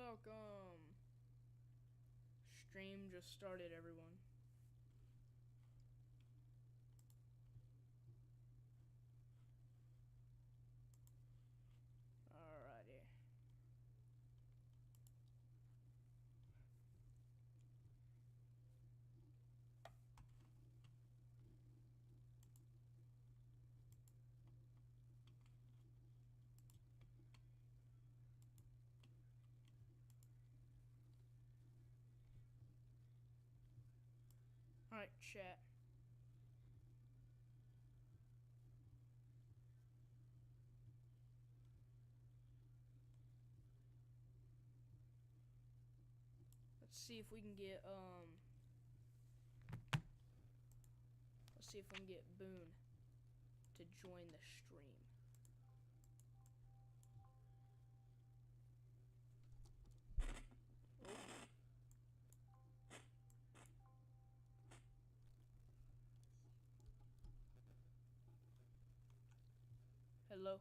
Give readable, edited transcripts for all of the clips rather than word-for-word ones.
Welcome. Stream just started, everyone. Alrighty. Alright, chat. Let's see if we can get let's see if we can get Boone to join the stream. Oh. Hello.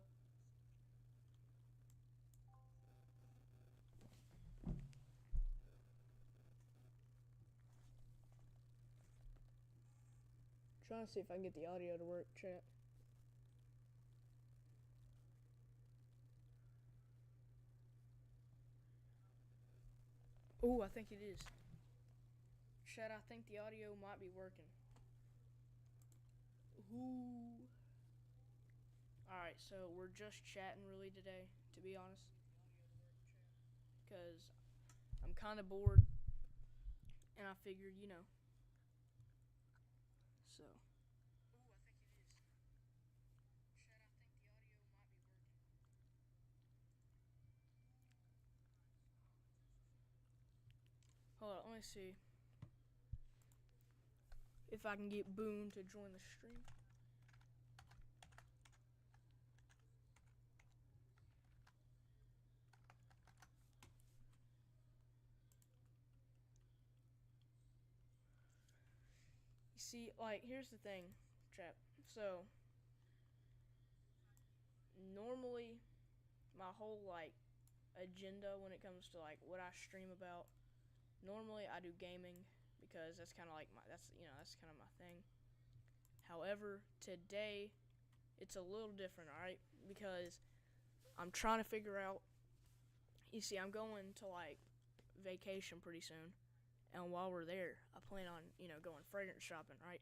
Trying to see if I can get the audio to work, chat. Oh, I think it is. Chat, I think the audio might be working. Ooh. Alright, so we're just chatting really today, to be honest. Because I'm kind of bored. And I figured, So. Ooh, I think it is. Chat, I think the audio might be working. Hold on, let me see if I can get Boone to join the stream. You see, like, here's the thing, chat. So, normally, my whole, like, agenda when it comes to, like, what I stream about, normally I do gaming because that's kind of like that's kind of my thing. However, today, it's a little different, alright? Because I'm trying to figure out, you see, I'm going to, like, vacation pretty soon. And while we're there, I plan on, going fragrance shopping, right?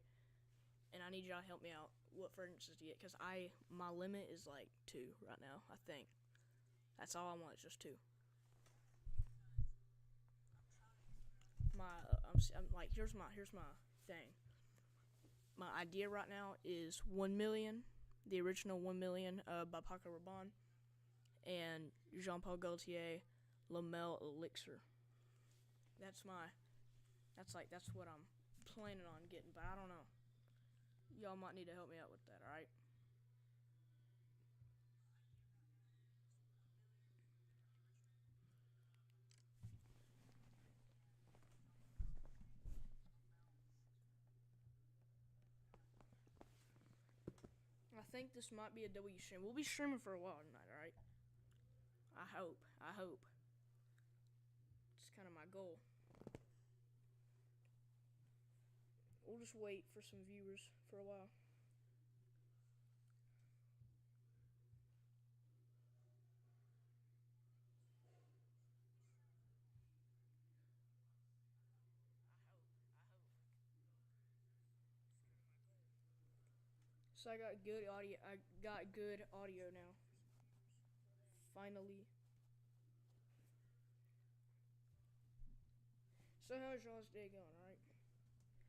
And I need y'all to help me out what fragrances to get, because my limit is like 2 right now, I think. That's all I want, is just 2. I'm like, here's my thing. My idea right now is 1 million, the original 1 million by Paco Rabanne, and Jean Paul Gaultier Lamel Elixir. That's what I'm planning on getting, but I don't know. Y'all might need to help me out with that, alright? I think this might be a W stream. We'll be streaming for a while tonight, alright? I hope. It's kind of my goal. We'll just wait for some viewers for a while. So I got good audio now. Finally. So how's y'all's day going, alright?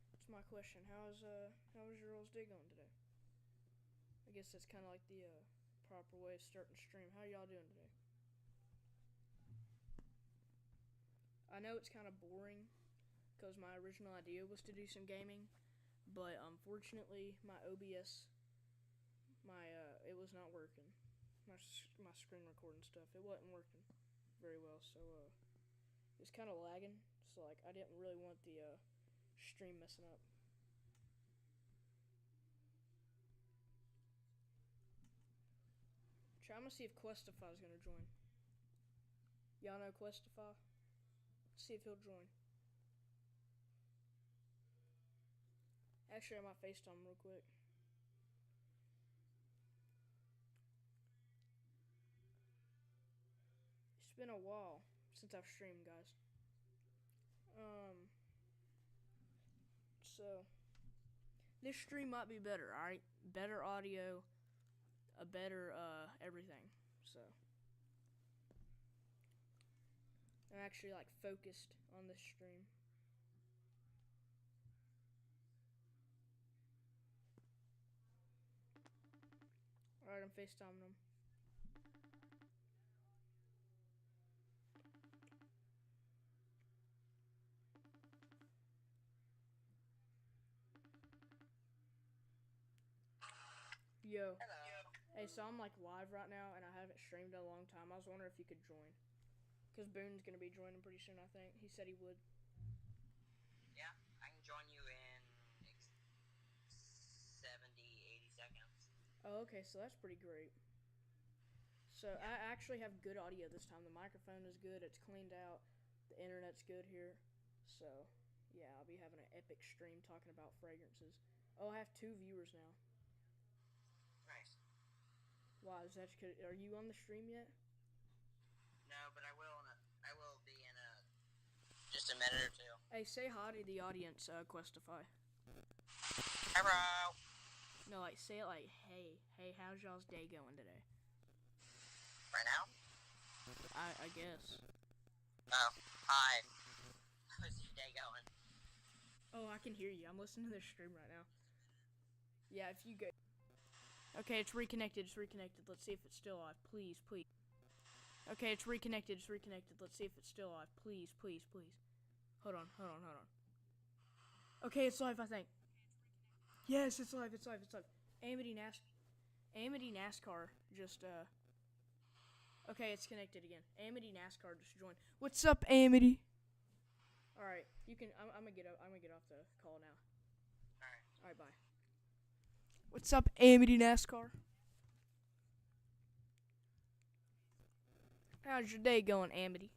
That's my question. How's your all's day going today? I guess that's kind of like the proper way of starting stream. How y'all doing today? I know it's kind of boring because my original idea was to do some gaming, but unfortunately my OBS, it was not working. My screen recording stuff, it wasn't working very well, so it was kind of lagging. So like I didn't really want the stream messing up. I'm gonna see if Questify is gonna join. Y'all know Questify? See if he'll join. Actually, I might FaceTime real quick. It's been a while since I've streamed, guys. So this stream might be better, alright? Better audio, a better, everything. So I'm actually, like, focused on this stream. Alright, I'm FaceTiming him. Yo. Hello. Hey, so I'm, like, live right now, and I haven't streamed in a long time. I was wondering if you could join. Because Boone's going to be joining pretty soon, I think. He said he would. Yeah, I can join you in 70, 80 seconds. Oh, okay, so that's pretty great. So I actually have good audio this time. The microphone is good. It's cleaned out. The internet's good here. So, yeah, I'll be having an epic stream talking about fragrances. Oh, I have 2 viewers now. Nice. Wow, is that good? Are you on the stream yet? No, but I will be in just a minute or two. Hey, say hi to the audience, Questify. Hello. No, like, say it like, hey, how's y'all's day going today? Right now? I guess. Oh, hi. How's your day going? Oh, I can hear you. I'm listening to this stream right now. Yeah, if you go... Okay, it's reconnected. Let's see if it's still live. Please. Okay, it's reconnected. Let's see if it's still live. Please. Hold on. Okay, it's live, I think. Yes, it's live. Amity NASCAR just, Okay, it's connected again. Amity NASCAR just joined. What's up, Amity? Alright, you can... I'm gonna get off the call now. Alright, bye. What's up, Amity NASCAR? How's your day going, Amity?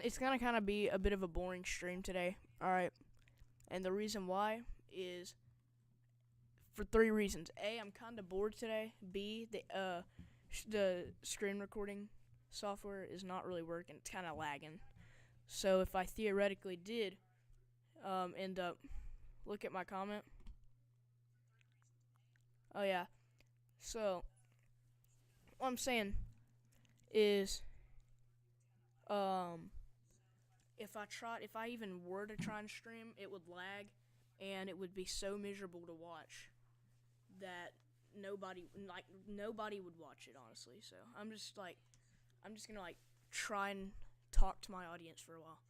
It's gonna kind of be a bit of a boring stream today, alright? And the reason why is for 3 reasons. A, I'm kind of bored today. B, the screen recording software is not really working. It's kind of lagging. So if I theoretically did end up... Look at my comment. Oh, yeah. So, what I'm saying is... if I even were to try and stream, it would lag, and it would be so miserable to watch that nobody would watch it, honestly. So I'm just gonna try and talk to my audience for a while.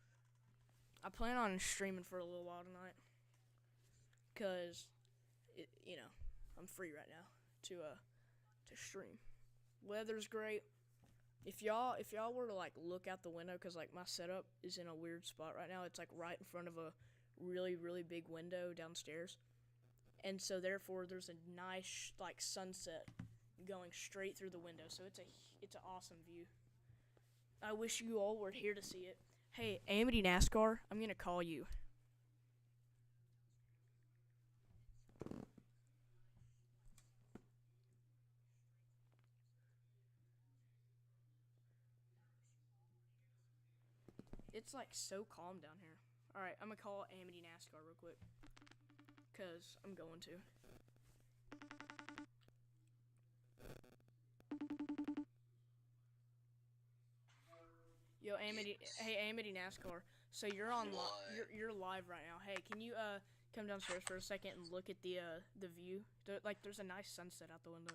I plan on streaming for a little while tonight, cause I'm free right now to stream. Weather's great. If y'all were to look out the window, cause my setup is in a weird spot right now. It's right in front of a really, really big window downstairs, and so therefore there's a nice sunset going straight through the window. So it's an awesome view. I wish you all were here to see it. Hey, Amity NASCAR, I'm gonna call you. It's so calm down here. Alright, I'm gonna call Amity NASCAR real quick, cause I'm going to. Yo, Amity, hey, Amity NASCAR. So you're on, you're live right now. Hey, can you come downstairs for a second and look at the view? There's a nice sunset out the window.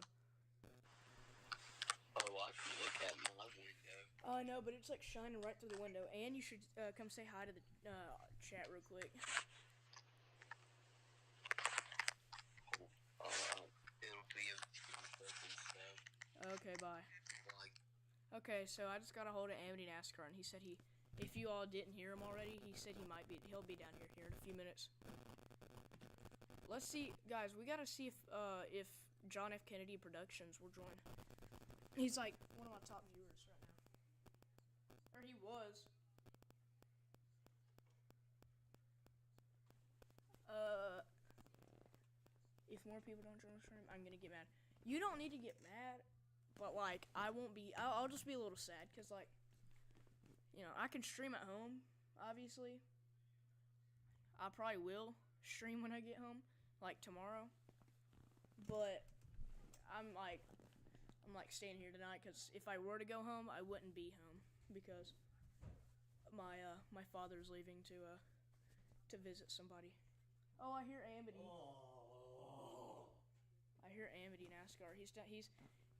Oh, I can look at my window. Oh, no, but it's shining right through the window. And you should come say hi to the chat real quick. It'll be a few seconds now. Okay, bye. Okay, so I just got a hold of Amity NASCAR, and he said if you all didn't hear him already, he said he'll be down here in a few minutes. Let's see, guys. We gotta see if John F. Kennedy Productions will join. He's like one of my top viewers right now. Or he was. If more people don't join the stream, I'm gonna get mad. You don't need to get mad, but like I won't be. I'll just be a little sad because like, you know, I can stream at home. Obviously, I probably will stream when I get home, like tomorrow. But I'm like staying here tonight because if I were to go home, I wouldn't be home because my father's leaving to visit somebody. Oh, I hear Amity. I hear Amity NASCAR. He's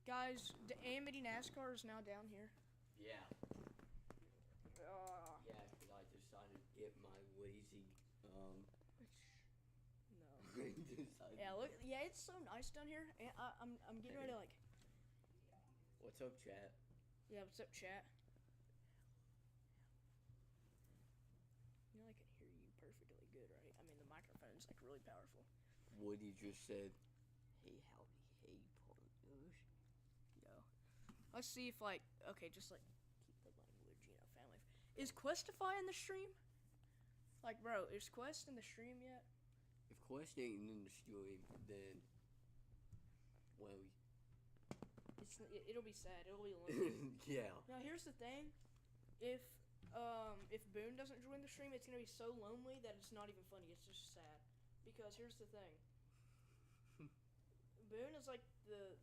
guys. Amity NASCAR is now down here. Yeah. Yeah, because I decided to get my lazy No. decided. Yeah, look. Yeah, it's so nice down here. And I'm getting ready to like. What's up, chat? Yeah, what's up, chat? You know, I can hear you perfectly good, right? I mean, the microphone's like really powerful. Woody just said, "Hey, howdy, hey, partners." Yo, let's see if like okay, just like keep the language, you know, family. Is Questify in the stream? Like, bro, is Quest in the stream yet? If Quest ain't in the stream, then well, It'll be sad. It'll be lonely. yeah. Now here's the thing, if Boone doesn't join the stream, it's gonna be so lonely that it's not even funny. It's just sad. Because here's the thing, Boone is like the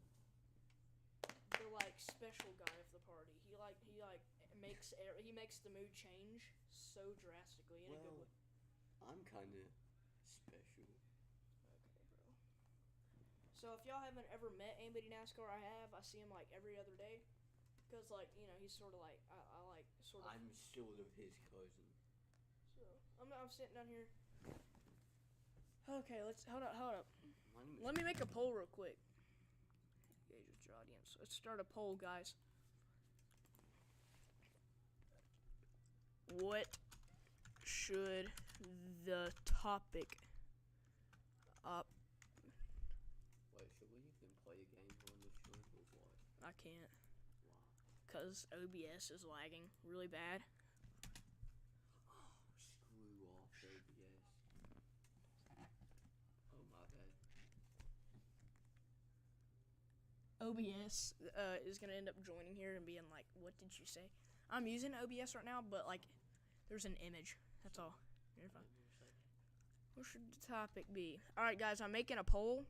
like special guy of the party. He makes the mood change so drastically in a good way. I'm kind of special. Okay, bro. So if y'all haven't ever met Amity NASCAR, I have. I see him like every other day. Because, like, you know, he's sort of like, I like, sort of. I'm sort of his cousin. So, I'm sitting down here. Okay, hold up. Let me make a poll real quick. Engage with your audience. Let's start a poll, guys. What should the topic Wait, should we even play a game on the stream or what? I can't. Why? Because OBS is lagging really bad. Screw off OBS. Oh, my bad. OBS is going to end up joining here and being like, what did you say? I'm using OBS right now, but like, there's an image. That's all. You're fine. What should the topic be? Alright, guys, I'm making a poll.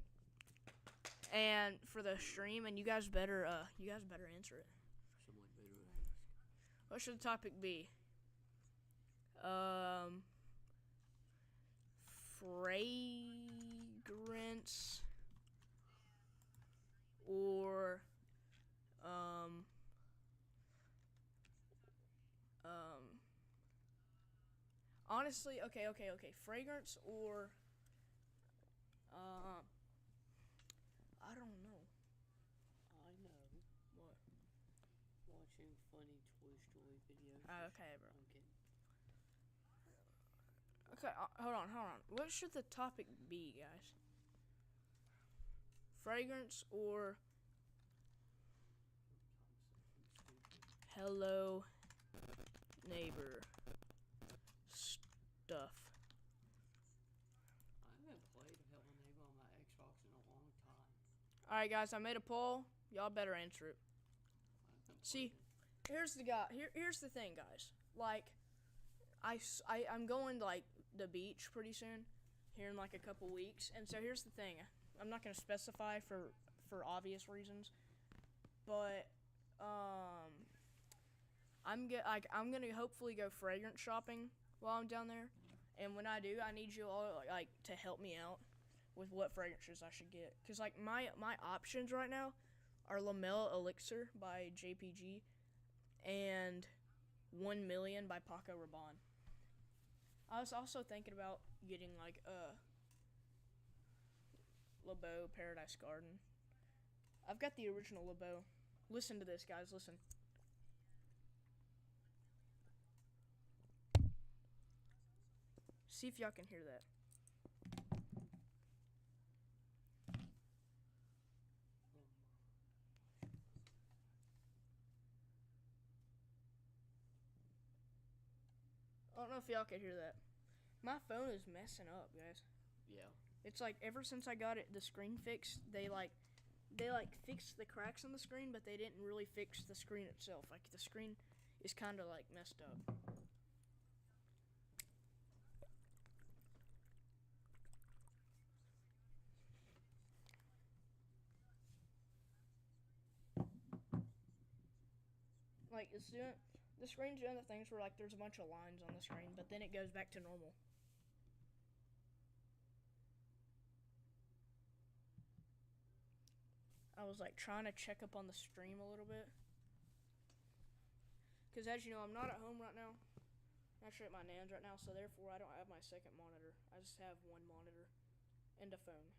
And for the stream, and you guys better answer it. Someone better ask. What should the topic be? Fragrance or honestly, okay. Fragrance or I don't know. I know. What? Watching funny Toy Story videos. Okay, bro. I'm kidding. Okay, hold on. What should the topic be, guys? Fragrance or Hello Neighbor stuff? I haven't played Hello Neighbor on my Xbox in a long time. Alright, guys, I made a poll. Y'all better answer it. See, here's the thing, guys. Like, I'm going to, like, the beach pretty soon, here in, like, a couple weeks. And so here's the thing. I'm not going to specify for obvious reasons. But, I'm going to hopefully go fragrance shopping while I'm down there. And when I do, I need you all, like, to help me out with what fragrances I should get. Because, like, my options right now are Lamella Elixir by JPG and 1 Million by Paco Rabanne. I was also thinking about getting, like, LeBeau Paradise Garden. I've got the original LeBeau. Listen to this, guys, listen. See if y'all can hear that. don't know if y'all could hear that. My phone is messing up, guys. Yeah. It's like ever since I got it, the screen fixed. They fixed the cracks on the screen, but they didn't really fix the screen itself. Like the screen is kind of like messed up. Like the screen's doing the things where like there's a bunch of lines on the screen, but then it goes back to normal. I was like trying to check up on the stream a little bit. Because as you know, I'm not at home right now. I'm actually at my nan's right now, so therefore I don't have my second monitor. I just have one monitor and a phone.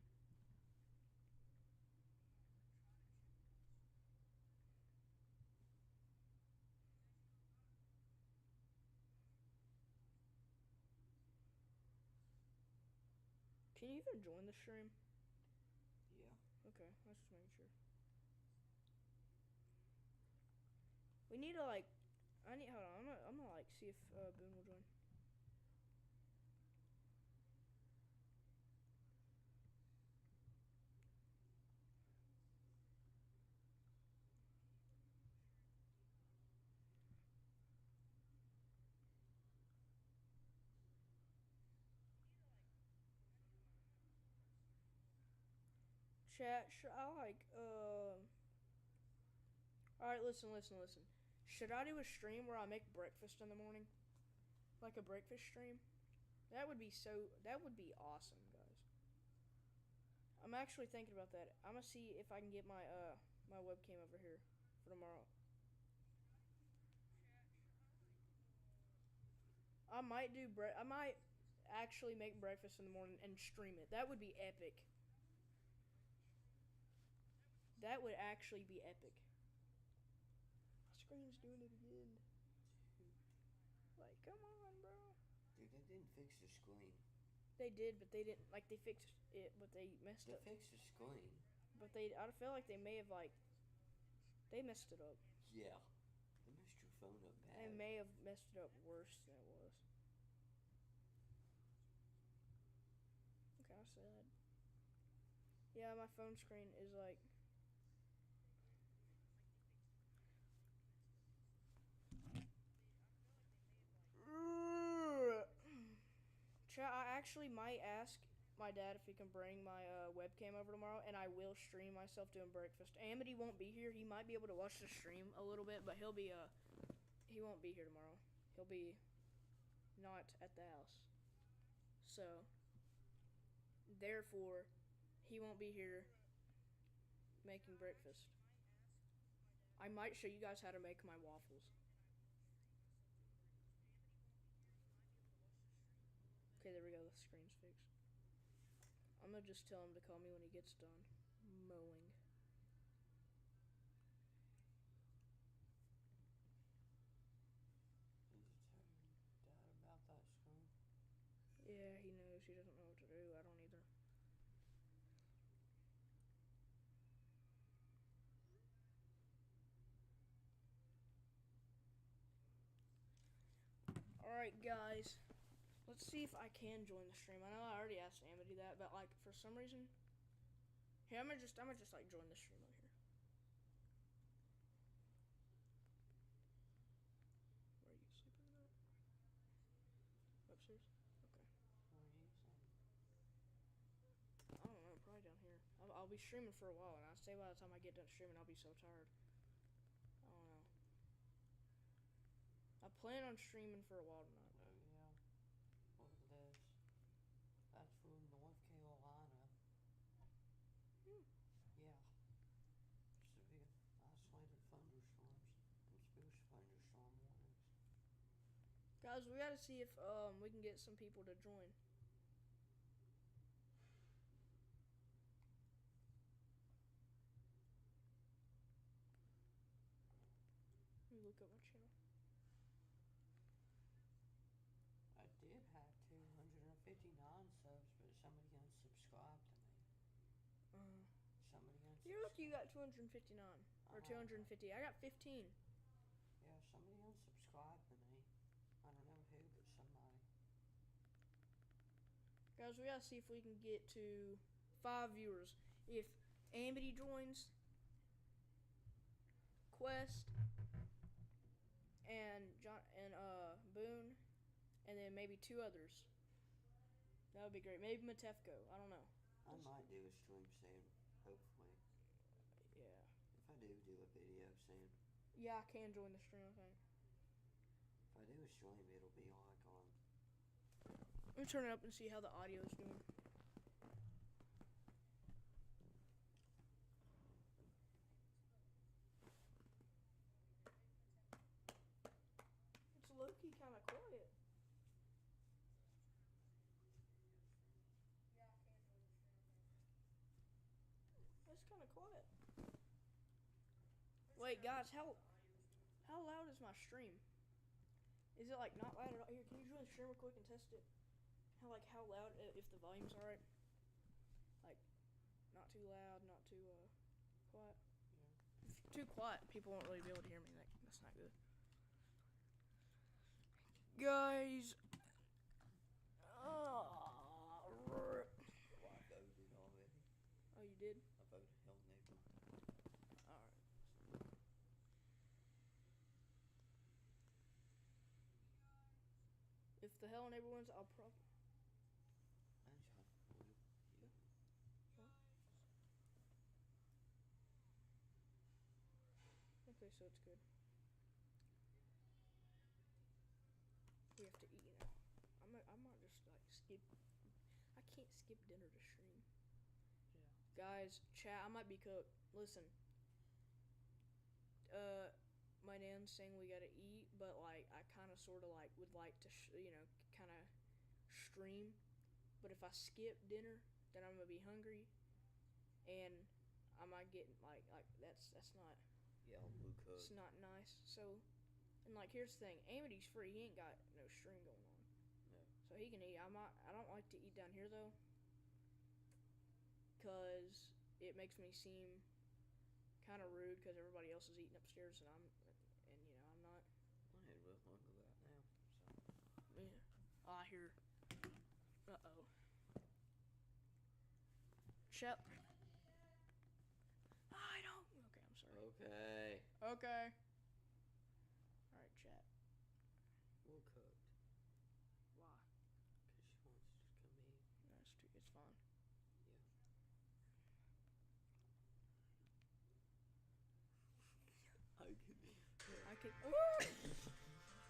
Can you even join the stream? Yeah. Okay, let's just make sure. We need to hold on, I'm gonna like see if Boone will join. Chat, alright, listen. Should I do a stream where I make breakfast in the morning? Like a breakfast stream? That would be awesome, guys. I'm actually thinking about that. I'm gonna see if I can get my my webcam over here for tomorrow. I might actually make breakfast in the morning and stream it. That would be epic. That would actually be epic. My screen's doing it again. Like, come on, bro. Dude, they didn't fix the screen. They did, but they didn't. Like, they fixed it, but they messed They up. fixed the screen. But I feel like they may have, they messed it up. Yeah. They messed your phone up bad. They may have messed it up worse than it was. Okay, I say that. Yeah, my phone screen is like. Chat, I actually might ask my dad if he can bring my webcam over tomorrow, and I will stream myself doing breakfast. Amity won't be here. He might be able to watch the stream a little bit, but he won't be here tomorrow. He'll be not at the house. So, therefore, he won't be here making breakfast. I might show you guys how to make my waffles. Okay, there we go. The screen's fixed. I'm gonna just tell him to call me when he gets done mowing. Did you tell your dad about that screen? Yeah, he knows. He doesn't know what to do. I don't either. Alright, guys. Let's see if I can join the stream. I know I already asked Amity that, but like for some reason. Here, I'm gonna just like join the stream over here. Where are you sleeping at? Upstairs? Okay. What are you saying? I don't know, probably down here. I'll be streaming for a while, and I say by the time I get done streaming, I'll be so tired. I don't know. I plan on streaming for a while tonight. Oh, yeah. Look at this. That's from North Carolina. Yeah. Severe isolated thunderstorms and fierce thunderstorm warnings. Guys, we gotta see if we can get some people to join. Let me look up my channel. I did have 259 subs, but somebody unsubscribed to me. Somebody unsubscribed. You're lucky you got 259 or 250. I got 15. Yeah, somebody unsubscribed to me. I don't know who, but somebody. Guys, we gotta see if we can get to 5 viewers. If Amity joins, Quest, and Boone, and then maybe 2 others. That would be great. Maybe Matefko. I don't know. I might do a stream soon, hopefully. Yeah. If I do a video soon. Yeah, I can join the stream, I think. If I do a stream, it'll be like on. Let me turn it up and see how the audio is doing. It's low-key kind of quiet. It's kind of quiet. Wait, guys, how loud is my stream? Is it like not loud at all? Here, can you join the stream real quick and test it? How loud, if the volume's alright? Like, not too loud, not too quiet. If too quiet, people won't really be able to hear me. That's not good. Guys. Well, I voted already. Oh, you did? I voted Hell Neighbor. Alright. If the Hell Neighbor wins, I'll probably. Okay, so it's good. We have to eat now. I might just like skip. I can't skip dinner to stream. Yeah. Guys, chat. I might be cooked. Listen. My nan's saying we gotta eat, but like I kind of sort of like would like to kind of stream. But if I skip dinner, then I'm gonna be hungry, and I might get like that's not. Yeah, we'll cook. It's not nice. So, and like here's the thing, Amity's free. He ain't got no stream going on. No. So he can eat. I don't like to eat down here though, cause it makes me seem kind of rude because everybody else is eating upstairs and I'm not. I had real hunger right now. So. Yeah. I hear. Uh-oh. Shep. I don't. Okay, I'm sorry. Okay. Okay. Alright, chat. We'll cook. Why? Because she wants to come eat. No, it's fine. Yeah. I could.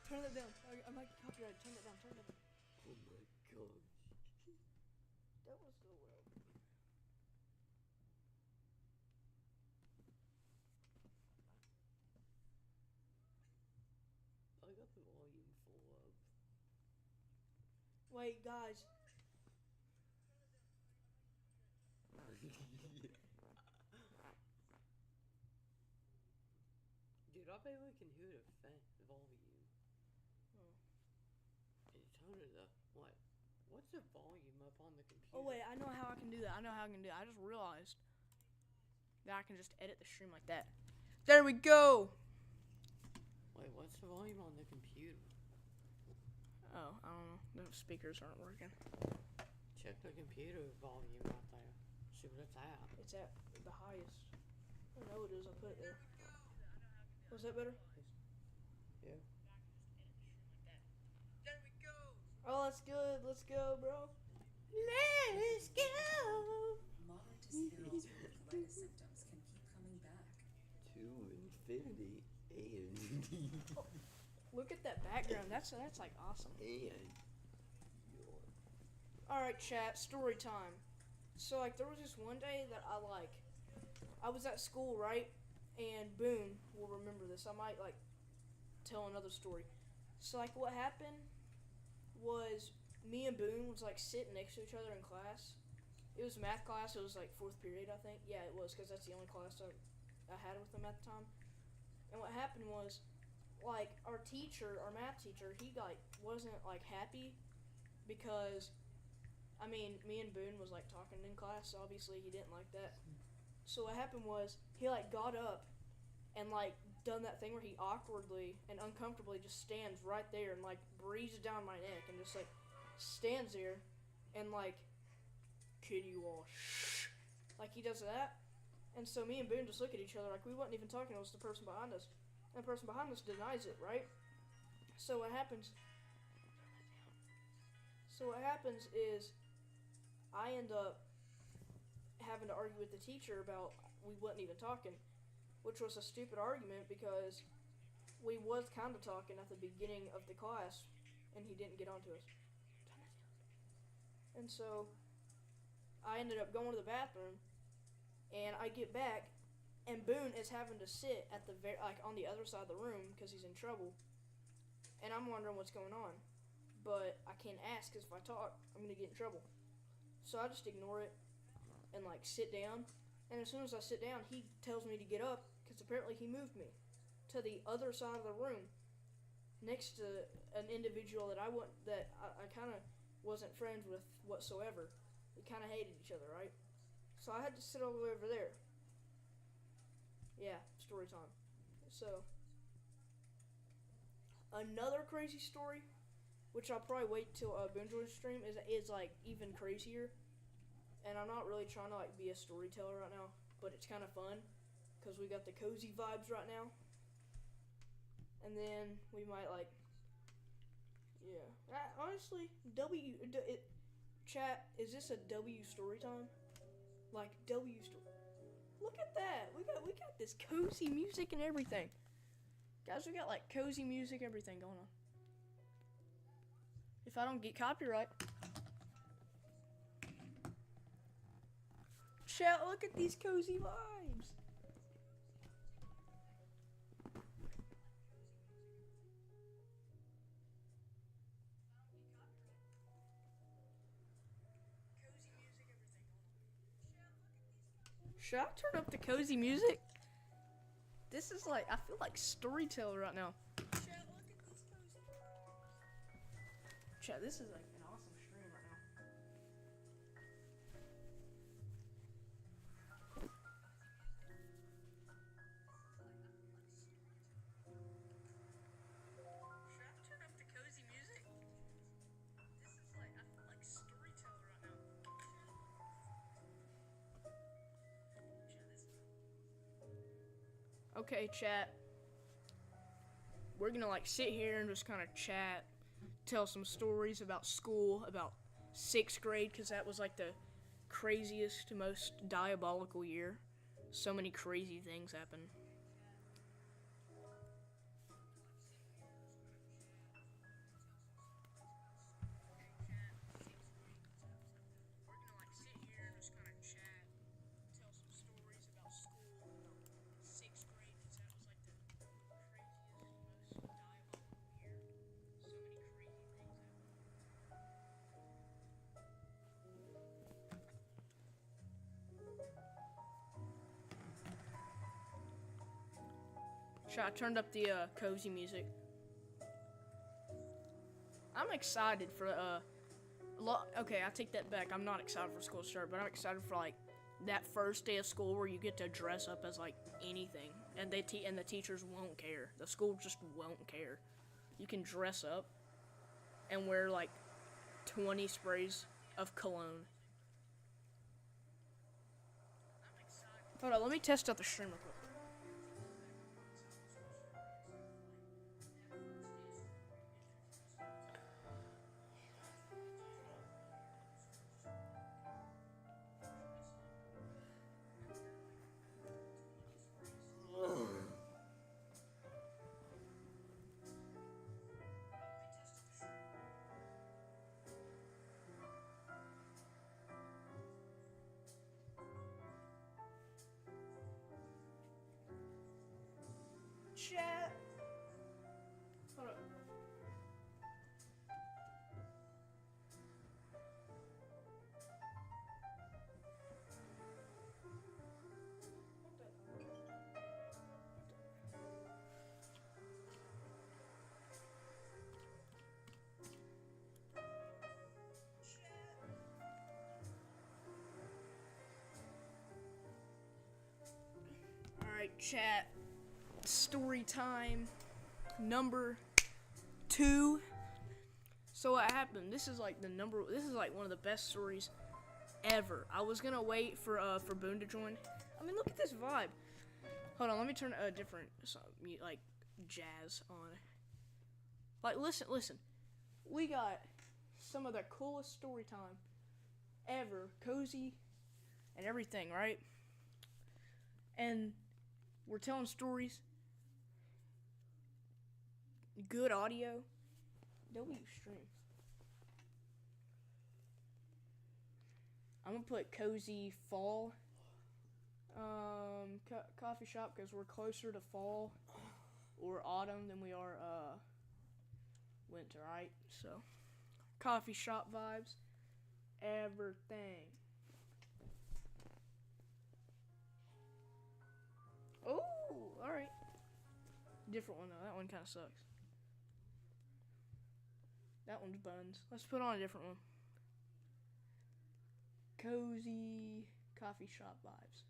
Turn that down. I might get copyrighted. Turn that down. Oh my gosh. That was so well. I got the volume full up. Wait, guys. Dude, I bet we can hear the volume. Oh. And turn it up. What? What's the volume up on the computer? Oh wait, I know how I can do that. I just realized that I can just edit the stream like that. There we go. Wait, what's the volume on the computer? Oh, I don't know. The speakers aren't working. Check the computer volume out there. See what it's at. It's at the highest. I know it is. I put it there. Was that better? Yeah. There we go. Oh, that's good. Let's go, bro. Let's go. Moderate to severe ulcerative colitis symptoms can keep coming back. To infinity and Look at that background. That's like awesome. and All right, chat. Story time. So like, there was this one day that I was at school, right? And Boone will remember this. I might like tell another story. So like, what happened was me and Boone was like sitting next to each other in class. It was math class. It was like 4th period, I think. Yeah, it was, because that's the only class I had with him at the time. And what happened was, like, our math teacher, he like wasn't like happy because, I mean, me and Boone was like talking in class. So obviously he didn't like that. So what happened was he like got up and like done that thing where he awkwardly and uncomfortably just stands right there and like breathes down my neck and just like stands there. and like, could you all shh? Like he does that. And so me and Boone just look at each other like we wasn't even talking, it was the person behind us. And the person behind us denies it, right? So what happens is I end up having to argue with the teacher about we wasn't even talking, which was a stupid argument because we was kind of talking at the beginning of the class and he didn't get onto us. And so I ended up going to the bathroom and I get back and Boone is having to sit at the on the other side of the room because he's in trouble. And I'm wondering what's going on. But I can't ask because if I talk, I'm going to get in trouble. So I just ignore it and like sit down. And as soon as I sit down, he tells me to get up because apparently he moved me to the other side of the room next to an individual that I kind of wasn't friends with whatsoever. We kind of hated each other, right? So I had to sit all the way over there. Yeah, story time. So another crazy story, which I'll probably wait till Boone joins the stream, is like even crazier. And I'm not really trying to like be a storyteller right now, but it's kind of fun because we got the cozy vibes right now. And then we might like, yeah. Honestly, chat, is this a W story time? Like W story. Look at that. We got this cozy music and everything. Guys, we got like cozy music, everything going on. If I don't get copyright. Chat, look at these cozy vibes. Should I turn up the cozy music? This is like, I feel like storyteller right now. Chat, this is like an awesome stream right now. Should I turn up the cozy music? This is like, I feel like storyteller right now. Okay, chat. We're gonna like sit here and just kind of chat, tell some stories about school, about 6th grade, because that was like the craziest, most diabolical year. So many crazy things happened. I turned up the cozy music. I'm excited for okay, I take that back. I'm not excited for school to start, but I'm excited for like that first day of school where you get to dress up as like anything, and the teachers won't care. The school just won't care. You can dress up and wear like 20 sprays of cologne. Hold on, let me test out the stream real quick. Chat. Hold up. Alright, chat. Story time number 2. So what happened? This is like one of the best stories ever. I was gonna wait for Boone to join. I mean, look at this vibe. Hold on, let me turn a different like jazz on. Like, listen. We got some of the coolest story time ever, cozy and everything, right? And we're telling stories, good audio. W stream. I'm gonna put cozy fall coffee shop because we're closer to fall or autumn than we are winter, right? So coffee shop vibes, everything. Oh, all right. Different one though. That one kind of sucks. That one's buns. Let's put on a different one. Cozy coffee shop vibes.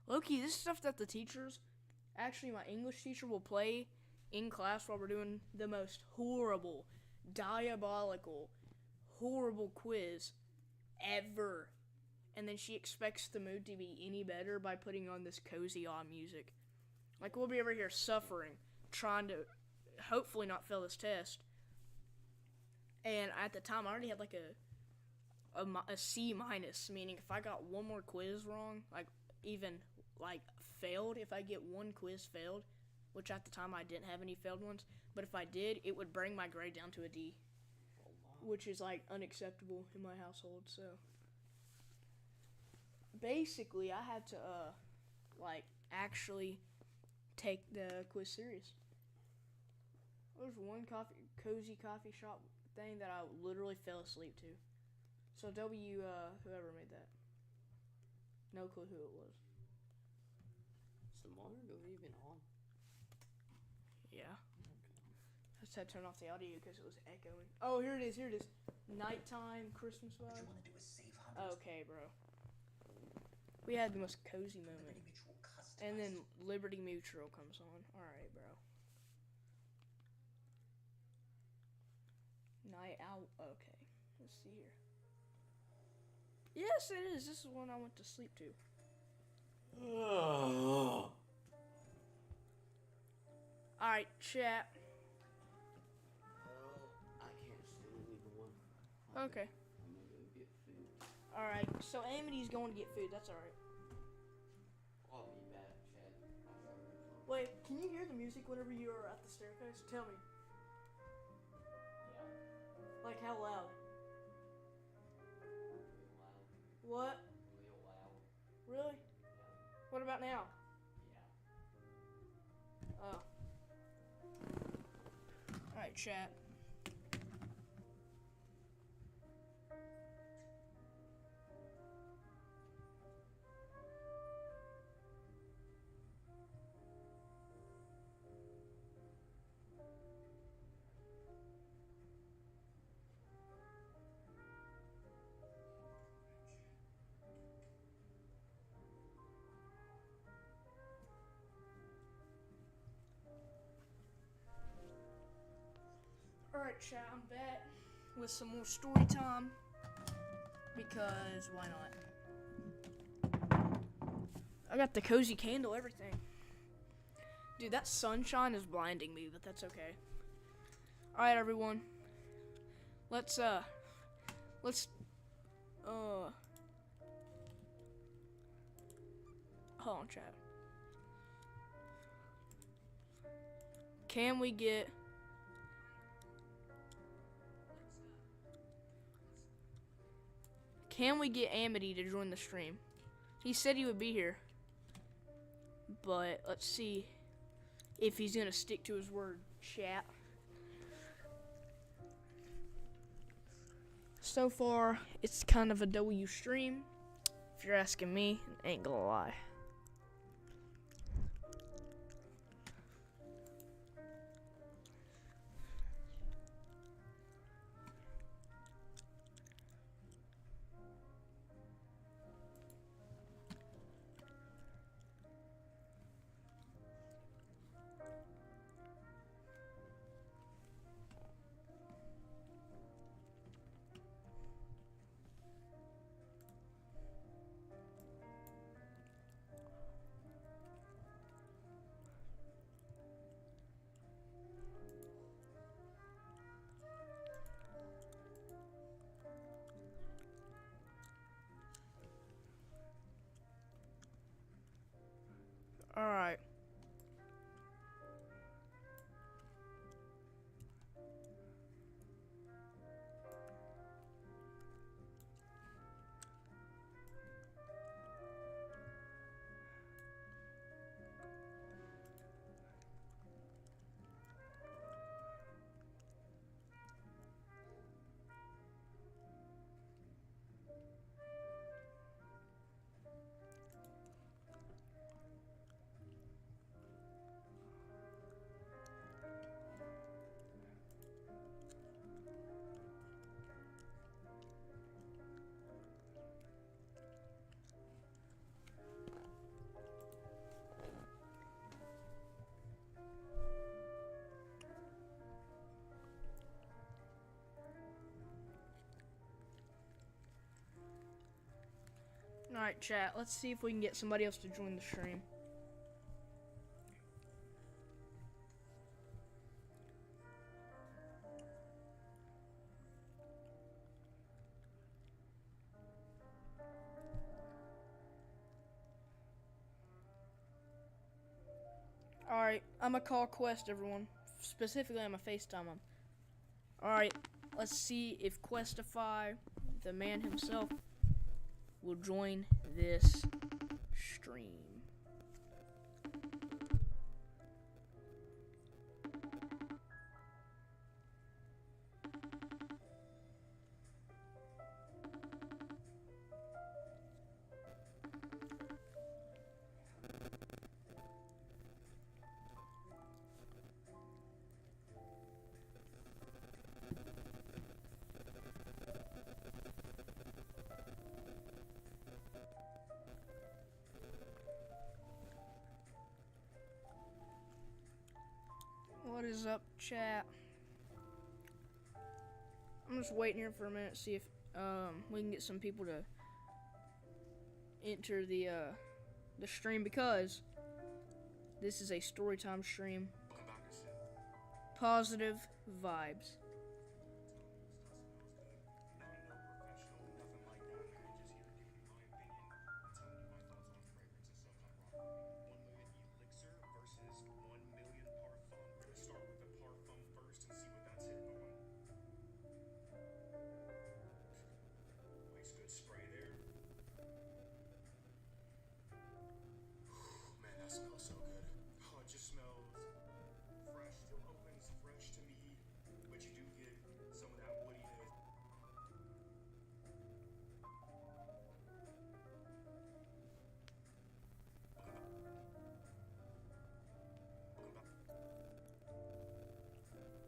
Low-key, this is stuff that the teachers, actually my English teacher will play in class while we're doing the most horrible, diabolical, horrible quiz ever. And then she expects the mood to be any better by putting on this cozy on music. Like, we'll be over here suffering, trying to hopefully not fail this test. And at the time, I already had like a C minus, meaning if I got one more quiz wrong, like even like failed, if I get one quiz failed, which at the time I didn't have any failed ones, but if I did, it would bring my grade down to a D, which is like unacceptable in my household. So basically, I had to like actually take the quiz serious. There's one cozy coffee shop thing that I literally fell asleep to. So whoever made that, no clue who it was. Is the monitor even on? Yeah. I just had to turn off the audio because it was echoing. Oh, here it is. Nighttime Christmas vibe. Okay, bro. We had the most cozy moment. And then Liberty Mutual comes on. Alright, bro. Night out. Okay. Let's see here. Yes, it is. This is one I went to sleep to. Alright, chat. I can't stand either one. Okay. I'm gonna go get food. Alright, so Amity's going to get food. That's alright. I'll be back, Chad. Wait, can you hear the music whenever you are at the staircase? Tell me. Yeah. Like, how loud? Real loud. What? Real loud. Really? Yeah. What about now? Yeah. Oh. Alright, chat. Alright, chat, I'm back with some more story time. Because why not? I got the cozy candle, everything. Dude, that sunshine is blinding me, but that's okay. Alright, everyone. Let's hold on, chat. Can we get Amity to join the stream? He said he would be here. But let's see if he's gonna stick to his word, chat. So far, it's kind of a W stream, if you're asking me. Ain't gonna lie. Alright, chat. Let's see if we can get somebody else to join the stream. Alright, I'm gonna call Quest, everyone. Specifically, I'm gonna FaceTime him. Alright, let's see if Questify, the man himself, will join this stream. What is up, chat? I'm just waiting here for a minute to see if we can get some people to enter the stream, because this is a storytime stream. Positive vibes. Smells so good. Oh, it just smells fresh. Still opens fresh to me, but you do get some of that woodiness.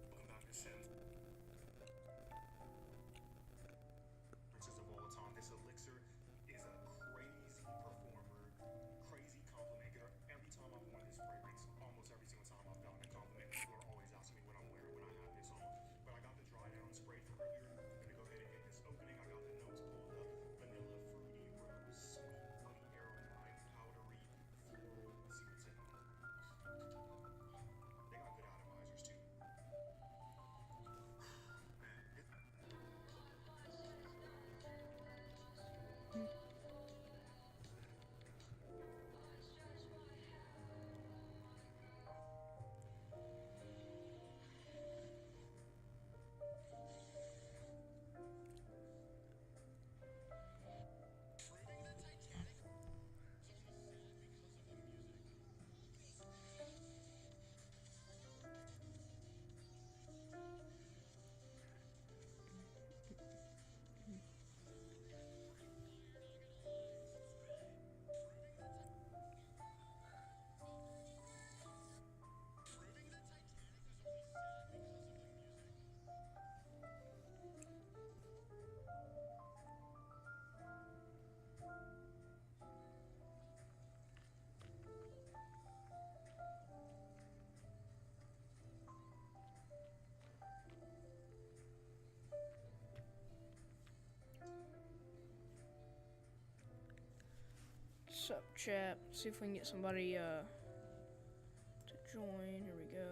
Welcome back to Sims. Of all time, this elixir is a crazy performer, crazy compliment getter. Every time I've worn this fragrance, almost every single time I've gotten a compliment, people are always asking me what I'm wearing when I have this on. But I got the dry down spray from earlier. I'm gonna go ahead and hit this opening. I got the notes pulled up: vanilla, fruity, rose, sweet, honey, aromatine, powdery, floral, secret scent. They got good atomizers too. What's up, chat? See if we can get somebody to join. Here we go.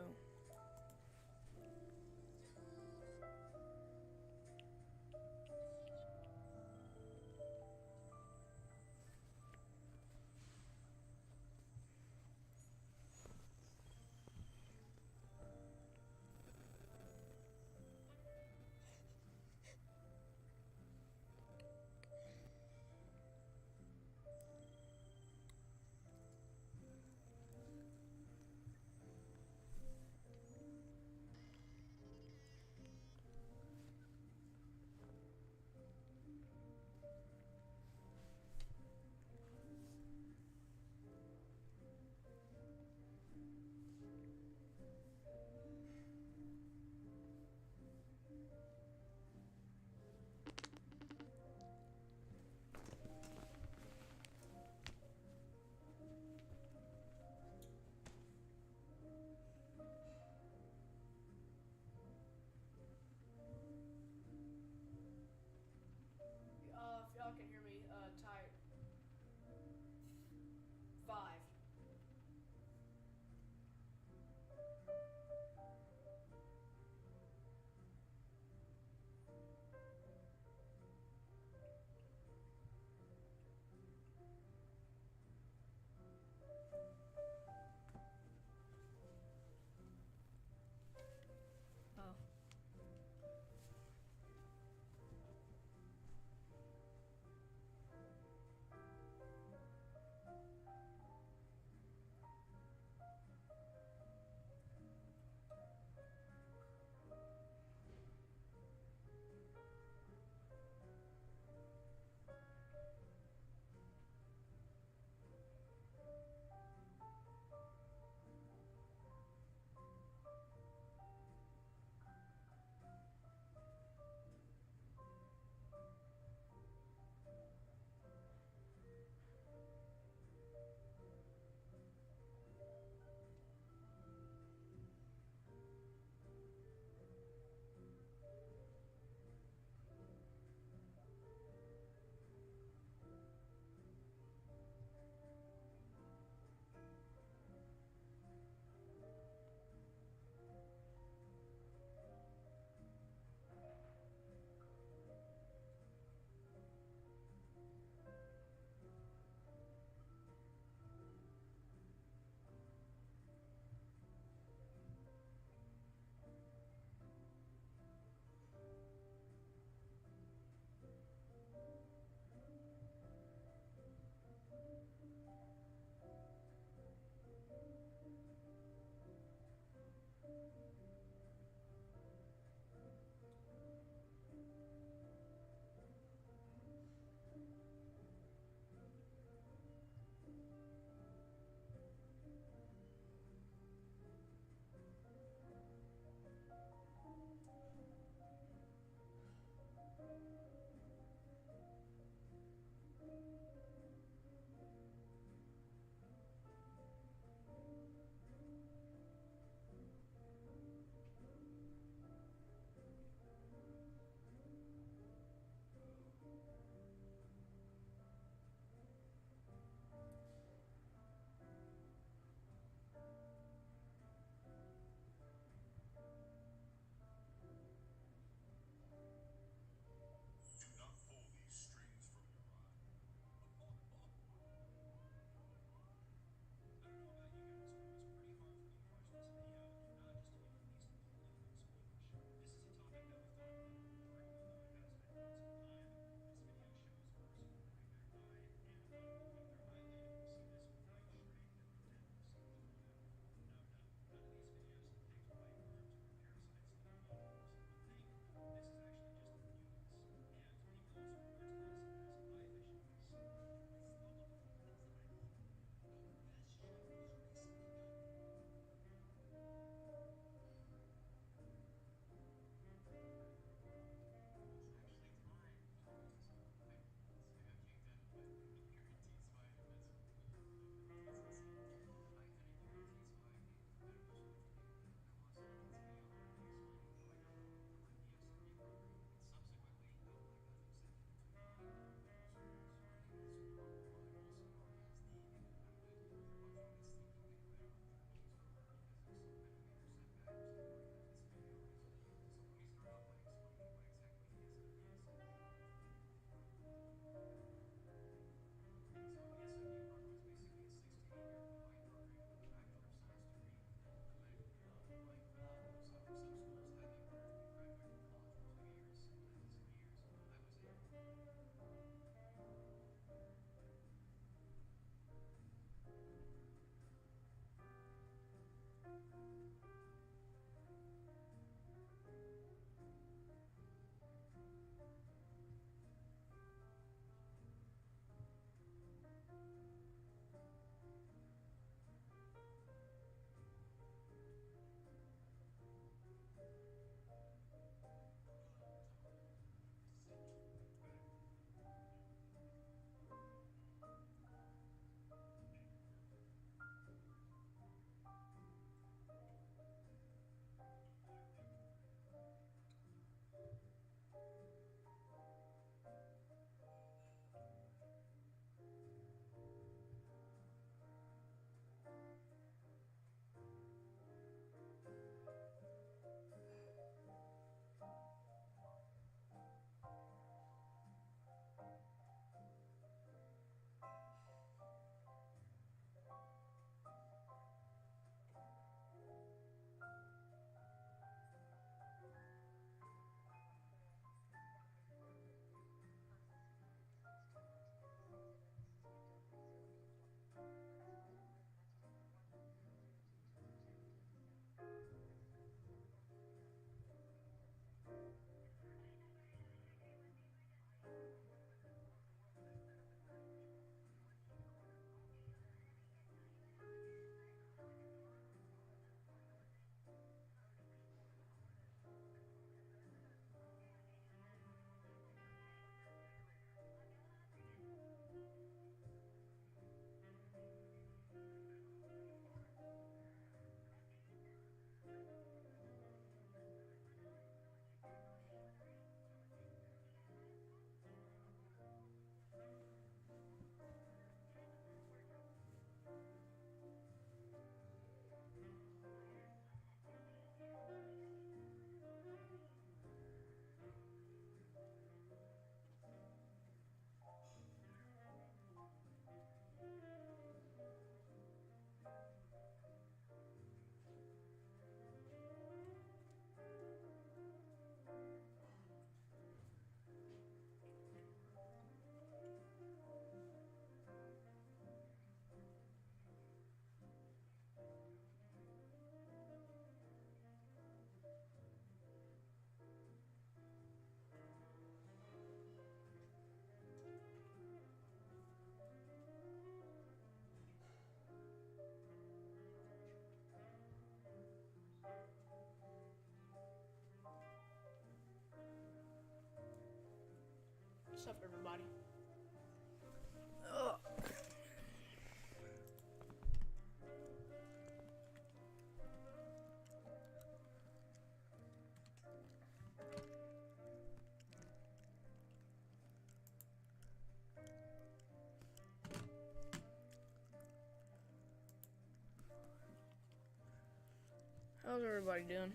How's everybody doing?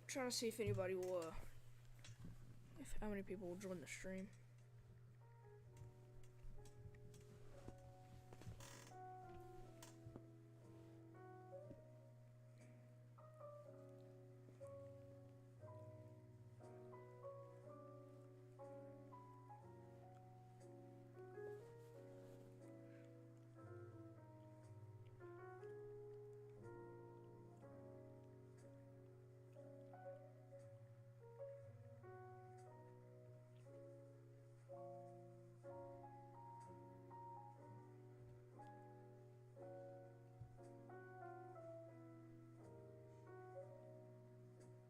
Trying to see if anybody will, how many people will join the stream. Today we're talking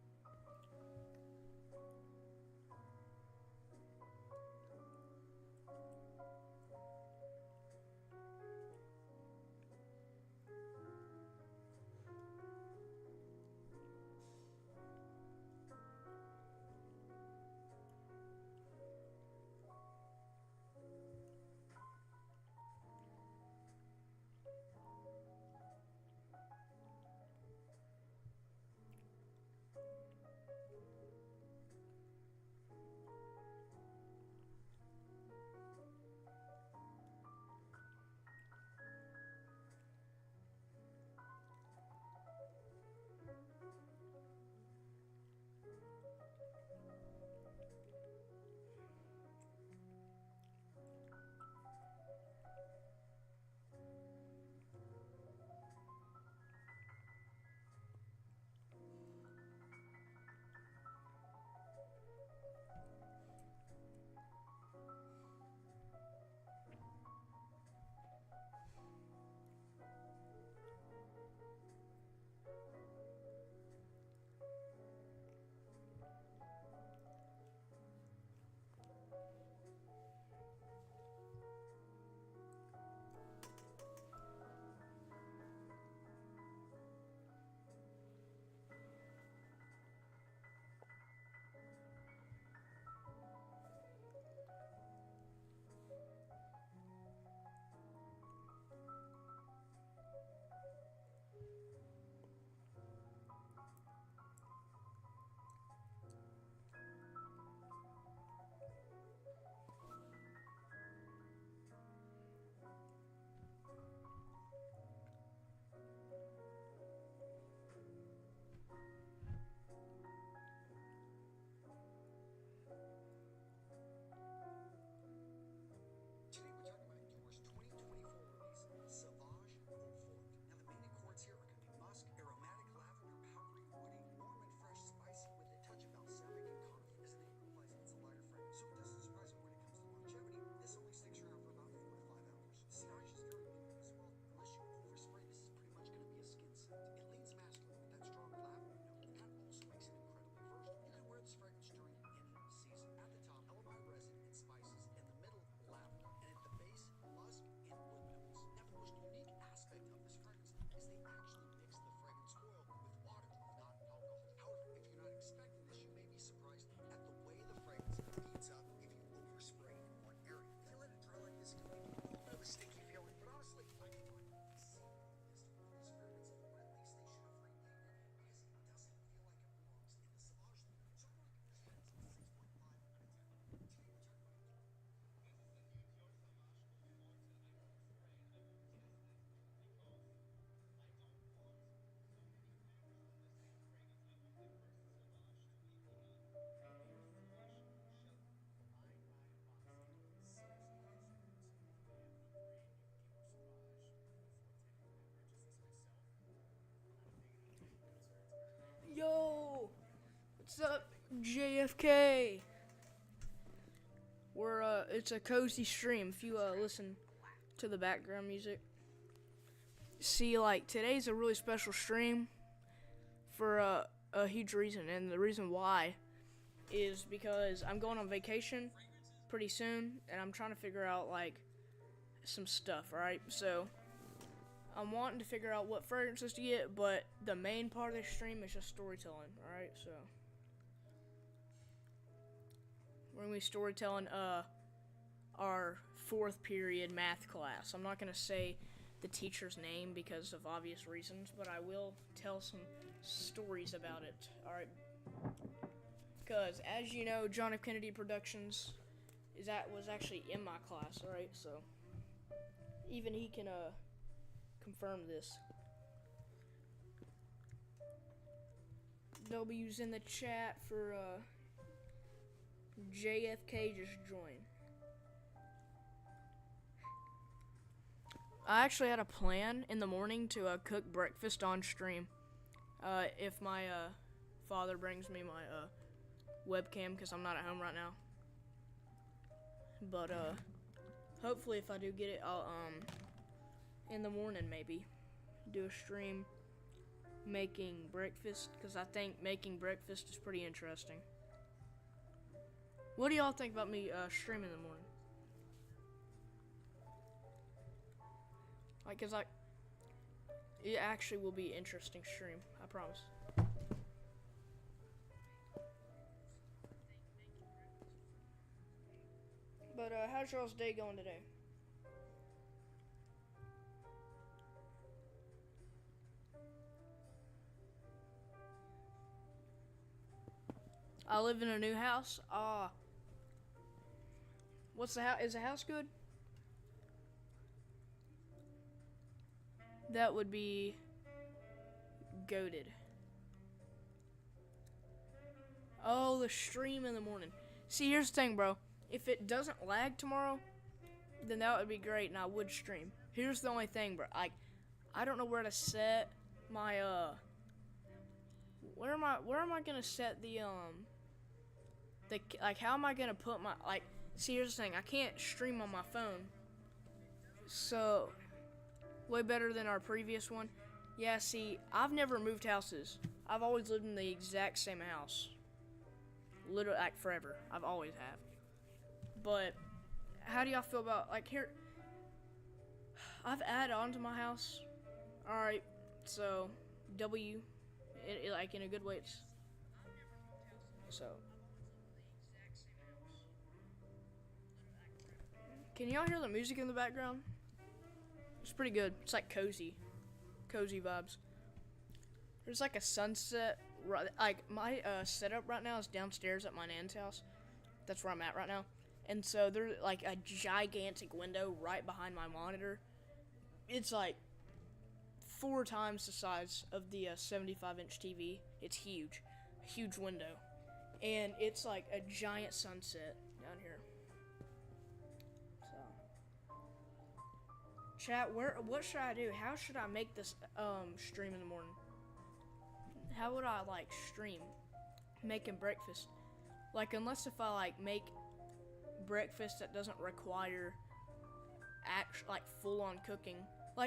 about Dior's 2024 release, Sauvage Eau Forte. Now the main accords here are going to be musk, aromatic lavender, powdery, woody, warm and fresh, spicy with a touch of balsamic and conifer. As the name implies, it's a lighter fragrance, so it doesn't surprise me when it comes to longevity. This only sticks around for about 4 to 5 hours. Sillage is very muted as well. Unless you overspray, this is pretty much going to be a skin scent. It leans masculine with that strong lavender note, and that also makes it incredibly versatile. You can wear this fragrance during any season. At the top, Elamai resin and spices. In the middle, lavender. And at the base, musk and wood notes. Now, the most unique aspect of this fragrance is they actually mix the fragrance oil with water, not alcohol. However, if you're not expecting this, you may be surprised at the way the fragrance beads up if you overspray in one area. If you let it dry like this, it can make a little bit of a sticky feeling, but honestly, I can find this fragrance, or at least they should have renamed it, because it doesn't feel like it belongs in the Sauvage line. So I'm going to give this fragrance a 6.5 out of 10. Today we're talking about Yo, what's up, JFK? It's a cozy stream. If you listen to the background music, see, like, today's a really special stream for a huge reason, and the reason why is because I'm going on vacation pretty soon, and I'm trying to figure out, like, some stuff. Alright, so I'm wanting to figure out what fragrances to get, but the main part of this stream is just storytelling. Alright, so we're gonna be storytelling our 4th period math class. I'm not gonna say the teacher's name because of obvious reasons, but I will tell some stories about it. All right. Because as you know, John F. Kennedy Productions was actually in my class. All right, so even he can confirm this. W's in the chat for JFK just joined. I actually had a plan in the morning to cook breakfast on stream. If my father brings me my webcam, because I'm not at home right now. But hopefully if I do get it, I'll in the morning maybe do a stream making breakfast, because I think making breakfast is pretty interesting. What do y'all think about me streaming in the morning? Like, cause it actually will be an interesting stream, I promise. But how's y'all's day going today? I live in a new house. What's the house? Is the house good? That would be goated. Oh, the stream in the morning. See, here's the thing, bro. If it doesn't lag tomorrow, then that would be great, and I would stream. Here's the only thing, bro. I don't know where to set my Where am I gonna set the how am I gonna put my See, here's the thing. I can't stream on my phone. So, way better than our previous one. Yeah, see, I've never moved houses. I've always lived in the exact same house. Literally, forever. I've always have. But, how do y'all feel about, here, I've added on to my house. Alright, so, W, in a good way, so. Can y'all hear the music in the background? It's pretty good. It's like cozy vibes. There's like a sunset. My setup right now is downstairs at my nan's house. That's where I'm at right now. And so there's like a gigantic window right behind my monitor. It's like 4 times the size of the 75-inch TV. It's huge. A huge window. And it's like a giant sunset down here. Chat, what should I do? How should I make this stream in the morning? How would I stream making breakfast? Unless if I make breakfast that doesn't require full on cooking.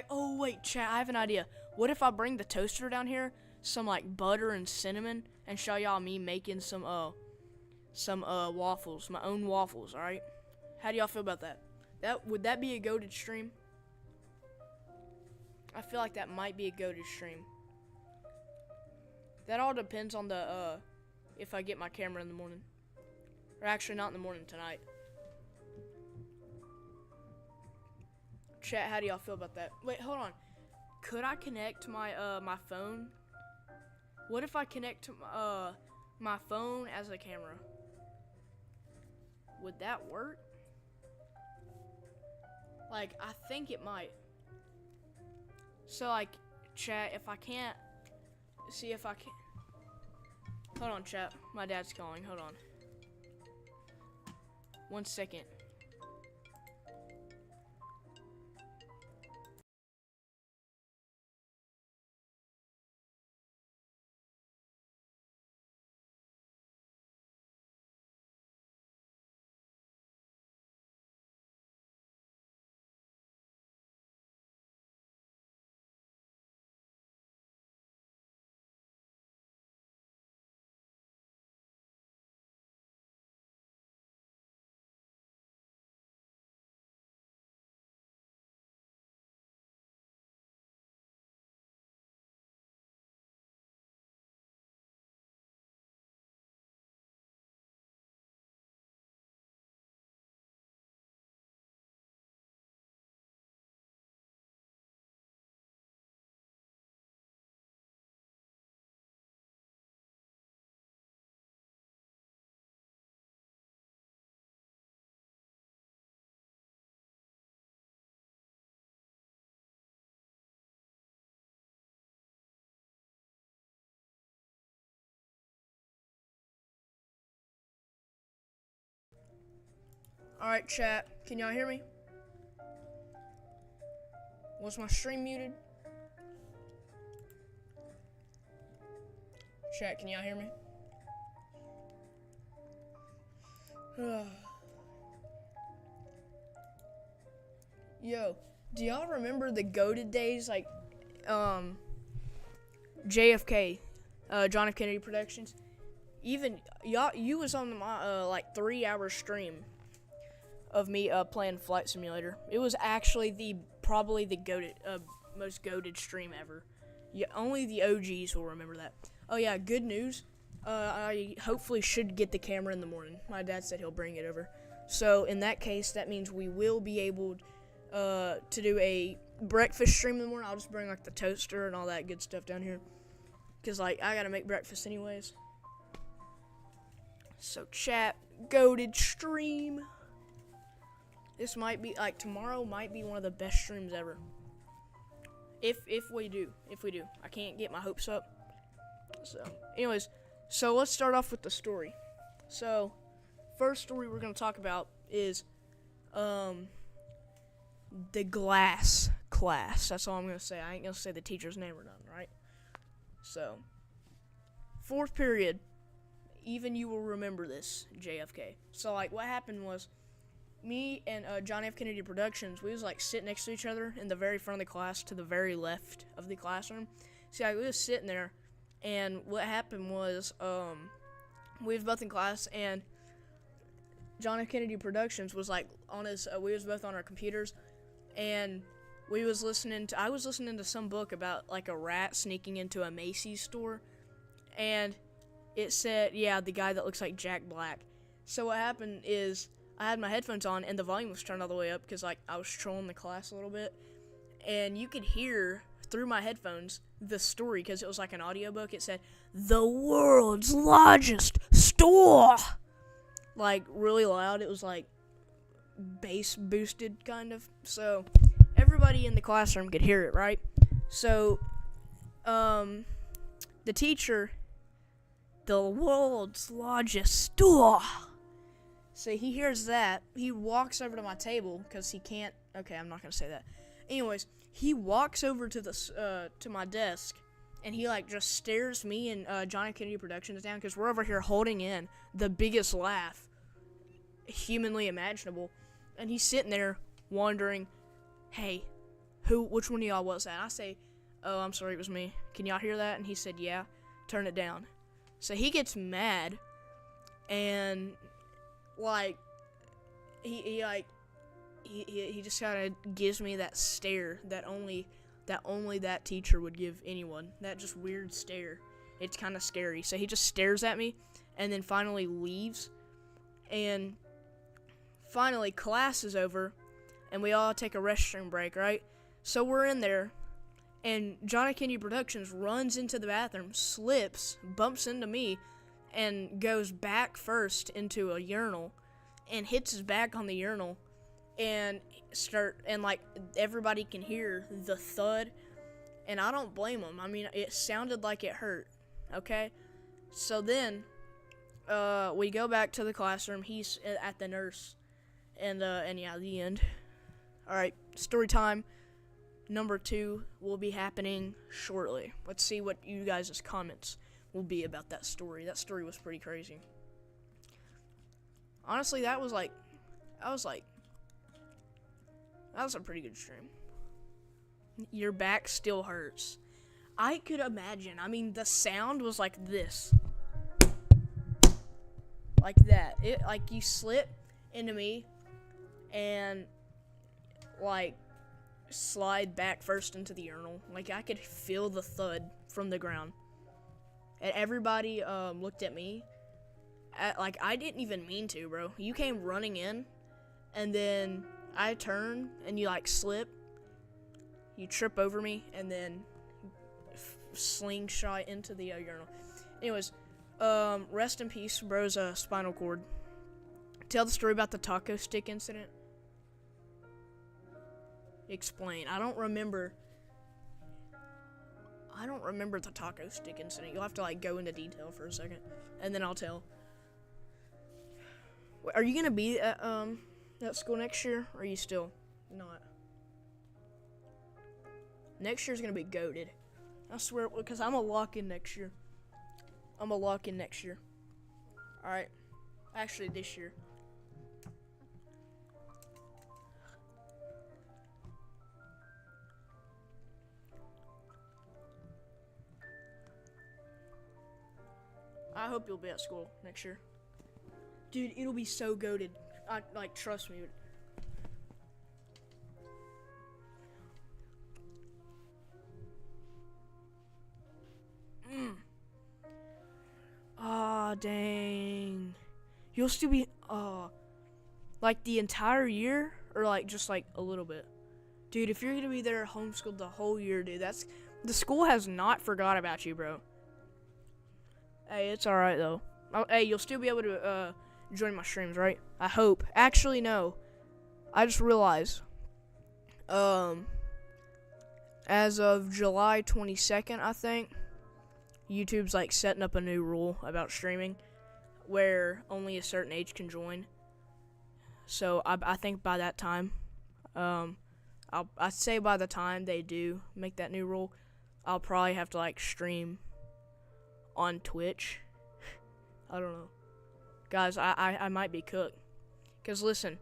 Oh wait, chat, I have an idea. What if I bring the toaster down here, some butter and cinnamon, and show y'all me making some waffles, my own waffles, alright? How do y'all feel about that? Would that be a goated stream? I feel like that might be a goated stream. That all depends on the, if I get my camera in the morning. Or actually, not in the morning, tonight. Chat, how do y'all feel about that? Wait, hold on. Could I connect my, my phone? What if I connect my phone as a camera? Would that work? I think it might. So, chat, if I can't, see if I can. Hold on, chat. My dad's calling. Hold on. 1 second. Alright, chat. Can y'all hear me? Was my stream muted? Chat, can y'all hear me? Yo, do y'all remember the goated days, like, JFK, John F. Kennedy Productions? Even, you was on my, like, 3-hour stream of me, playing Flight Simulator. It was actually probably the most goated stream ever. Yeah, only the OGs will remember that. Oh yeah, good news. I hopefully should get the camera in the morning. My dad said he'll bring it over. So in that case, that means we will be able to do a breakfast stream in the morning. I'll just bring like the toaster and all that good stuff down here, cause like I gotta make breakfast anyways. So chat, goated stream. This might be like tomorrow might be one of the best streams ever. If we do, I can't get my hopes up. So, anyways, so let's start off with the story. So, first story we're gonna talk about is the glass class. That's all I'm gonna say. I ain't gonna say the teacher's name or nothing, right? So, 4th period. Even you will remember this, JFK. So, like, what happened was, me and John F. Kennedy Productions, we was like sitting next to each other in the very front of the class to the very left of the classroom. See, like, we was sitting there, and what happened was, we was both in class, and John F. Kennedy Productions was like on his, we was both on our computers, and I was listening to some book about like a rat sneaking into a Macy's store, and it said, yeah, the guy that looks like Jack Black. So what happened is, I had my headphones on, and the volume was turned all the way up, because, like, I was trolling the class a little bit, and you could hear, through my headphones, the story, because it was like an audiobook. It said, "The world's largest store!" Like, really loud. It was, like, bass boosted, kind of. So, everybody in the classroom could hear it, right? So, the teacher, "The world's largest store." So he hears that, he walks over to my table, because he can't, okay, I'm not going to say that. Anyways, he walks over to to my desk, and he, like, just stares me and John F. Kennedy Productions down, because we're over here holding in the biggest laugh humanly imaginable, and he's sitting there wondering, hey, which one of y'all was that? I say, oh, I'm sorry, it was me. Can y'all hear that? And he said, yeah, turn it down. So he gets mad, and like, he just kind of gives me that stare that only that teacher would give anyone. That just weird stare. It's kind of scary. So he just stares at me, and then finally leaves. And finally, class is over, and we all take a restroom break, right? So we're in there, and John F. Kennedy Productions runs into the bathroom, slips, bumps into me, and goes back first into a urinal and hits his back on the urinal, and like everybody can hear the thud, and I don't blame him. I mean, it sounded like it hurt. Okay, so then we go back to the classroom. He's at the nurse, and yeah, the end. All right, story time number 2 will be happening shortly. Let's see what you guys' comments will be about that story. That story was pretty crazy. Honestly, that was a pretty good stream. Your back still hurts. I could imagine. I mean, the sound was like this. Like that. It, like, you slip into me and, like, slide back first into the urinal. Like, I could feel the thud from the ground. And everybody looked at me. Like, I didn't even mean to, bro. You came running in, and then I turn, and you, like, slip. You trip over me, and then slingshot into the urinal. Anyways, rest in peace, bro's spinal cord. Tell the story about the taco stick incident. Explain. I don't remember the taco stick incident. You'll have to, like, go into detail for a second, and then I'll tell. Are you gonna be at at school next year, or are you still not? Next year's gonna be goated. I swear, because I'm a lock in next year. Alright. Actually, this year. I hope you'll be at school next year. Dude, it'll be so goated. Trust me. Ah, dang. You'll still be, like the entire year? Or like just like a little bit? Dude, if you're gonna be there homeschooled the whole year, dude, the school has not forgot about you, bro. Hey, it's alright though. Hey, you'll still be able to, join my streams, right? I hope. Actually, no. I just realized, as of July 22nd, I think, YouTube's like setting up a new rule about streaming where only a certain age can join. So I think by that time, I'd say by the time they do make that new rule, I'll probably have to like stream on Twitch. I don't know. Guys, I might be cooked. Because listen,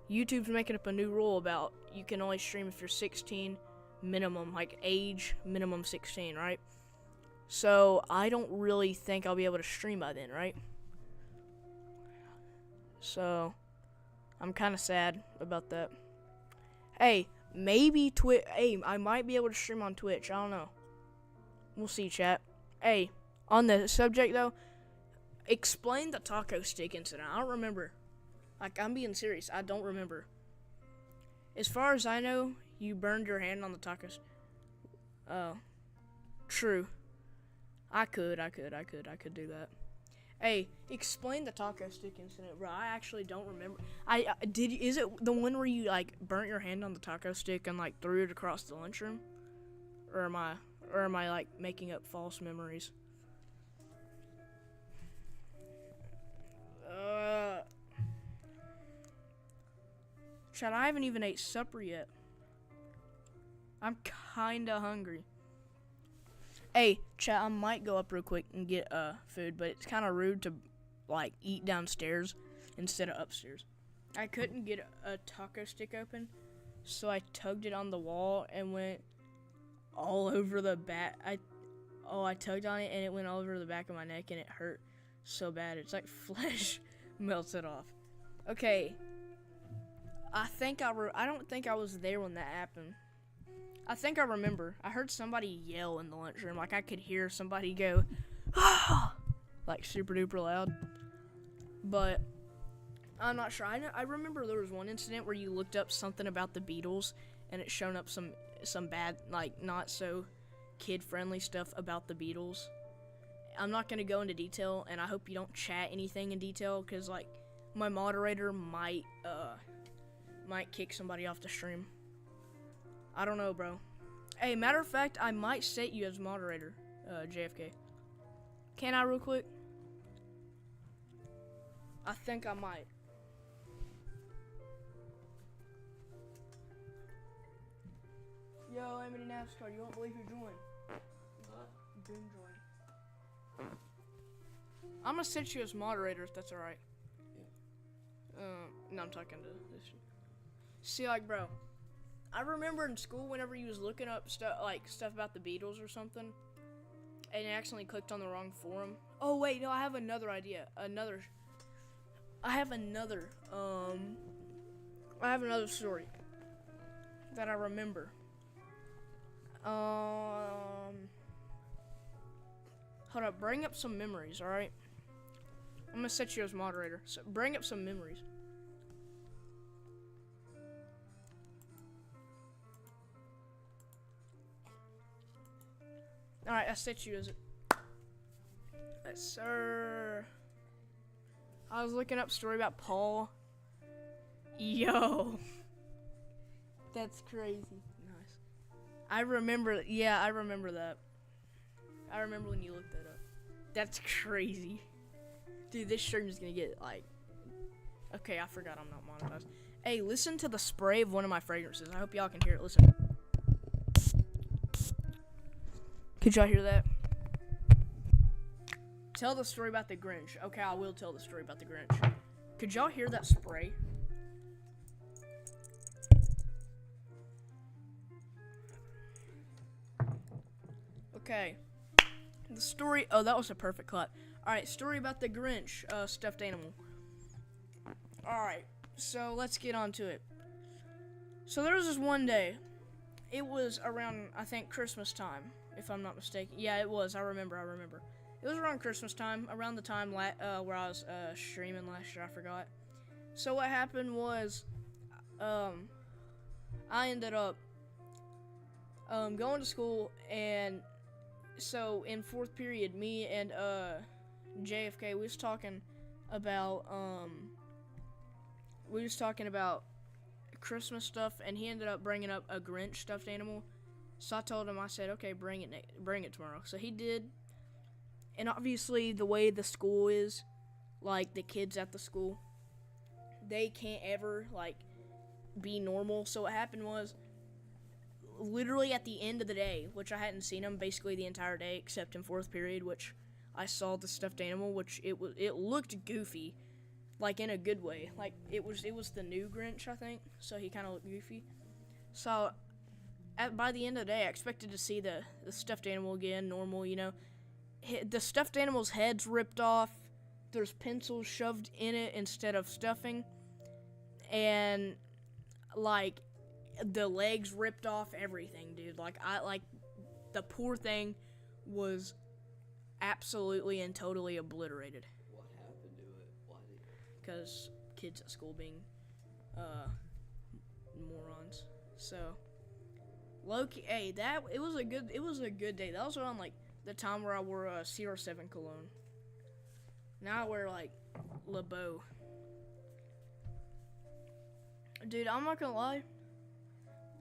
YouTube's making up a new rule about you can only stream if you're 16 minimum, like age minimum 16, right? So I don't really think I'll be able to stream by then, right? So I'm kind of sad about that. Hey, maybe I might be able to stream on Twitch. I don't know. We'll see, chat. Hey, on the subject though, explain the taco stick incident. I don't remember. Like, I'm being serious. I don't remember. As far as I know, you burned your hand on the tacos. Oh, true. I could do that. Hey, explain the taco stick incident, bro. I actually don't remember. Is it the one where you like burnt your hand on the taco stick and like threw it across the lunchroom? Or am I like making up false memories? Chad, I haven't even ate supper yet. I'm kinda hungry. Hey, chat, I might go up real quick and get food, but it's kind of rude to like eat downstairs instead of upstairs. I couldn't get a taco stick open, so I tugged it on the wall and went all over the back. I tugged on it and it went all over the back of my neck and it hurt so bad. It's like flesh melted off. Okay, I don't think I was there when that happened. I think I remember. I heard somebody yell in the lunchroom. Like, I could hear somebody go, ah! Like, super duper loud. But I'm not sure. I remember there was one incident where you looked up something about the Beatles, and it shown up some bad, like, not so kid-friendly stuff about the Beatles. I'm not going to go into detail, and I hope you don't chat anything in detail, because, like, my moderator might kick somebody off the stream. I don't know, bro. Hey, matter of fact, I might set you as moderator, JFK. Can I real quick? I think I might. Yo, Amity NASCAR, you won't believe who joined. What? Boom joined. I'm gonna set you as moderator if that's alright. Yeah. No, I'm talking to this. See, like, bro, I remember in school whenever you was looking up stuff about the Beatles or something, and you accidentally clicked on the wrong forum. Oh wait, no, I have another idea. I have another story that I remember. Hold up, bring up some memories, alright? I'm gonna set you as moderator. So bring up some memories. Alright, I set you as it. Yes, sir. I was looking up a story about Paul. Yo. That's crazy. Nice. I remember that. I remember when you looked that up. That's crazy. Dude, this stream is gonna get like... Okay, I forgot I'm not monetized. Hey, listen to the spray of one of my fragrances. I hope y'all can hear it. Listen. Could y'all hear that? Tell the story about the Grinch. Okay, I will tell the story about the Grinch. Could y'all hear that spray? Okay. The story. Oh, that was a perfect clap. Alright, story about the Grinch, stuffed animal. Alright, so let's get on to it. So there was this one day. It was around, I think, Christmas time, if I'm not mistaken. Yeah, it was. I remember. It was around Christmas time, around the time where I was streaming last year. I forgot. So what happened was, I ended up going to school, and so in fourth period, me and JFK, we was talking about Christmas stuff, and he ended up bringing up a Grinch stuffed animal. So I told him, I said, okay, bring it tomorrow. So he did. And obviously, the way the school is, like, the kids at the school, they can't ever, like, be normal. So what happened was, literally at the end of the day, which I hadn't seen them basically the entire day, except in fourth period, which I saw the stuffed animal, which it looked goofy, like, in a good way. Like, it was the new Grinch, I think, so he kind of looked goofy. So, by the end of the day, I expected to see the stuffed animal again, normal, you know. The stuffed animal's head's ripped off. There's pencils shoved in it instead of stuffing. And, like, the legs ripped off, everything, dude. Like, the poor thing was absolutely and totally obliterated. What happened to it? Why did it? Because kids at school being, morons. So, low-key, hey, it was a good day. That was around, like, the time where I wore a CR7 cologne. Now I wear, like, LeBeau. Dude, I'm not gonna lie.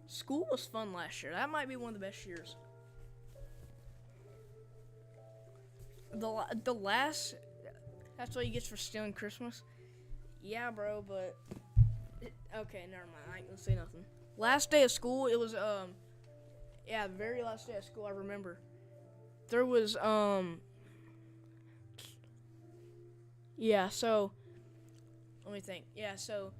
School was fun last year. That might be one of the best years. The last... That's what you get for stealing Christmas? Yeah, bro, but... Okay, never mind. I ain't gonna say nothing. Last day of school, it was, yeah, the very last day of school, I remember. There was, yeah, so, let me think. Yeah, so,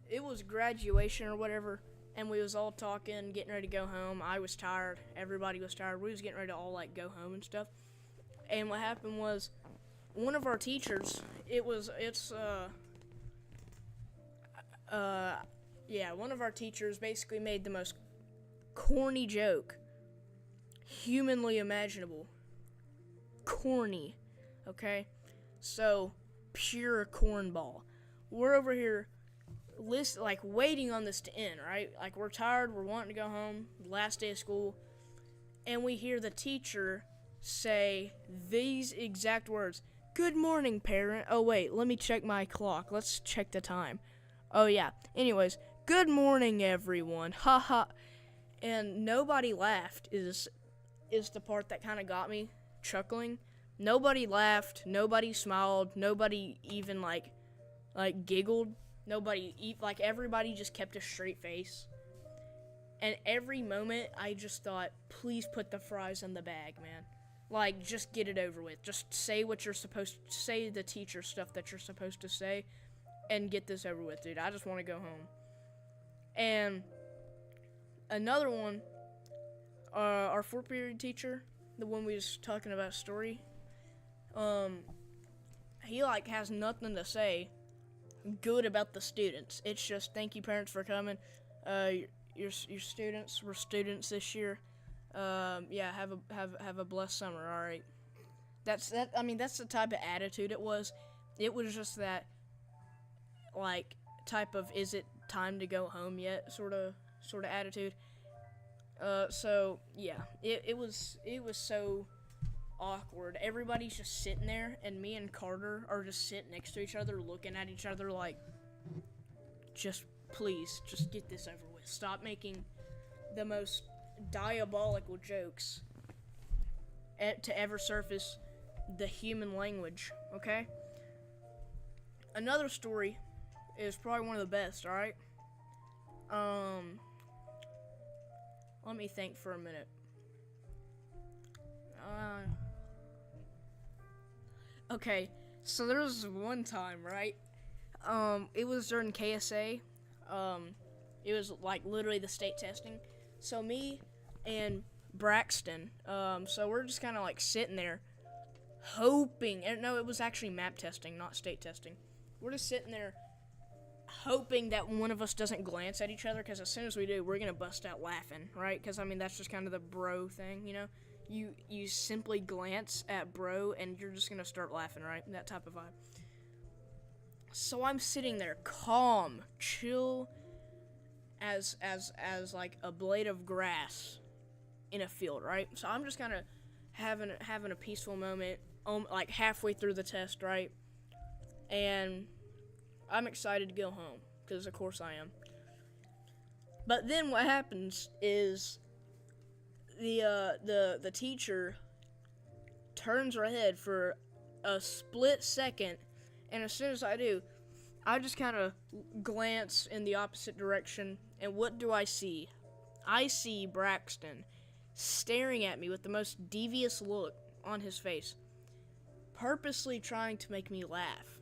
it was graduation or whatever, and we was all talking, getting ready to go home. I was tired. Everybody was tired. We was getting ready to all, like, go home and stuff. And what happened was, one of our teachers, one of our teachers basically made the most corny joke humanly imaginable. Corny, okay? So, pure cornball. We're over here, waiting on this to end, right? Like, we're tired, we're wanting to go home, last day of school, and we hear the teacher say these exact words. Good morning, parent. Oh, wait, let me check my clock. Let's check the time. Oh, yeah. Anyways, good morning, everyone. Haha. And nobody laughed is the part that kind of got me chuckling. Nobody laughed. Nobody smiled. Nobody even, like giggled. Everybody just kept a straight face. And every moment, I just thought, please put the fries in the bag, man. Like, just get it over with. Just say what you're supposed to say, the teacher stuff that you're supposed to say, and get this over with, dude. I just want to go home. And another one, our fourth period teacher, the one we was talking about story, he, like, has nothing to say good about the students. It's just, thank you, parents, for coming. Your students were students this year. Yeah, have a blessed summer. All right. That's the type of attitude it was. It was just that, like, type of, is it time to go home yet sort of attitude. So yeah, it was so awkward. Everybody's just sitting there, and me and Carter are just sitting next to each other, looking at each other like, just please, just get this over with. Stop making the most diabolical jokes to ever surface the human language, okay? Another story is probably one of the best, alright? Let me think for a minute. Okay, so there was one time, right? It was during KSA. It was like literally the state testing. So me and Braxton, so we're just kind of like sitting there hoping, and no, it was actually map testing, not state testing. We're just sitting there hoping that one of us doesn't glance at each other, because as soon as we do, we're gonna bust out laughing, right? Because I mean, that's just kind of the bro thing, you know? You simply glance at bro and you're just gonna start laughing, right? That type of vibe. So I'm sitting there calm, chill as like a blade of grass in a field, right? So I'm just kind of having a peaceful moment, like halfway through the test, right? And I'm excited to go home, because of course I am. But then what happens is the teacher turns her head for a split second, and as soon as I do, I just kind of glance in the opposite direction, and what do I see? I see Braxton staring at me with the most devious look on his face, purposely trying to make me laugh.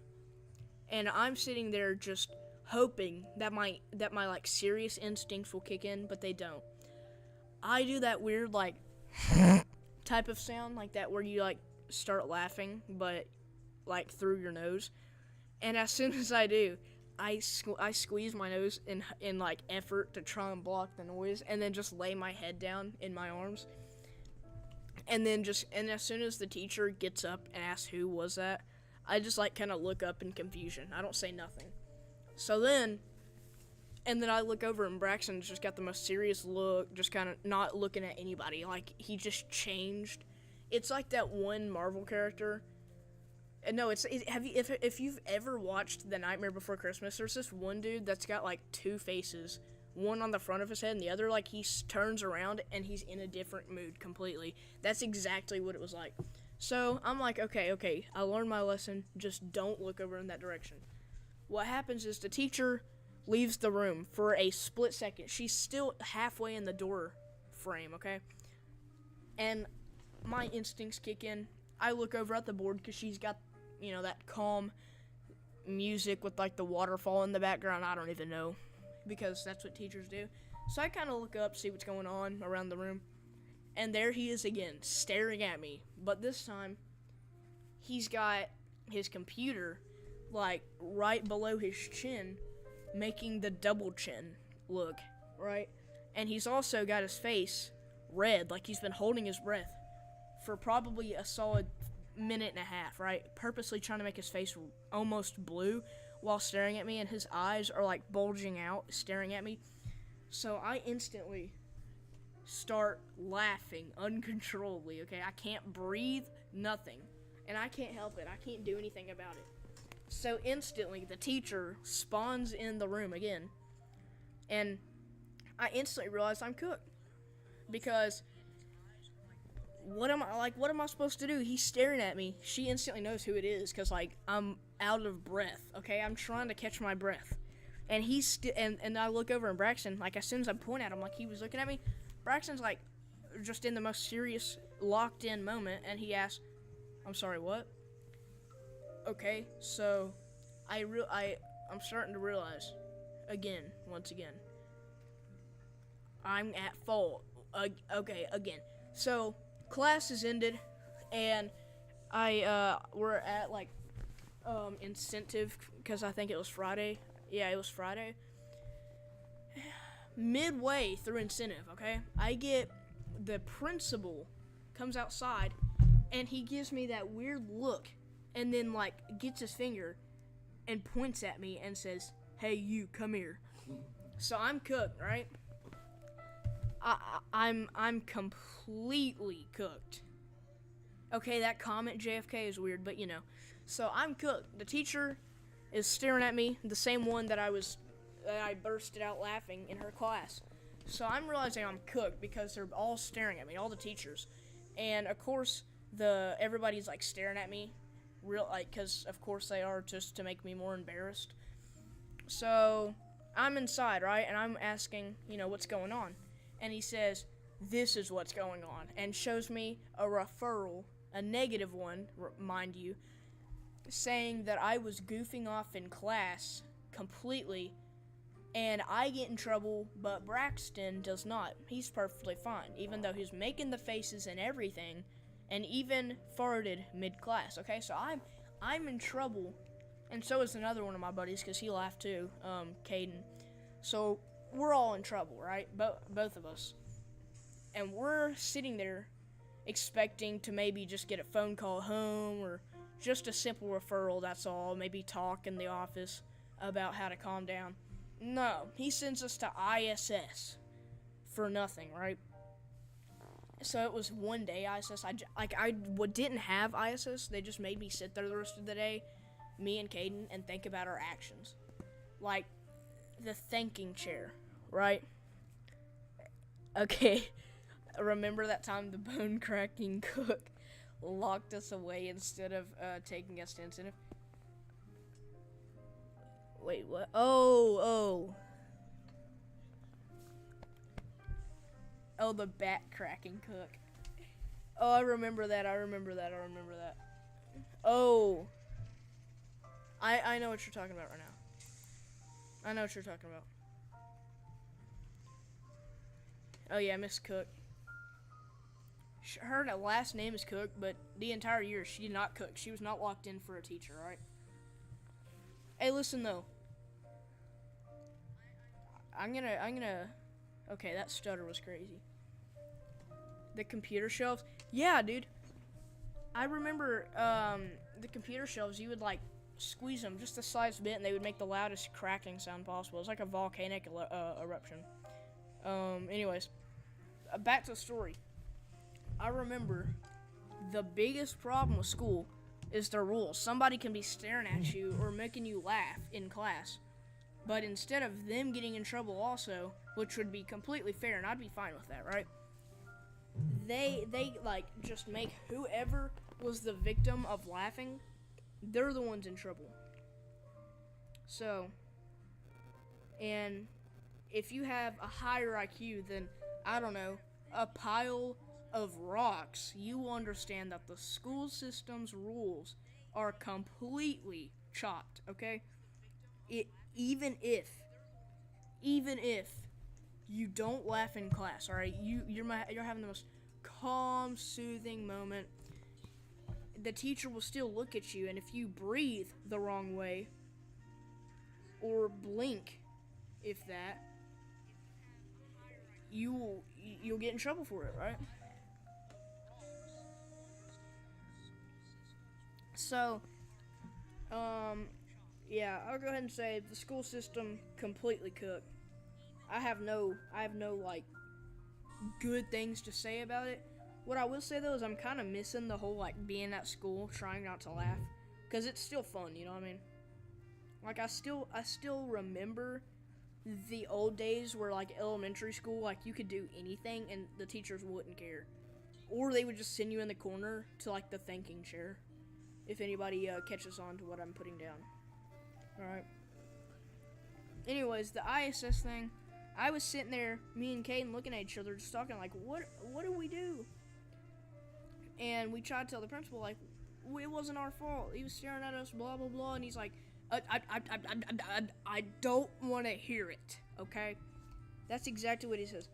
And I'm sitting there just hoping that my like serious instincts will kick in, but they don't. I do that weird like type of sound like that where you like start laughing, but like through your nose. And as soon as I do, I squeeze my nose in like effort to try and block the noise, and then just lay my head down in my arms. And as soon as the teacher gets up and asks who was that, I just like kind of look up in confusion. I don't say nothing. So then I look over and Braxton's just got the most serious look, just kind of not looking at anybody. Like he just changed. It's like that one Marvel character. No, if you've ever watched The Nightmare Before Christmas, there's this one dude that's got like two faces, one on the front of his head and the other like he turns around and he's in a different mood completely. That's exactly what it was like. So I'm like, okay, I learned my lesson. Just don't look over in that direction. What happens is the teacher leaves the room for a split second. She's still halfway in the door frame, okay? And my instincts kick in. I look over at the board because she's got, you know, that calm music with like the waterfall in the background. I don't even know, because that's what teachers do. So I kind of look up, see what's going on around the room. And there he is again, staring at me. But this time, he's got his computer, like, right below his chin, making the double chin look, right? And he's also got his face red, like he's been holding his breath for probably a solid minute and a half, right? Purposely trying to make his face almost blue while staring at me, and his eyes are, like, bulging out, staring at me. So I instantly start laughing uncontrollably, okay? I can't breathe, nothing. And I can't help it. I can't do anything about it. So instantly, the teacher spawns in the room again. And I instantly realize I'm cooked. Because what am I supposed to do? He's staring at me. She instantly knows who it is because, like, I'm out of breath, okay? I'm trying to catch my breath. And he's and I look over and Braxton, like, as soon as I point at him, like he was looking at me, Braxton's like just in the most serious locked in moment, and he asks, "I'm sorry, what?" Okay, so I'm starting to realize once again, I'm at fault. Again. So class is ended, and we're at like incentive because I think it was Friday. Yeah, it was Friday. Midway through incentive, okay, I get the principal comes outside, and he gives me that weird look, and then like gets his finger and points at me and says, "Hey, you, come here." So I'm cooked, right? I'm completely cooked. Okay, that comment JFK is weird, but you know. So I'm cooked. The teacher is staring at me, the same one that I bursted out laughing in her class. So I'm realizing I'm cooked because they're all staring at me, all the teachers. And of course, everybody's like staring at me, because of course they are, just to make me more embarrassed. So I'm inside, right? And I'm asking, what's going on? And he says, this is what's going on. And shows me a referral, a negative one, mind you, saying that I was goofing off in class completely. And I get in trouble, but Braxton does not. He's perfectly fine, even though he's making the faces and everything, and even farted mid-class, okay? So I'm in trouble, and so is another one of my buddies, because he laughed too, Caden. So we're all in trouble, right? Both of us. And we're sitting there expecting to maybe just get a phone call home, or just a simple referral, that's all. Maybe talk in the office about how to calm down. No, he sends us to ISS for nothing, right? So it was one day ISS. I didn't have ISS. They just made me sit there the rest of the day, me and Caden, and think about our actions. Like the thinking chair, right? Okay, remember that time the bone cracking cook locked us away instead of taking us to incentive? Wait, what? Oh, the bat cracking cook. Oh, I remember that. Oh, I know what you're talking about right now. Oh yeah, Miss Cook. Her last name is Cook, but the entire year she did not cook. She was not locked in for a teacher, right? Hey, listen though. I'm gonna. Okay, that stutter was crazy. The computer shelves. Yeah, dude. I remember the computer shelves. You would like squeeze them just the slightest bit, and they would make the loudest cracking sound possible. It's like a volcanic eruption. Anyways, back to the story. I remember the biggest problem with school is their rules. Somebody can be staring at you or making you laugh in class, but instead of them getting in trouble also, which would be completely fair, and I'd be fine with that, right? They like just make whoever was the victim of laughing, they're the ones in trouble. So, and if you have a higher IQ than, I don't know, a pile of rocks, you will understand that the school system's rules are completely chopped, okay? Even if you don't laugh in class, all right? You're having the most calm, soothing moment. The teacher will still look at you, and if you breathe the wrong way or blink, if that, you'll get in trouble for it, right? So, yeah, I'll go ahead and say the school system completely cooked. I have no like good things to say about it. What I will say though is I'm kind of missing the whole like being at school trying not to laugh, because it's still fun, you know what I mean? Like I still remember the old days where like elementary school, like you could do anything and the teachers wouldn't care, or they would just send you in the corner to like the thinking chair. If anybody catches on to what I'm putting down. Alright. Anyways, the ISS thing, I was sitting there, me and Caden looking at each other, just talking like, what do we do? And we tried to tell the principal, like, it wasn't our fault. He was staring at us, blah, blah, blah. And he's like, I don't want to hear it, okay? That's exactly what he says.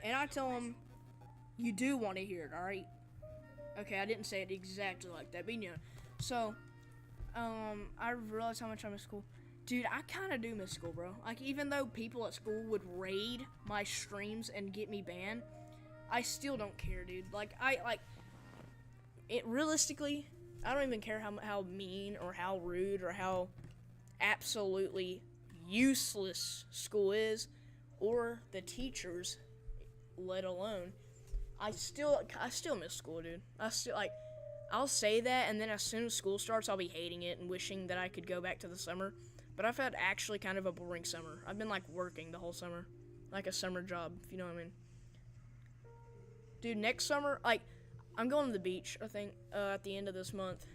And I tell him, you do want to hear it, alright? Okay, I didn't say it exactly like that, but you know. So, I realized how much I miss school. Dude, I kind of do miss school, bro. Like, even though people at school would raid my streams and get me banned, I still don't care, dude. Realistically, I don't even care how mean or how rude or how absolutely useless school is, or the teachers, let alone. I still miss school, dude. I'll say that, and then as soon as school starts, I'll be hating it and wishing that I could go back to the summer. But I've had actually kind of a boring summer. I've been, like, working the whole summer. Like a summer job, if you know what I mean. Dude, next summer, like, I'm going to the beach, I think, at the end of this month.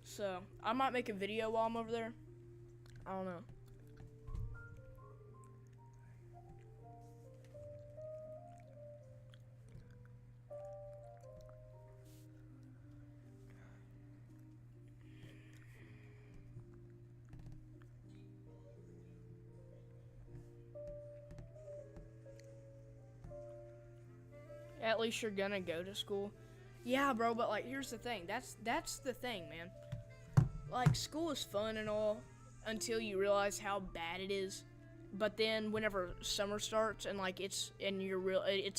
So, I might make a video while I'm over there. I don't know. at least you're gonna go to school. Yeah, bro, but like here's the thing. That's the thing, man. Like school is fun and all until you realize how bad it is. But then whenever summer starts and like it's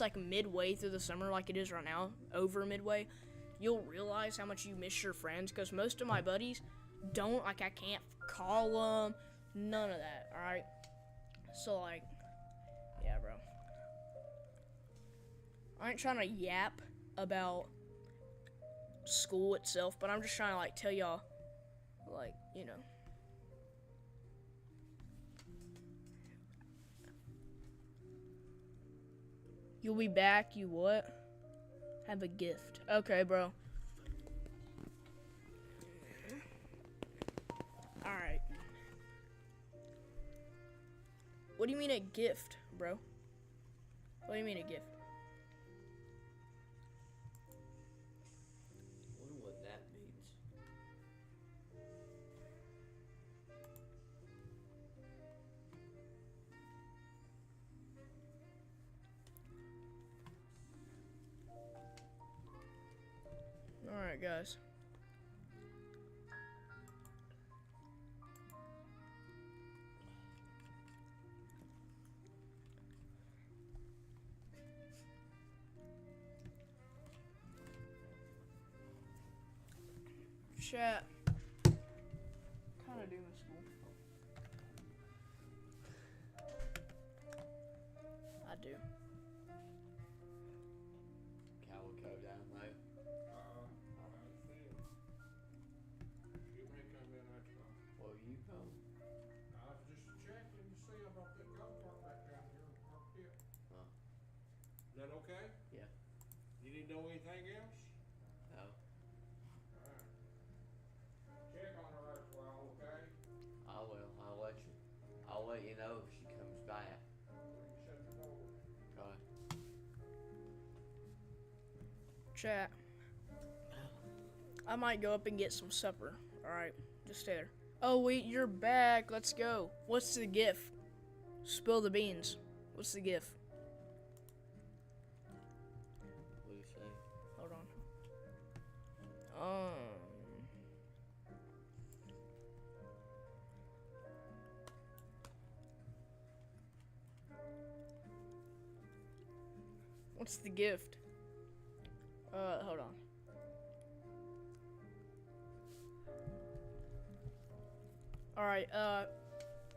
like midway through the summer like it is right now, over midway, you'll realize how much you miss your friends, because most of my buddies don't, like, I can't call them, none of that, alright? So, like, yeah, bro. I ain't trying to yap about school itself, but I'm just trying to, like, tell y'all, like, you know. You'll be back, you what? Have a gift. Okay, bro. Alright. What do you mean a gift, bro? What do you mean a gift? I wonder what that means. Alright, guys. Chat. Kinda do miss school. I do. Calico down low. You may come in next time. Well, you come. I was just checking to see about that golf cart back down here and parked it. Huh. Is that okay? Yeah. You didn't know anything else? No. Alright. Check on her as well, okay? I will. I'll let you know if she comes back. You shut the door. Okay. Chat. I might go up and get some supper. Alright, just stay there. Oh, wait, you're back. Let's go. What's the gift? Spill the beans. What's the gift? What do you say? Hold on. What's the gift? Hold on. Alright,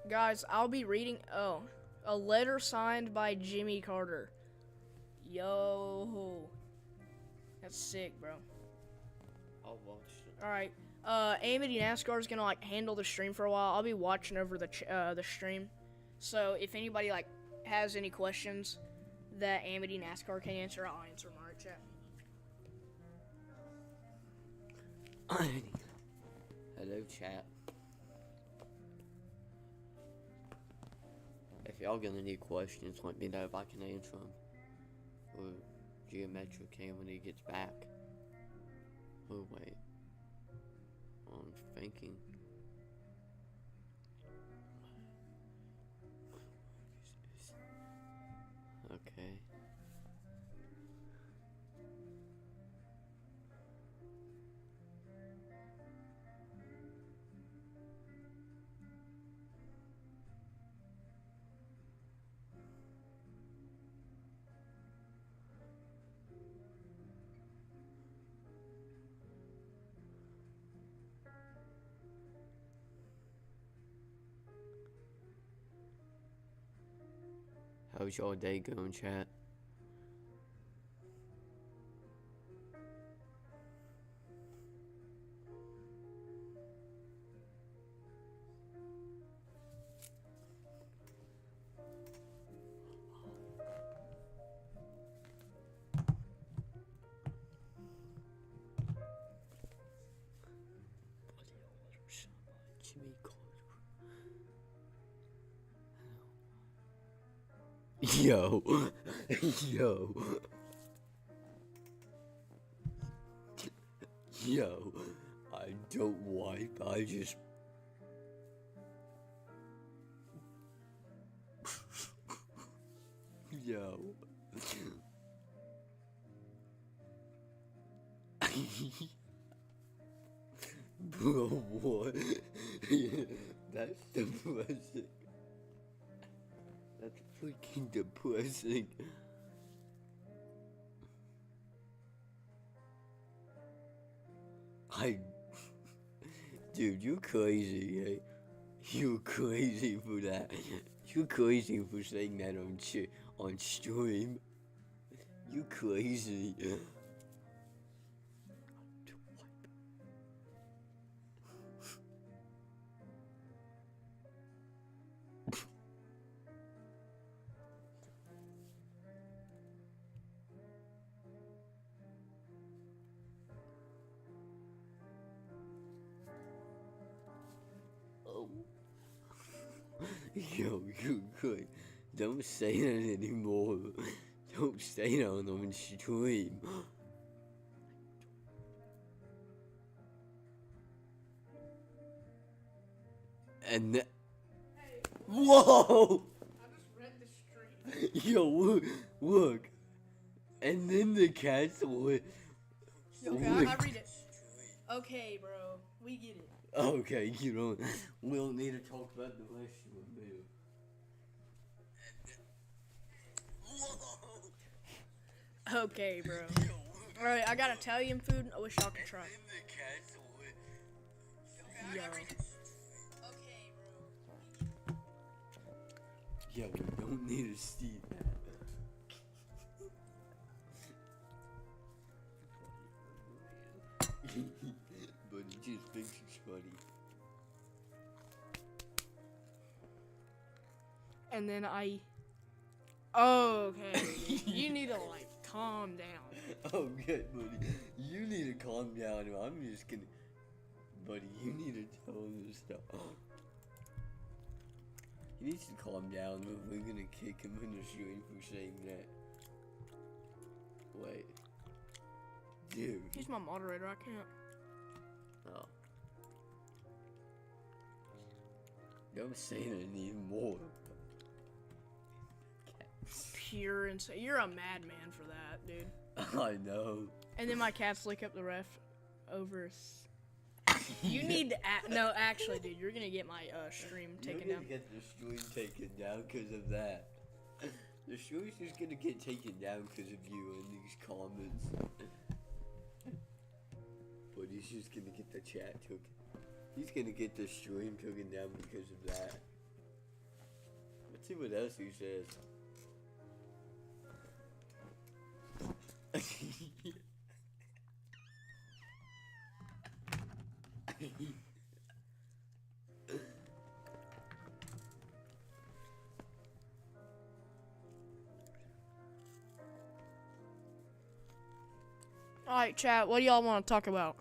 guys, I'll be reading, a letter signed by Jimmy Carter. Yo. That's sick, bro. I'll watch it. Alright, Amity NASCAR is gonna, like, handle the stream for a while. I'll be watching over the stream. So, if anybody, like, has any questions that Amity NASCAR can answer, I'll answer them. Alright, chat. Hello, chat. If y'all got any questions, let me know if I can answer them. Or Geometric can when he gets back. Oh, wait. I'm thinking. Okay. How's y'all day going, chat? Jimmy Carter. Yo. Yo. Yo. I don't wipe, I just... Yo. Bro, what? That's depressing. That's freaking depressing. Dude, you're crazy, eh? You're crazy for that. You're crazy for saying that on stream. You crazy. Yo, you good. Don't say that anymore. Don't say that on stream. And that. Whoa! I just read the stream. Yo, look. And then the cats would. Okay, I read it. Okay, bro. We get it. Okay, we don't need to talk about the rest of the video. Okay, bro. Alright, I got Italian food. I wish y'all could try. Yo. Yeah, we don't need to see that. But he just thinks it's funny. And then okay. You need to, like, calm down. Okay, buddy. You need to calm down. I'm just gonna. Buddy, you need to tell him this stuff. He needs to calm down. We're gonna kick him in the stream for saying that. Wait. Dude. He's my moderator. I can't. Oh. Don't say that anymore. Pure insane. You're a madman for that, dude. I know. And then my cats lick up the ref over. You need to. No, actually, dude, you're gonna get my stream taken You're down. gonna get the stream taken down because of that. The stream's just gonna get taken down because of you and these comments. But he's just gonna get the chat taken. He's gonna get the stream taken down because of that. Let's see what else he says. Alright, chat, what do y'all want to talk about?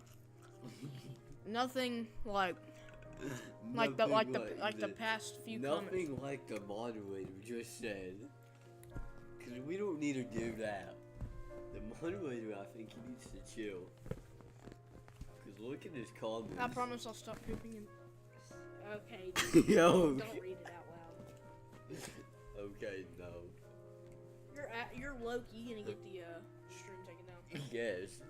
Nothing like the past few comments. Nothing like the moderator just said. Cause we don't need to do that. The moderator, I think he needs to chill. Cause look at his comments. I promise I'll stop pooping in. Okay, dude. Yo. Don't read it out loud. Okay, no. You're low-key gonna get the stream taken down. Yes.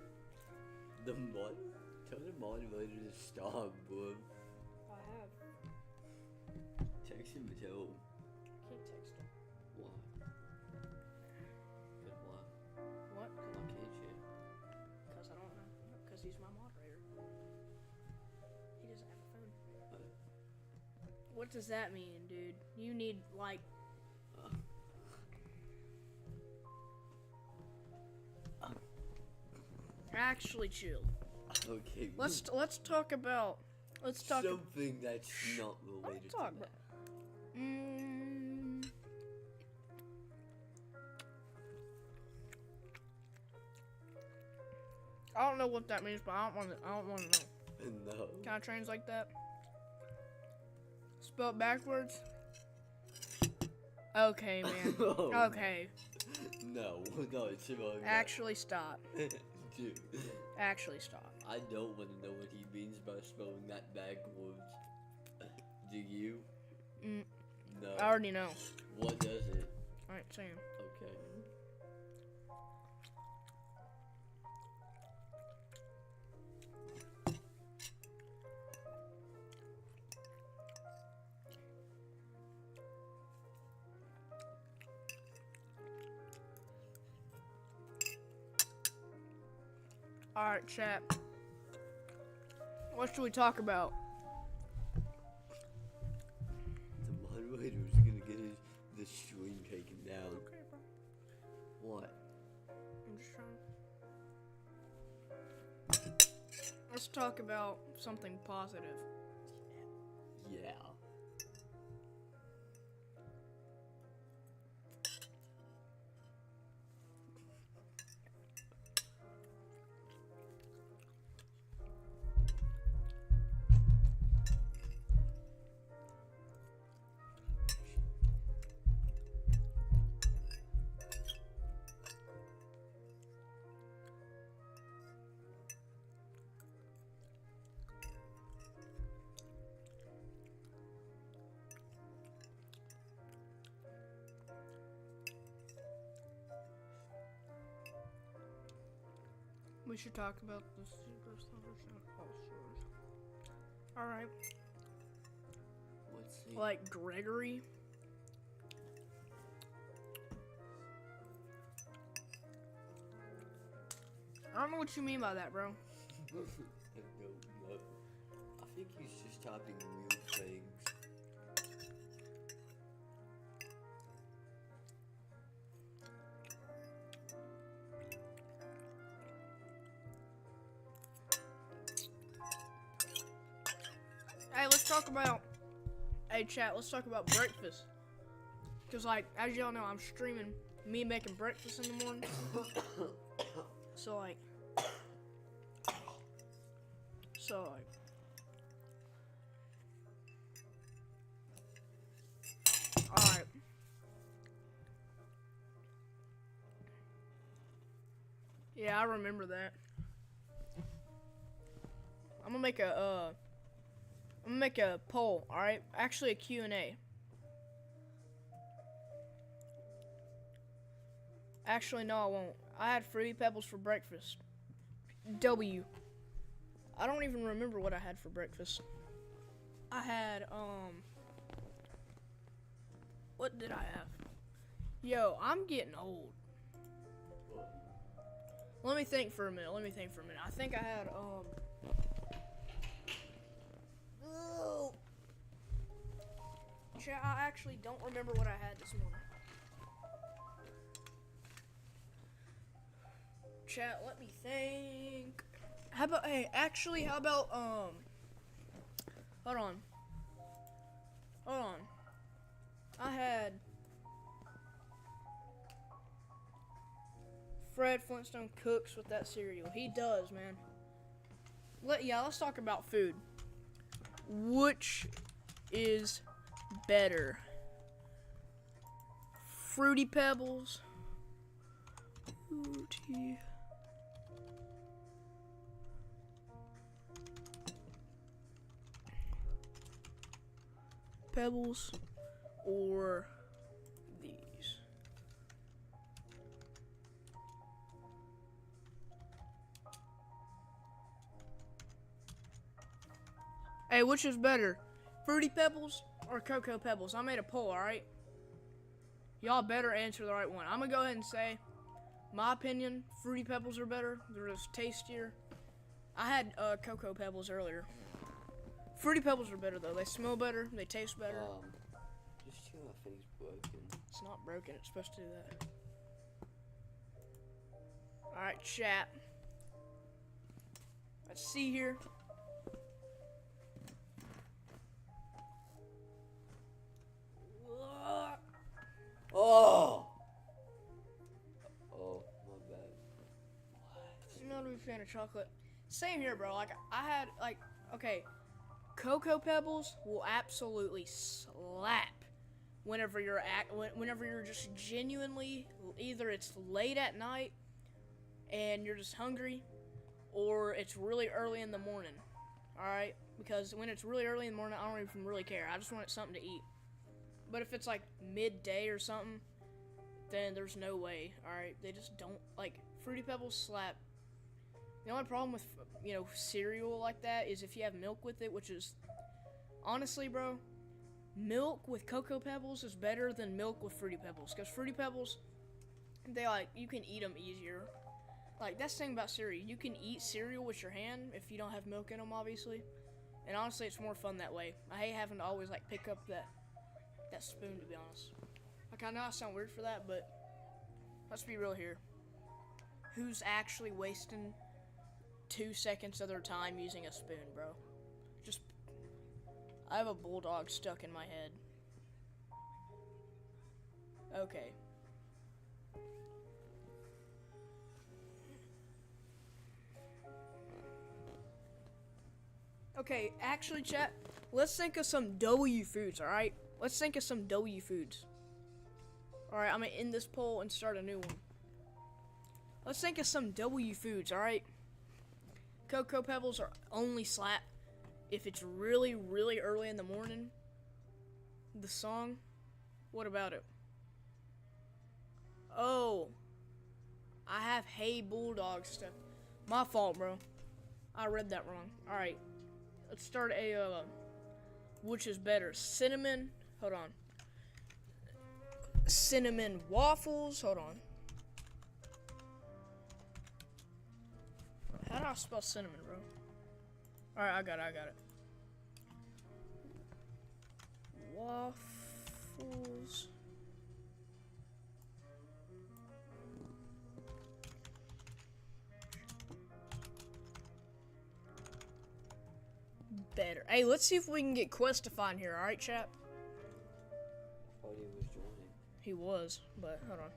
Tell the moderator to stop, bro. I have. Text him and tell him. Can't text him. Why? But why? What? Why can't you? Because I don't know. Because he's my moderator. He doesn't have a phone. What does that mean, dude? You need, like... Actually chill. Okay. Let's talk about... something that's not related Let's talk to that. I don't know what that means, but I don't want to know. No. Can I translate that? Spell it backwards? Okay, man. Oh, Okay. No, it's about Actually stop. Dude. Actually stop. I don't want to know what he means by spelling that backwards. Do you? No. I already know. What does it? Alright, Sam. Okay. Alright, chat. What should we talk about? The moderator's gonna get the stream taken down. Okay, bro. What? I'm just trying. Let's talk about something positive. Yeah. We should talk about the Secret Service and officers. Alright. What's he? Like Gregory. I don't know what you mean by that, bro. I don't know. I think he's just typing weird things. Hey, let's talk about. Hey, chat, let's talk about breakfast. Because, like, as y'all know, I'm streaming me making breakfast in the morning. So, like. Alright. Yeah, I remember that. I'm gonna make a poll, alright? Actually, a Q&A. Actually, no, I won't. I had Fruity Pebbles for breakfast. W. I don't even remember what I had for breakfast. I had, what did I have? Yo, I'm getting old. Let me think for a minute. I think I had, Chat, I actually don't remember what I had this morning. Chat, let me think. How about, hold on. I had Fred Flintstone cooks with that cereal. He does, man. Let's talk about food. Which is better? Fruity Pebbles. Fruity Pebbles or these? Hey, which is better? Fruity Pebbles or Cocoa Pebbles? I made a poll, alright? Y'all better answer the right one. I'm gonna go ahead and say, my opinion, Fruity Pebbles are better. They're just tastier. I had Cocoa Pebbles earlier. Fruity Pebbles are better though. They smell better. They taste better. Just check my thing's broken. It's not broken. It's supposed to do that. Alright, chat. Let's see here. Oh, my bad. I'm not a big fan of chocolate. Same here, bro. Like, I had, like, okay, Cocoa Pebbles will absolutely slap whenever you're just genuinely, either it's late at night and you're just hungry, or it's really early in the morning. Alright? Because when it's really early in the morning, I don't even really care. I just want something to eat. But if it's like midday or something, then there's no way. Alright? They just don't, like, Fruity Pebbles slap. The only problem with, cereal like that is if you have milk with it, which is, honestly, bro, milk with Cocoa Pebbles is better than milk with Fruity Pebbles. Because Fruity Pebbles, you can eat them easier. Like, that's the thing about cereal. You can eat cereal with your hand if you don't have milk in them, obviously. And honestly, it's more fun that way. I hate having to always, like, pick up that spoon, to be honest. Like, I know I sound weird for that, but let's be real here. Who's actually wasting 2 seconds of their time using a spoon, bro? Just, I have a bulldog stuck in my head. Okay. Okay, actually, chat, let's think of some W foods, alright? Let's think of some W foods. Alright, I'm gonna end this poll and start a new one. Let's think of some W foods, alright? Cocoa Pebbles are only slap if it's really, really early in the morning. The song, what about it? Oh, I have Hey Bulldog stuff. My fault, bro. I read that wrong. Alright. Let's start a, which is better, cinnamon, hold on, cinnamon waffles, hold on. How do I spell cinnamon, bro? Alright, I got it. Waffles. Better. Hey, let's see if we can get Questify in here, alright, chat? I thought he was joining. He was, but hold on.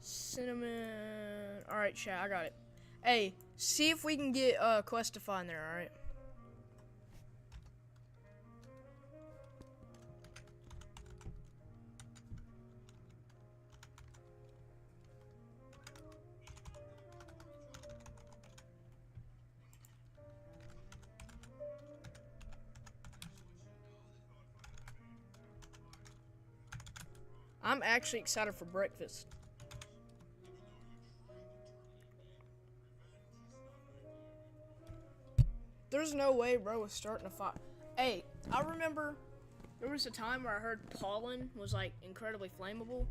Cinnamon. Alright, chat, I got it. Hey, see if we can get Questify in there, alright? I'm actually excited for breakfast. There's no way, bro, was starting a fight. Hey, I remember there was a time where I heard pollen was, like, incredibly flammable.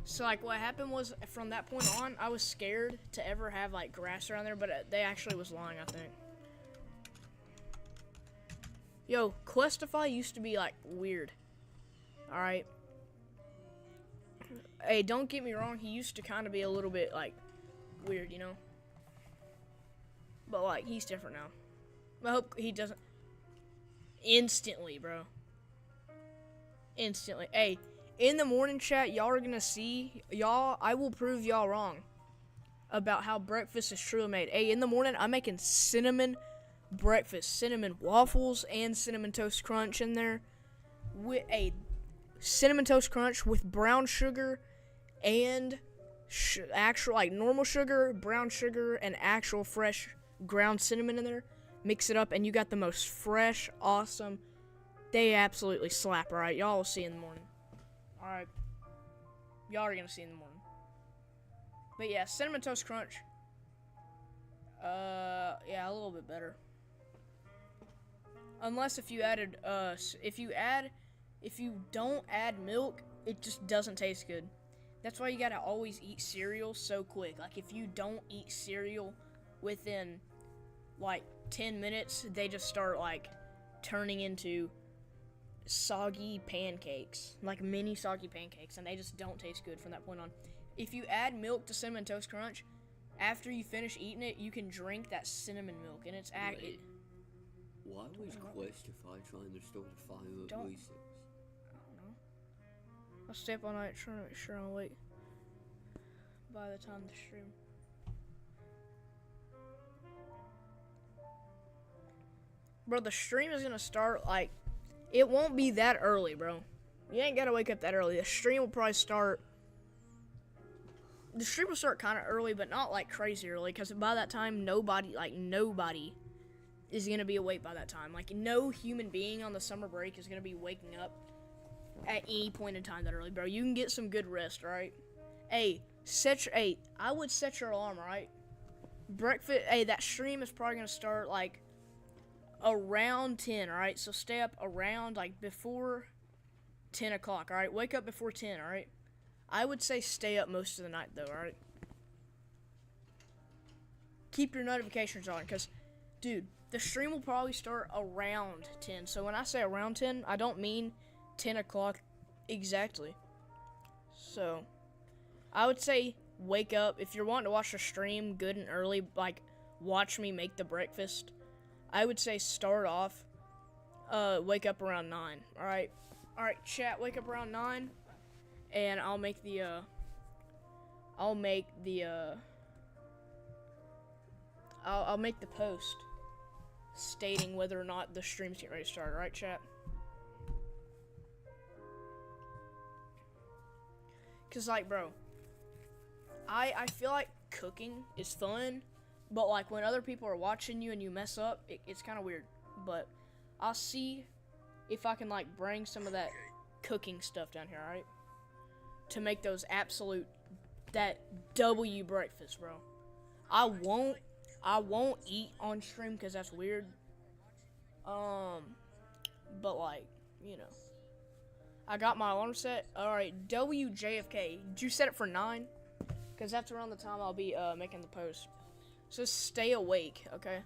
So, like, what happened was, from that point on, I was scared to ever have, like, grass around there, but they actually was lying, I think. Yo, Questify used to be, like, weird. Alright? Hey, don't get me wrong, he used to kind of be a little bit, like, weird, you know? But, like, he's different now. I hope he doesn't... Instantly, bro. Instantly. Hey, in the morning chat, y'all are gonna see... Y'all, I will prove y'all wrong about how breakfast is truly made. Hey, in the morning, I'm making cinnamon breakfast. Cinnamon waffles and Cinnamon Toast Crunch in there. With a Cinnamon Toast Crunch with brown sugar and actual, like, normal sugar, brown sugar, and actual fresh ground cinnamon in there. Mix it up, and you got the most fresh, awesome. They absolutely slap, alright? Y'all will see in the morning. Alright. Y'all are gonna see in the morning. But yeah, Cinnamon Toast Crunch. Yeah, a little bit better. Unless if you added, if you don't add milk, it just doesn't taste good. That's why you gotta always eat cereal so quick. Like, if you don't eat cereal within, like, 10 minutes, they just start, like, turning into soggy pancakes. Like, mini soggy pancakes, and they just don't taste good from that point on. If you add milk to Cinnamon Toast Crunch, after you finish eating it, you can drink that cinnamon milk, and it's Wait. Why was Questify trying to start a fire at Don't- Reese's? I don't know. I'll stay up all night trying to make sure I'm awake by the time the stream. Bro, the stream is gonna start, like, it won't be that early, bro. You ain't gotta wake up that early. The stream will probably start, the stream will start kind of early, but not, like, crazy early, because by that time, nobody is gonna be awake by that time. Like, no human being on the summer break is gonna be waking up at any point in time that early, bro. You can get some good rest, alright? Hey, I would set your alarm, alright? Breakfast, hey, that stream is probably gonna start, like, around 10, alright? So stay up around, like, before 10 o'clock, alright? Wake up before 10, alright? I would say stay up most of the night, though, alright? Keep your notifications on, because, dude, the stream will probably start around 10. So when I say around 10, I don't mean 10 o'clock exactly. So, I would say wake up. If you're wanting to watch the stream good and early, like, watch me make the breakfast, I would say start off, wake up around 9, alright? Alright, chat, wake up around 9, and I'll make the post stating whether or not the stream's getting ready to start, alright, chat? Cause, like, bro, I feel like cooking is fun, but, like, when other people are watching you and you mess up, it's kind of weird. But I'll see if I can, like, bring some of that cooking stuff down here, alright? To make those that W breakfast, bro. I won't eat on stream because that's weird. But, like, you know. I got my alarm set. Alright, WJFK. Did you set it for 9? Because that's around the time I'll be making the post. So stay awake, okay?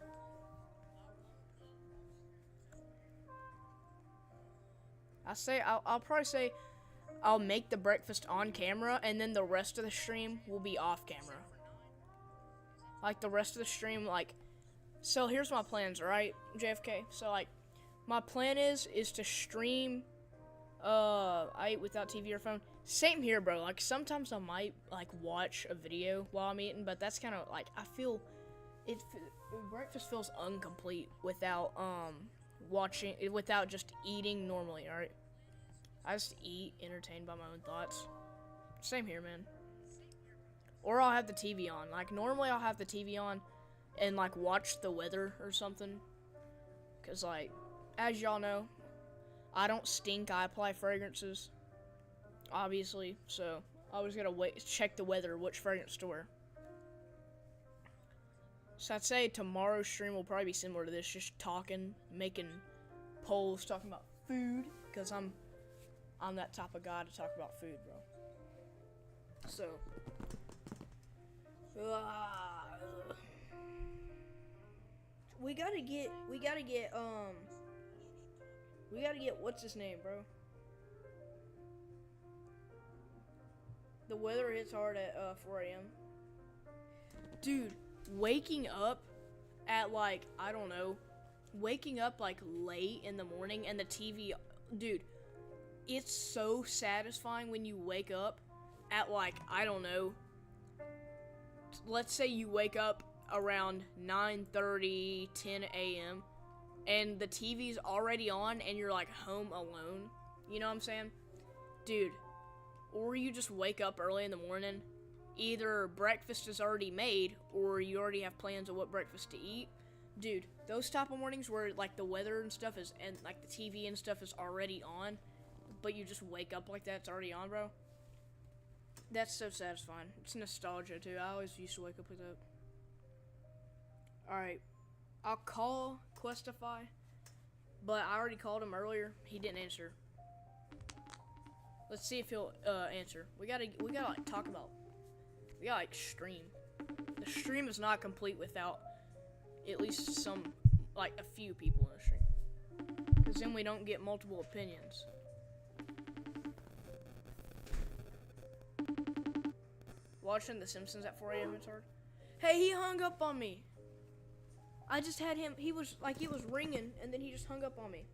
I'll probably say I'll make the breakfast on camera, and then the rest of the stream will be off camera. Like, the rest of the stream, like... So, here's my plans, alright, JFK? So, like, my plan is to stream... I eat without TV or phone. Same here, bro. Like, sometimes I might, like, watch a video while I'm eating, but that's kind of, like, I feel... breakfast feels incomplete without, without just eating normally, alright? I just eat, entertained by my own thoughts. Same here, man. Or I'll have the TV on. Like, normally I'll have the TV on and, like, watch the weather or something. Because, like, as y'all know, I don't stink. I apply fragrances, obviously. So, I was gonna check the weather, which fragrance to wear. So, I'd say tomorrow's stream will probably be similar to this. Just talking, making polls, talking about food. Because I'm that type of guy to talk about food, bro. So, we gotta get, what's his name, bro? The weather hits hard at 4 a.m. Dude, waking up at, like, I don't know, waking up, like, late in the morning and the TV, dude, it's so satisfying when you wake up at, like, I don't know, let's say you wake up around 9:30, 10 a.m., and the TV's already on and you're, like, home alone, you know what I'm saying? Dude, or you just wake up early in the morning, either breakfast is already made or you already have plans of what breakfast to eat. Dude, those type of mornings where, like, the weather and stuff is, and, like, the TV and stuff is already on, but you just wake up like that, it's already on, bro. That's so satisfying. It's nostalgia, too. I always used to wake up with that. Alright. I'll call Questify, but I already called him earlier. He didn't answer. Let's see if he'll answer. We gotta like talk about. We gotta like stream. The stream is not complete without at least some, like, a few people in the stream, because then we don't get multiple opinions. Watching The Simpsons at 4 a.m. it's hard. Hey, he hung up on me. I just had him, he was, like, it was ringing, and then he just hung up on me.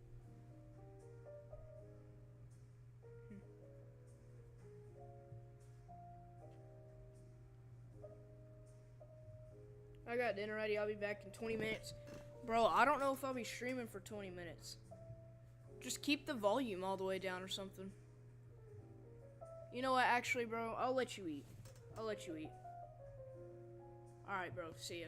I got dinner ready, I'll be back in 20 minutes. Bro, I don't know if I'll be streaming for 20 minutes. Just keep the volume all the way down or something. You know what, actually, bro, I'll let you eat. I'll let you eat. Alright, bro, see ya.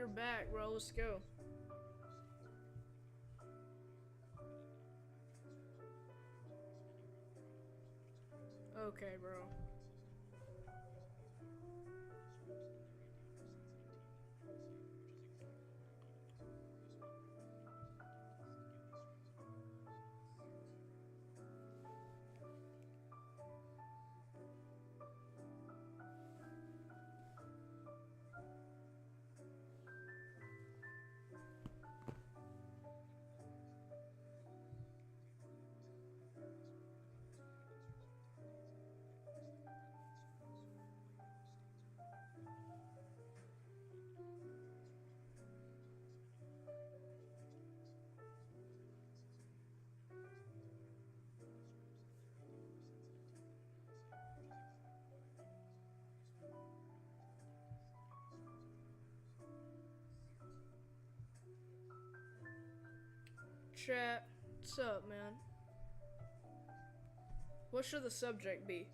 you're back, bro. Let's go. Okay, bro. Chat, what's up, man? What should the subject be?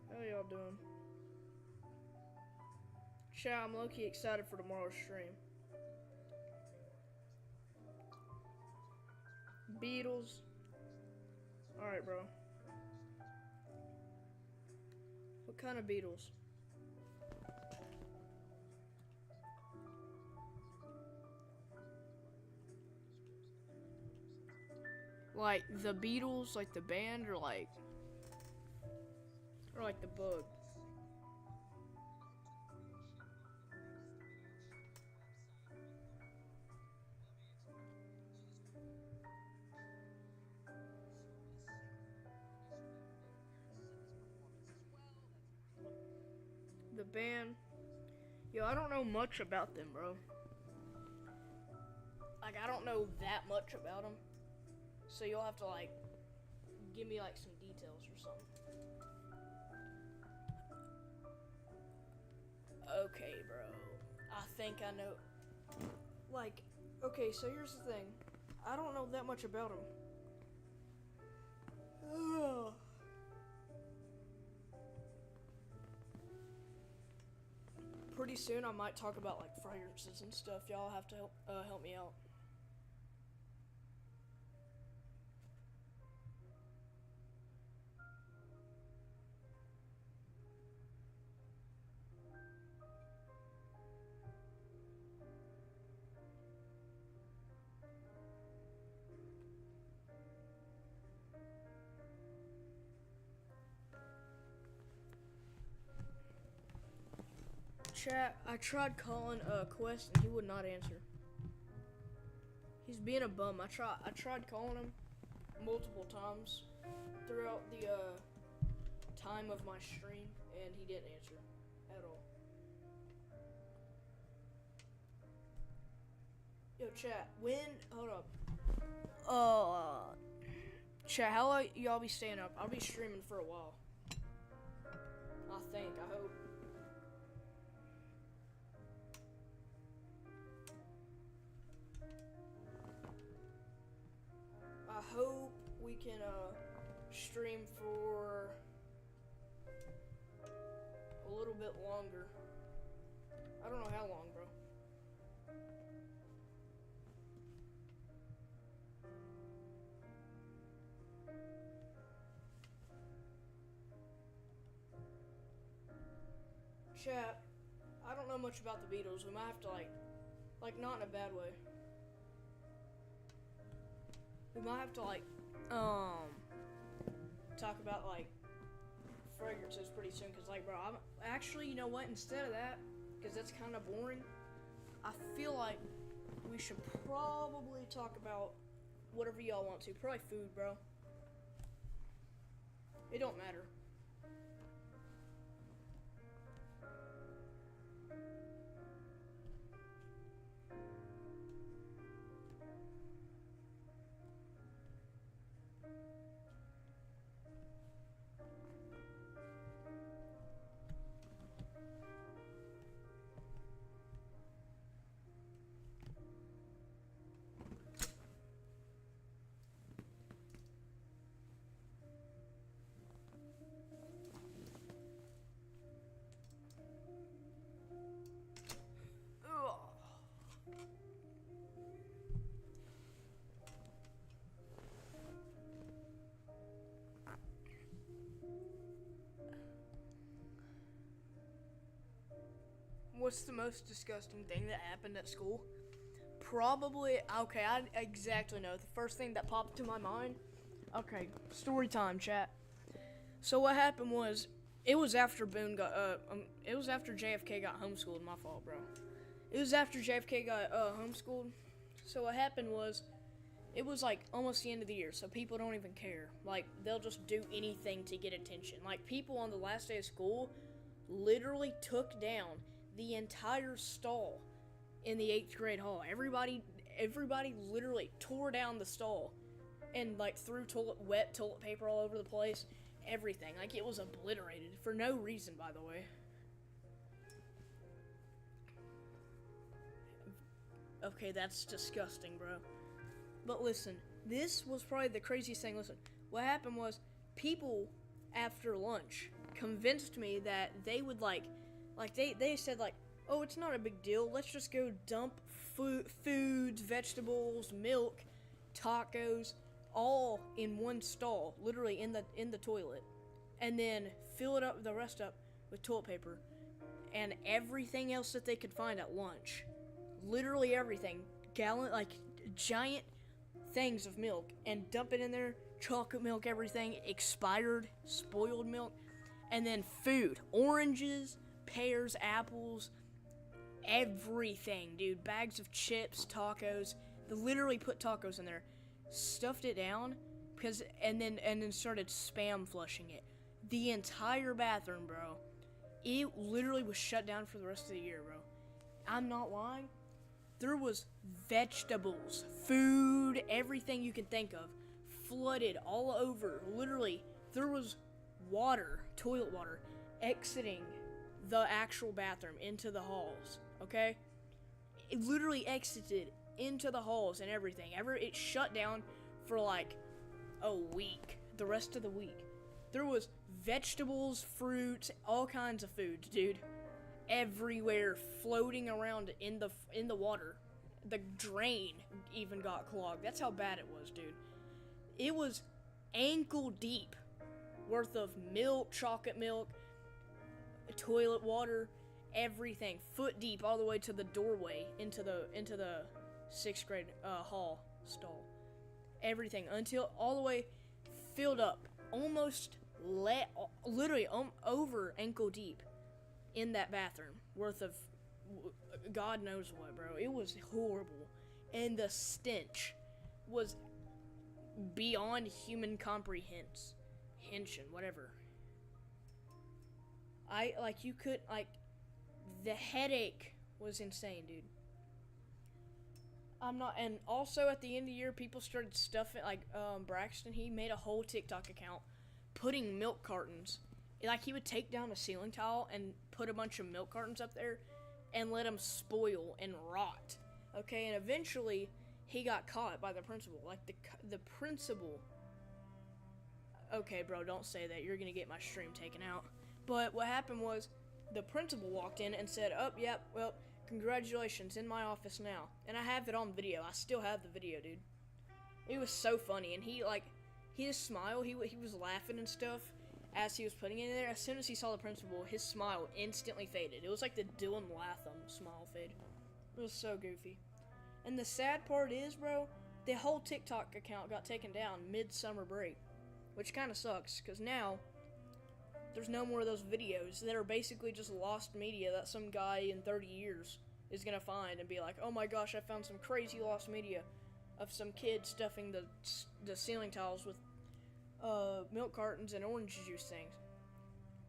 How y'all doing? Chat, I'm low-key excited for tomorrow's stream. Beatles. Alright, bro. What kind of Beatles? Like the Beatles, like the band, or like the book? The band. Yo, I don't know much about them, bro. Like, I don't know that much about them. So you'll have to, like, give me, like, some details or something. Okay, bro. I think I know. Like, okay, so here's the thing. I don't know that much about them. Pretty soon I might talk about like fragrances and stuff. Y'all have to help me out. Chat, I tried calling Quest and he would not answer. He's being a bum. I tried calling him multiple times throughout the time of my stream and he didn't answer at all. Yo, chat, hold up. Chat, how long y'all be staying up? I'll be streaming for a while. I hope. I hope we can stream for a little bit longer. I don't know how long, bro. Chat, I don't know much about the Beatles. We might have to like not in a bad way. We might have to talk about like fragrances pretty soon, cause like, bro, I'm actually, you know what? Instead of that, cause that's kind of boring. I feel like we should probably talk about whatever y'all want to. Probably food, bro. It don't matter. what's the most disgusting thing that happened at school? Probably, okay, I exactly know. The first thing that popped to my mind. Okay, story time, chat. So what happened was, it was after it was after JFK got homeschooled. My fault, bro. It was after JFK got homeschooled. So what happened was, it was like almost the end of the year, so people don't even care. Like, they'll just do anything to get attention. Like, people on the last day of school literally took down the entire stall in the 8th grade hall. Everybody literally tore down the stall and like threw wet toilet paper all over the place. Everything. Like, it was obliterated for no reason, by the way. Okay, that's disgusting, bro. But listen, this was probably the craziest thing. Listen, what happened was, people after lunch convinced me that they would they said like, oh, it's not a big deal. Let's just go dump foods, vegetables, milk, tacos, all in one stall, literally in the toilet, and then fill the rest up with toilet paper and everything else that they could find at lunch. Literally everything, giant things of milk, and dump it in there. Chocolate milk, everything, expired, spoiled milk, and then food, oranges, pears, apples, everything, dude. Bags of chips, tacos. They literally put tacos in there, stuffed it down, and then started spam flushing it. The entire bathroom, bro. It literally was shut down for the rest of the year, bro. I'm not lying. There was vegetables, food, everything you can think of, flooded all over. Literally, there was water, toilet water, exiting the actual bathroom into the halls, okay? It literally exited into the halls and everything. It shut down for like a week, the rest of the week. There was vegetables, fruits, all kinds of foods, dude, everywhere, floating around in the water. The drain even got clogged. That's how bad it was, dude. It was ankle deep worth of milk, chocolate milk, toilet water, everything, foot deep all the way to the doorway into the 6th grade hall stall. Everything until all the way filled up, almost literally over ankle deep in that bathroom worth of God knows what, bro. It was horrible, and the stench was beyond human comprehension, whatever. The headache was insane, dude. And also at the end of the year, people started stuffing, Braxton, he made a whole TikTok account putting milk cartons. Like, he would take down a ceiling tile and put a bunch of milk cartons up there and let them spoil and rot. Okay, and eventually he got caught by the principal. Like, the principal. Okay, bro, don't say that. You're gonna get my stream taken out. But what happened was, the principal walked in and said, "Oh, yep, well, congratulations, in my office now." And I have it on video. I still have the video, dude. It was so funny, and his smile, he was laughing and stuff as he was putting it in there. As soon as he saw the principal, his smile instantly faded. It was like the Dylan Latham smile fade. It was so goofy. And the sad part is, bro, the whole TikTok account got taken down mid-summer break, which kind of sucks, because now there's no more of those videos that are basically just lost media that some guy in 30 years is going to find and be like, oh my gosh, I found some crazy lost media of some kid stuffing the ceiling tiles with milk cartons and orange juice things.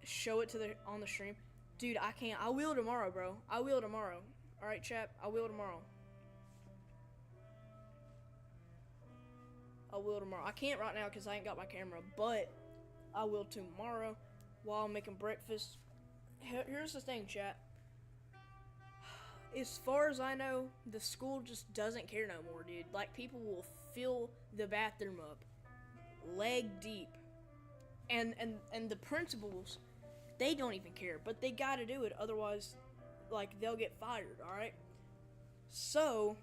Show it on the stream. Dude, I can't. I will tomorrow, bro. I will tomorrow. Alright, chap, I will tomorrow. I will tomorrow. I can't right now because I ain't got my camera, but I will tomorrow while I'm making breakfast. Here's the thing, chat. As far as I know, the school just doesn't care no more, dude. Like, people will fill the bathroom up leg deep. And the principals, they don't even care, but they gotta do it, otherwise, like, they'll get fired, alright? So,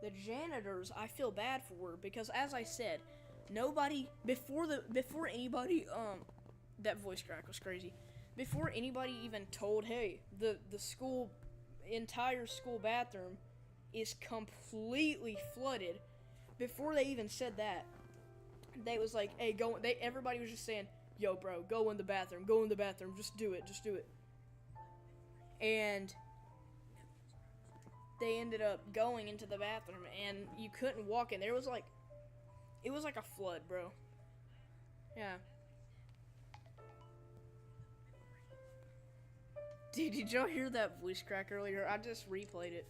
the janitors, I feel bad for, because as I said, nobody, before anybody, that voice crack was crazy. before anybody even told, hey, the entire school bathroom is completely flooded. Before they even said that, they was like, hey, everybody was just saying, yo, bro, go in the bathroom, just do it. And they ended up going into the bathroom, and you couldn't walk in. It was like a flood, bro. Yeah. Dude, did y'all hear that voice crack earlier? I just replayed it.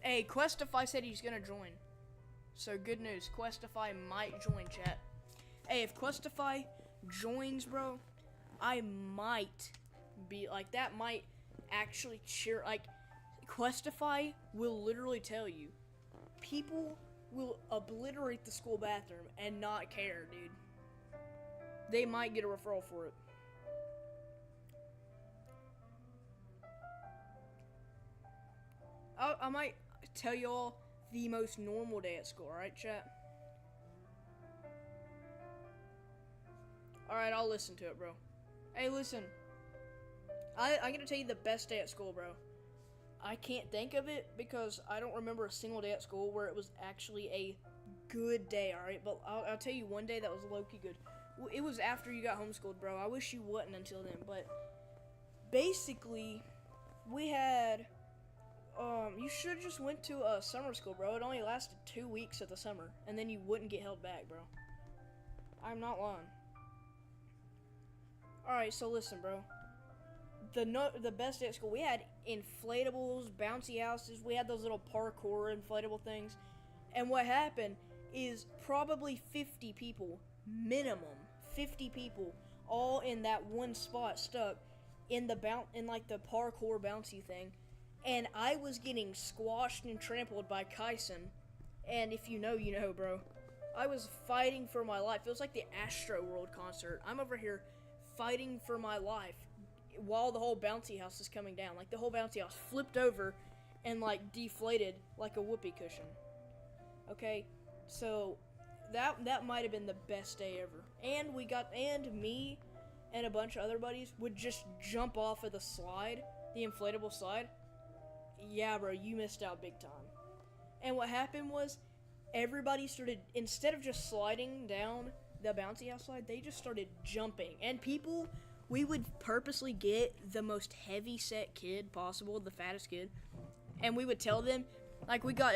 Hey, Questify said he's gonna join. So good news, Questify might join, chat. Hey, if Questify joins, bro, I might be like, that might actually cheer. Like, Questify will literally tell you, people will obliterate the school bathroom and not care, dude. They might get a referral for it. I might tell y'all the most normal day at school, alright, chat? Alright, I'll listen to it, bro. Hey, listen. I'm gonna tell you the best day at school, bro. I can't think of it because I don't remember a single day at school where it was actually a good day, alright? But I'll tell you one day that was low-key good. It was after you got homeschooled, bro. I wish you wouldn't until then, but basically, we had, you should have just went to a summer school, bro. It only lasted 2 weeks of the summer, and then you wouldn't get held back, bro. I'm not lying. Alright, so listen, bro. The best day at school, we had inflatables, bouncy houses, we had those little parkour inflatable things, and what happened is probably 50 people, minimum, 50 people, all in that one spot stuck in the parkour bouncy thing, and I was getting squashed and trampled by Kyson, and if you know, you know, bro. I was fighting for my life. It was like the Astro World concert. I'm over here fighting for my life while the whole bouncy house is coming down. Like, the whole bouncy house flipped over and, like, deflated like a whoopee cushion. Okay? So, that might have been the best day ever. And me and a bunch of other buddies would just jump off of the slide, the inflatable slide. Yeah, bro, you missed out big time. And what happened was, everybody started, instead of just sliding down the bouncy house slide, they just started jumping. And people, we would purposely get the most heavy set kid possible, the fattest kid, and we would tell them, like, we got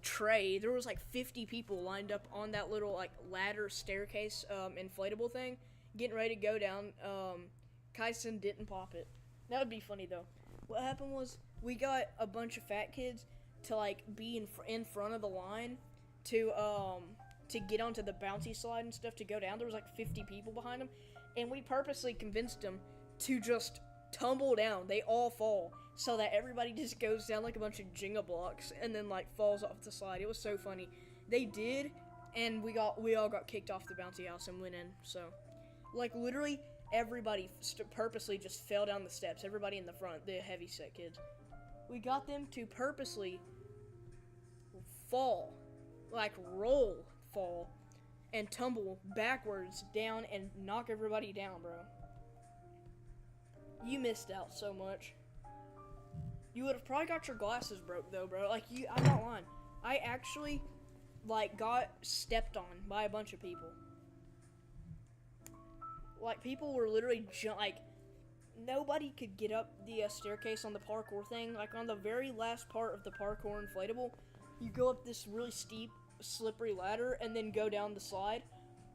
Trey, there was like 50 people lined up on that little like ladder staircase inflatable thing, getting ready to go down. Kyson didn't pop it. That would be funny though. What happened was, we got a bunch of fat kids to like be in front of the line to get onto the bouncy slide and stuff to go down. There was like 50 people behind them, and we purposely convinced them to just tumble down. They all fall, so that everybody just goes down like a bunch of Jenga blocks and then like falls off the slide. It was so funny. They did, and we all got kicked off the bouncy house and went in. So, like, literally everybody purposely just fell down the steps. Everybody in the front, the heavy set kids. We got them to purposely fall, like fall, and tumble backwards down and knock everybody down, bro. You missed out so much. You would have probably got your glasses broke though, bro. Like, I'm not lying. I actually, like, got stepped on by a bunch of people. Like, people were literally like, nobody could get up the staircase on the parkour thing. Like, on the very last part of the parkour inflatable, you go up this really steep, slippery ladder and then go down the slide.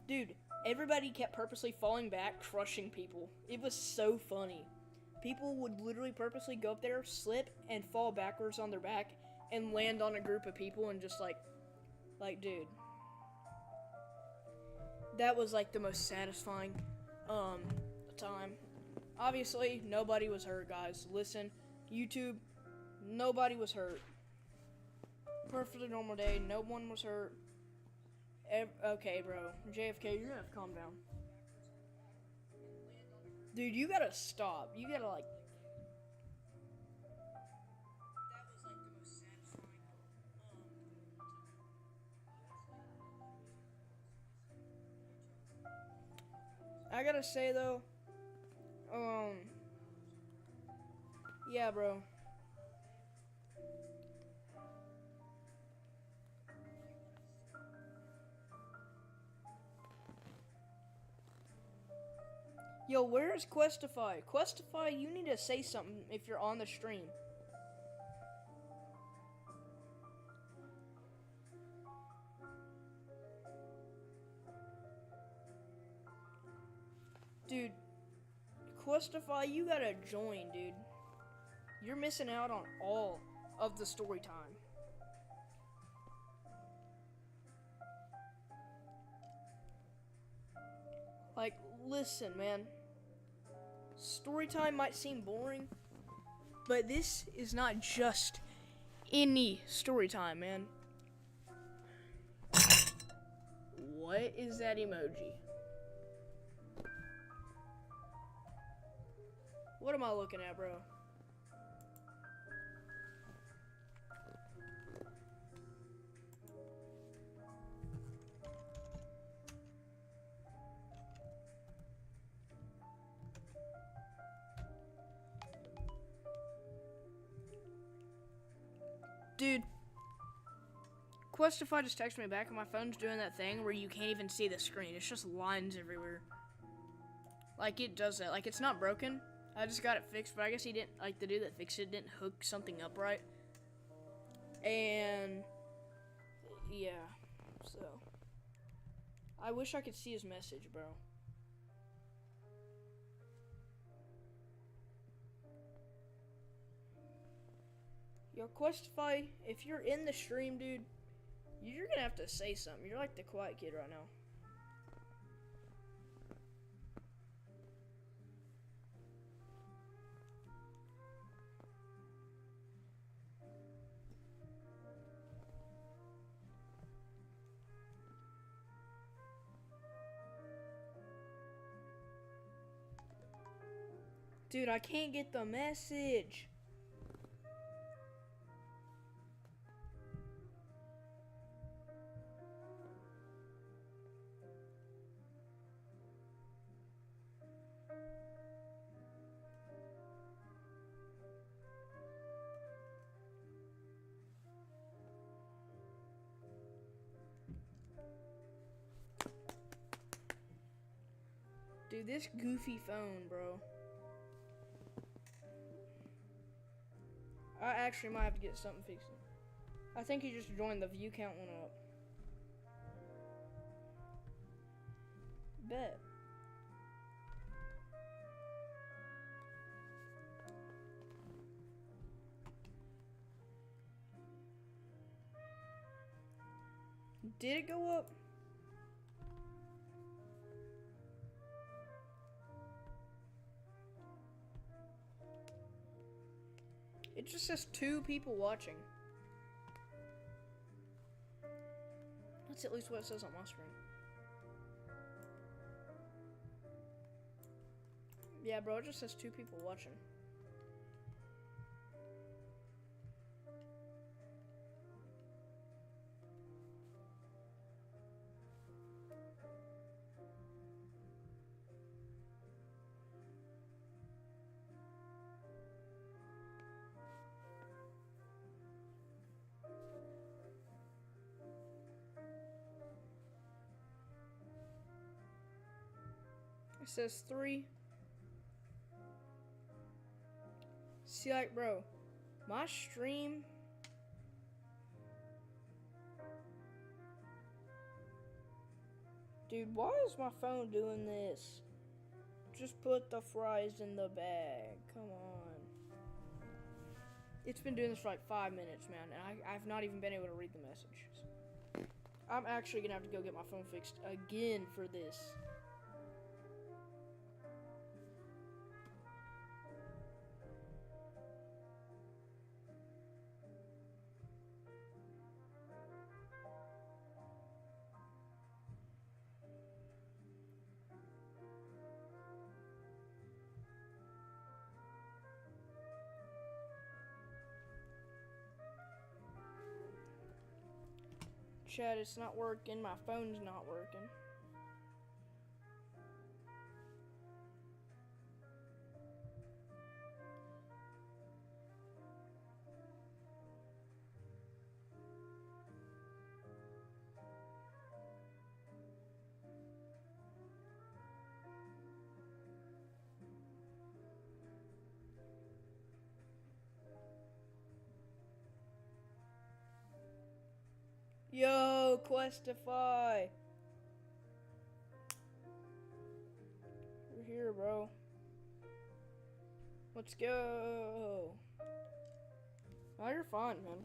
Dude, everybody kept purposely falling back, crushing people. It was so funny. People would literally purposely go up there, slip, and fall backwards on their back and land on a group of people and just like, dude. That was like the most satisfying time. Obviously, nobody was hurt, guys. Listen, YouTube, nobody was hurt. Perfectly normal day, no one was hurt. Okay, bro. JFK, you're gonna have to calm down. Dude, you gotta stop. You gotta, like... That was, like, the most satisfying... I gotta say, though, Yeah, bro. Yo, where is Questify? Questify, you need to say something if you're on the stream. Dude, Questify, you gotta join, dude. You're missing out on all of the story time. Like, listen, man. Story time might seem boring, but this is not just any story time, man. What is that emoji? What am I looking at, bro? Dude, Questify just texted me back and my phone's doing that thing where you can't even see the screen. It's just lines everywhere. Like, it does that. Like, it's not broken. I just got it fixed, but I guess he didn't, like, the dude that fixed it didn't hook something up right. And, yeah, so. I wish I could see his message, bro. Yo, Questify, if you're in the stream, dude, you're gonna have to say something. You're like the quiet kid right now. Dude, I can't get the message. Dude, this goofy phone, bro. I actually might have to get something fixed. I think he just joined. The view count went up. Bet. Did it go up? It just says 2 people watching. That's at least what it says on my screen. Yeah, bro, it just says 2 people watching. It says 3. See, like, bro, my stream. Dude, why is my phone doing this? Just put the fries in the bag. Come on. It's been doing this for like 5 minutes, man, and I've not even been able to read the message. I'm actually gonna have to go get my phone fixed again for this. Chat, it's not working. My phone's not working. go, Questify. We're here, bro. Let's go. Oh, you're fine, man.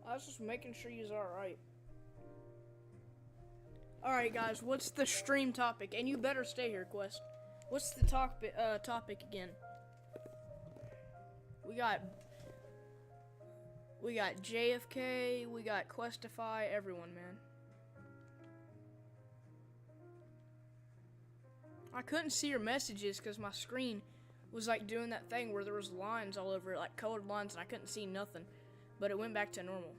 I was just making sure you're alright. Alright, guys, what's the stream topic? And you better stay here, Quest. What's the topic again? We got JFK, we got Questify, everyone, man. I couldn't see your messages because my screen was like doing that thing where there was lines all over it, like colored lines, and I couldn't see nothing. But it went back to normal.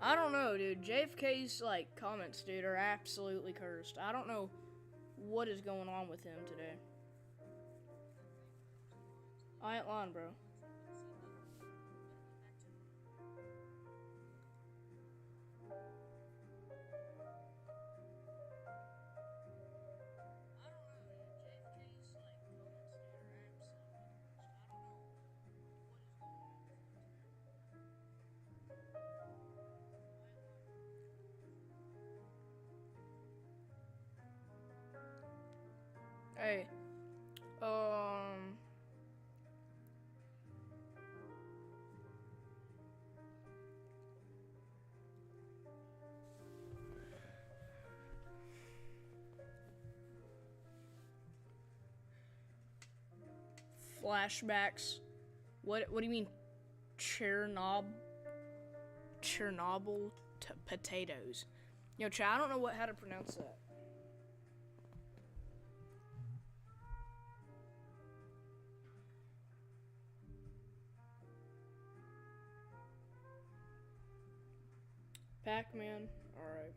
I don't know, dude. JFK's like comments, dude, are absolutely cursed. I don't know what is going on with him today. I ain't lying, bro. Hey, flashbacks. What do you mean, Chernobyl potatoes? Yo, chat, I don't know how to pronounce that. Pac-Man, alright.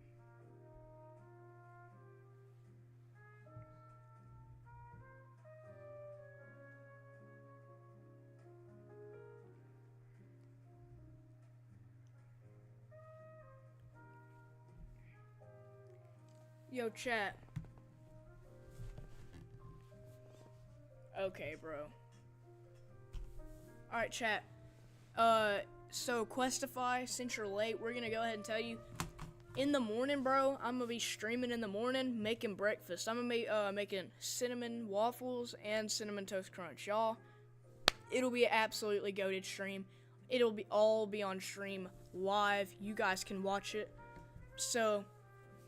Yo, chat. Okay, bro. Alright, chat. So Questify, since you're late, we're gonna go ahead and tell you. In the morning, bro, I'm gonna be streaming in the morning, making breakfast. I'm gonna be making cinnamon waffles and cinnamon toast crunch, y'all. It'll be an absolutely goated stream. It'll all be on stream live. You guys can watch it. So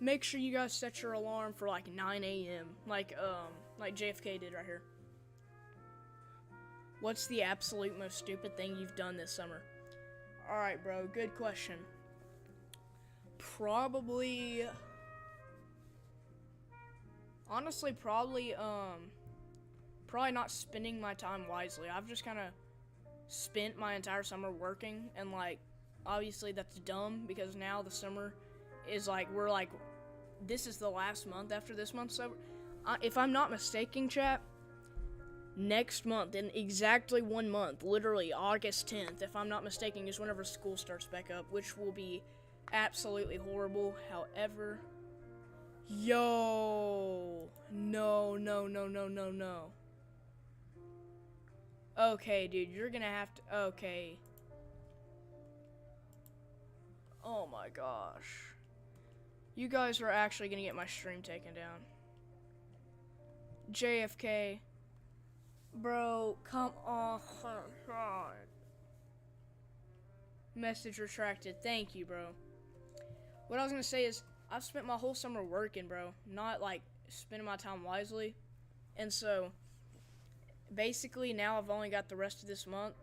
make sure you guys set your alarm for like 9 a.m. like JFK did right here. What's the absolute most stupid thing you've done this summer? Alright, bro, good question. Probably not spending my time wisely. I've just kind of spent my entire summer working, and like, obviously that's dumb because now the summer is like, this is the last month after this month. So, if I'm not mistaken, chat, next month, in exactly 1 month, literally August 10th, if I'm not mistaken, is whenever school starts back up, which will be absolutely horrible. However, no. Okay, dude, you're gonna have to, okay. Oh my gosh. You guys are actually gonna get my stream taken down. JFK. Bro, come on. Message retracted. Thank you, bro. What I was gonna say is, I've spent my whole summer working, bro. Not, like, spending my time wisely. And so, basically, now I've only got the rest of this month.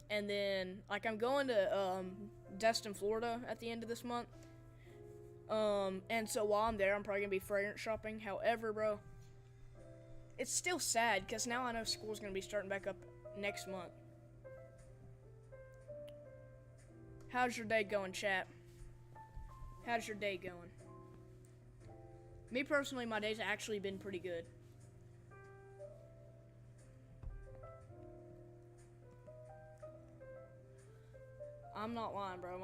And then, like, I'm going to, Destin, Florida at the end of this month. And so while I'm there, I'm probably gonna be fragrance shopping. However, bro, it's still sad, because now I know school's going to be starting back up next month. How's your day going, chat? How's your day going? Me personally, my day's actually been pretty good. I'm not lying, bro.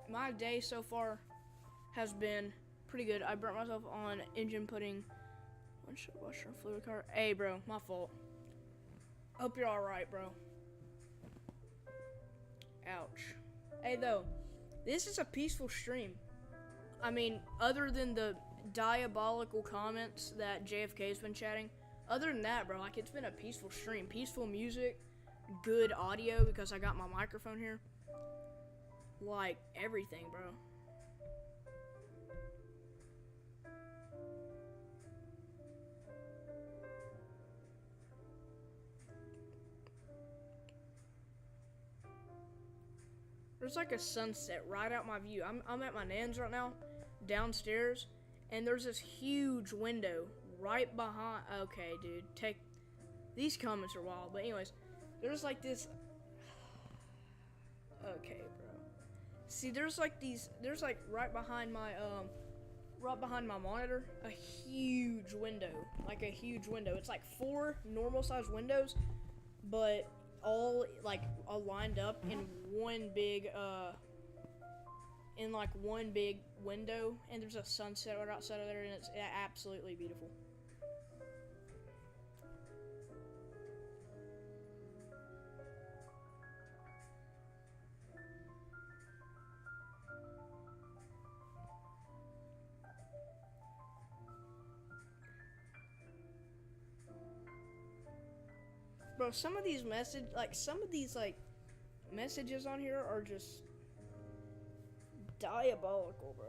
My day so far has been pretty good. I burnt myself on engine pudding. One shot washer fluid car. Hey, bro, my fault. Hope you're alright, bro. Ouch. Hey, though, this is a peaceful stream. I mean, other than the diabolical comments that JFK's been chatting, other than that, bro, like, it's been a peaceful stream. Peaceful music, good audio because I got my microphone here. Like, everything, bro. There's like a sunset right out my view. I'm at my nan's right now, downstairs, and there's this huge window right behind. Okay, dude, these comments are wild. But anyways, there's like this. Okay, bro. See, there's like right behind my monitor, a huge window, like a huge window. It's like 4 normal sized windows, but all lined up in one big window, and there's a sunset right outside of there, and it's absolutely beautiful. Bro, some of these messages on here are just diabolical, bro.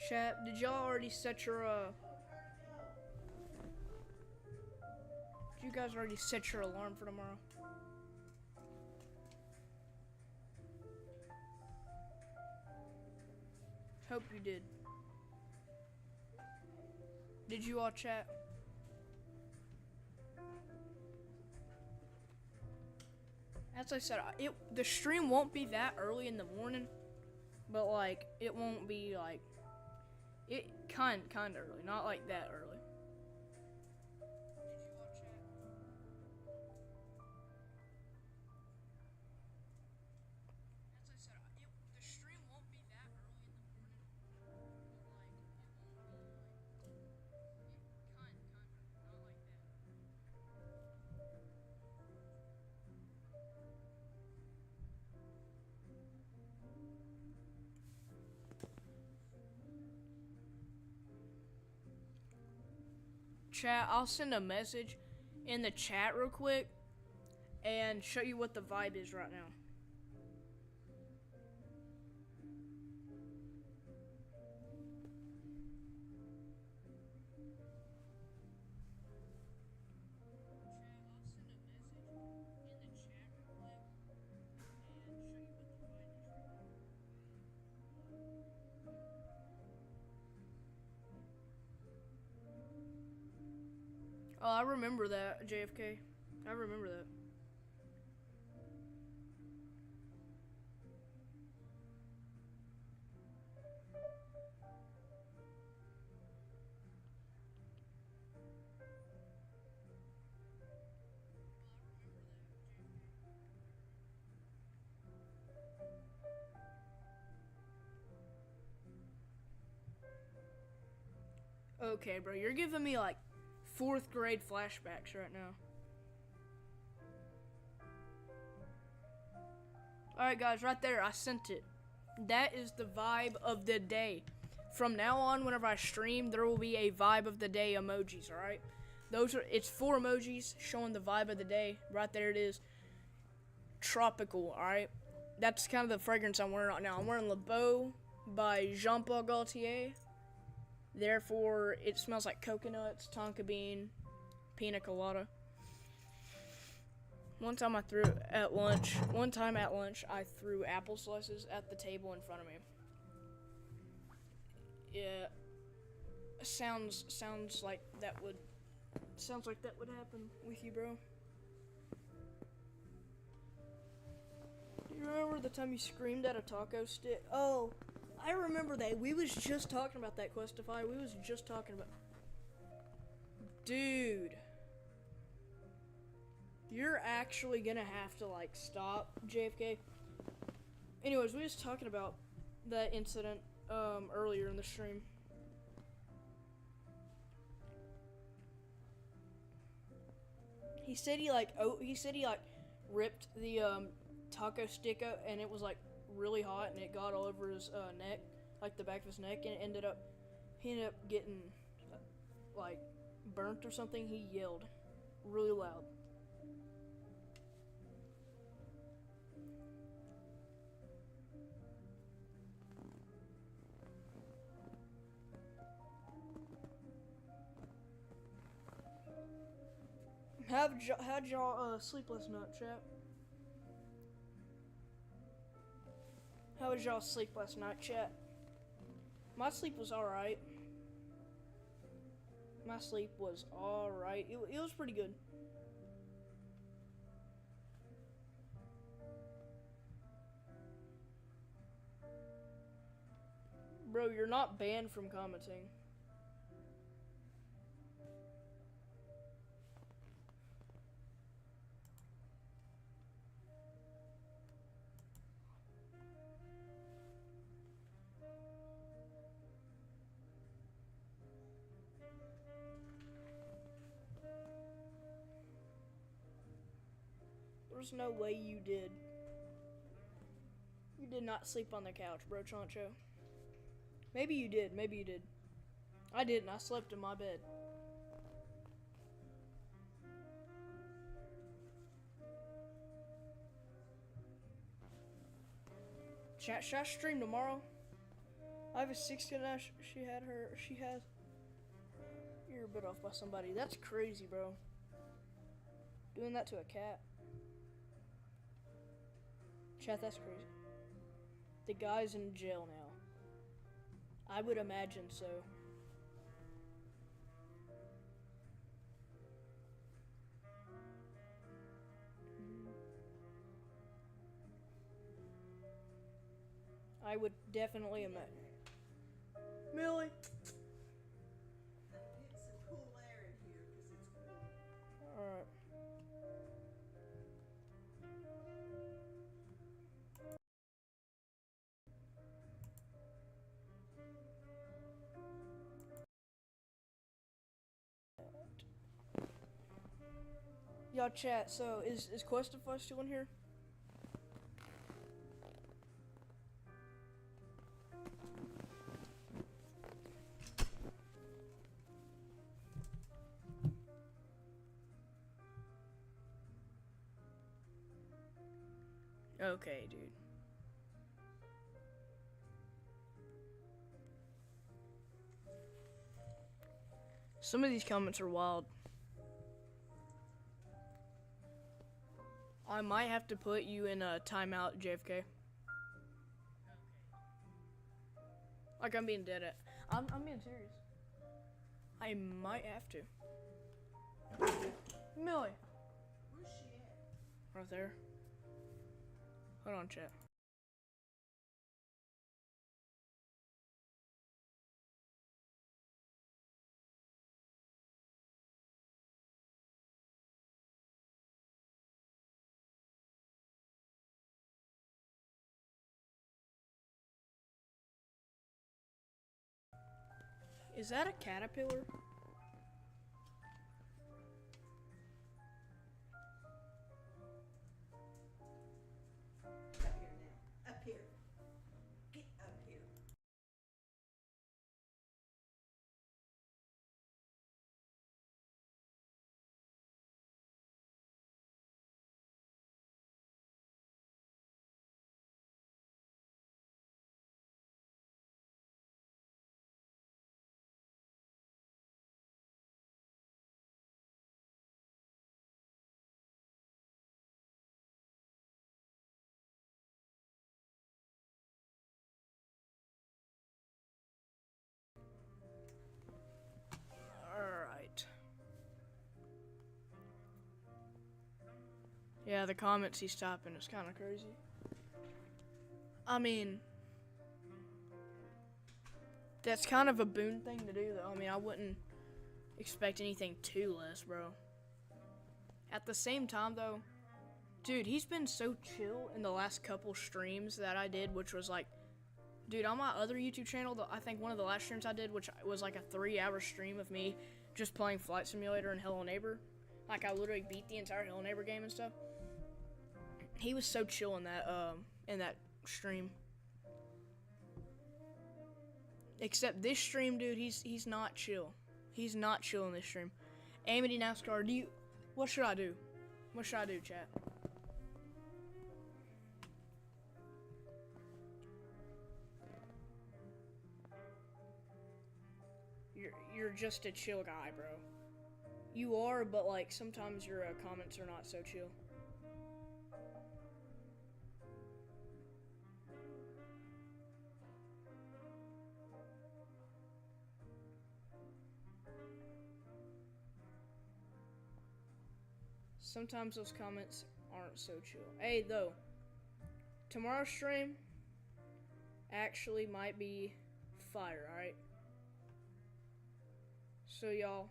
Chat, did y'all already set your did you guys already set your alarm for tomorrow? Hope you did. Did you all chat? As I said, the stream won't be that early in the morning, but like it won't be like it kind of early, not like that early. Chat, I'll send a message in the chat real quick and show you what the vibe is right now. Oh, I remember that, JFK. I remember that. Okay, bro, you're giving me like 4th grade flashbacks right now. Alright guys, right there, I sent it. That is the vibe of the day. From now on, whenever I stream, there will be a vibe of the day emojis, alright? It's 4 emojis showing the vibe of the day. Right there it is. Tropical, alright? That's kind of the fragrance I'm wearing right now. I'm wearing Le Beau by Jean Paul Gaultier. Therefore, it smells like coconuts, tonka bean, pina colada. One time at lunch, I threw apple slices at the table in front of me. Yeah, sounds like that would happen with you, bro. the time you screamed at a taco stick? Oh, I remember that. We was just talking about that, Questify. We was just talking about... Dude. You're actually gonna have to, like, stop, JFK. Anyways, we was talking about that incident, earlier in the stream. He said he ripped the, taco stick up, and it was, like, really hot, and it got all over his, neck, like, the back of his neck, and he ended up getting, like, burnt or something. He yelled really loud. How'd y'all sleep last night, chat? How was y'all sleep last night, chat? My sleep was alright. My sleep was alright. It was pretty good. Bro, you're not banned from commenting. There's no way you did. You did not sleep on the couch, bro, Choncho. Maybe you did. Maybe you did. I didn't. I slept in my bed. Chat, should I stream tomorrow? I have a 16 now. She has. You're a bit off by somebody. That's crazy, bro. Doing that to a cat. Chat, that's crazy. The guy's in jail now. I would imagine so. I would definitely imagine. Millie! Get some cool air in here because it's cool. Alright. Y'all chat, so is Questify still in here? Okay, dude. Some of these comments are wild. I might have to put you in a timeout, JFK. Like I'm being dead at. I'm being serious. I might have to. Millie. Where's she at? Right there. Hold on, chat. Is that a caterpillar? Up here now. Up here. Get up here. Alright. Yeah, the comments he's stopping is kind of crazy. I mean, that's kind of a boon thing to do, though. I mean, I wouldn't expect anything too less, bro. At the same time, though, dude, he's been so chill in the last couple streams that I did, which was like, dude, on my other YouTube channel, I think one of the last streams I did, which was like a 3-hour stream of me just playing Flight Simulator and Hello Neighbor. Like, I literally beat the entire Hello Neighbor game and stuff. He was so chill in that stream. Except this stream, dude, he's not chill. He's not chill in this stream. Amity NASCAR, what should I do? What should I do, chat? You're just a chill guy, bro. You are, but like sometimes your comments are not so chill. Sometimes those comments aren't so chill. Hey, though, tomorrow's stream actually might be fire, alright? So, y'all,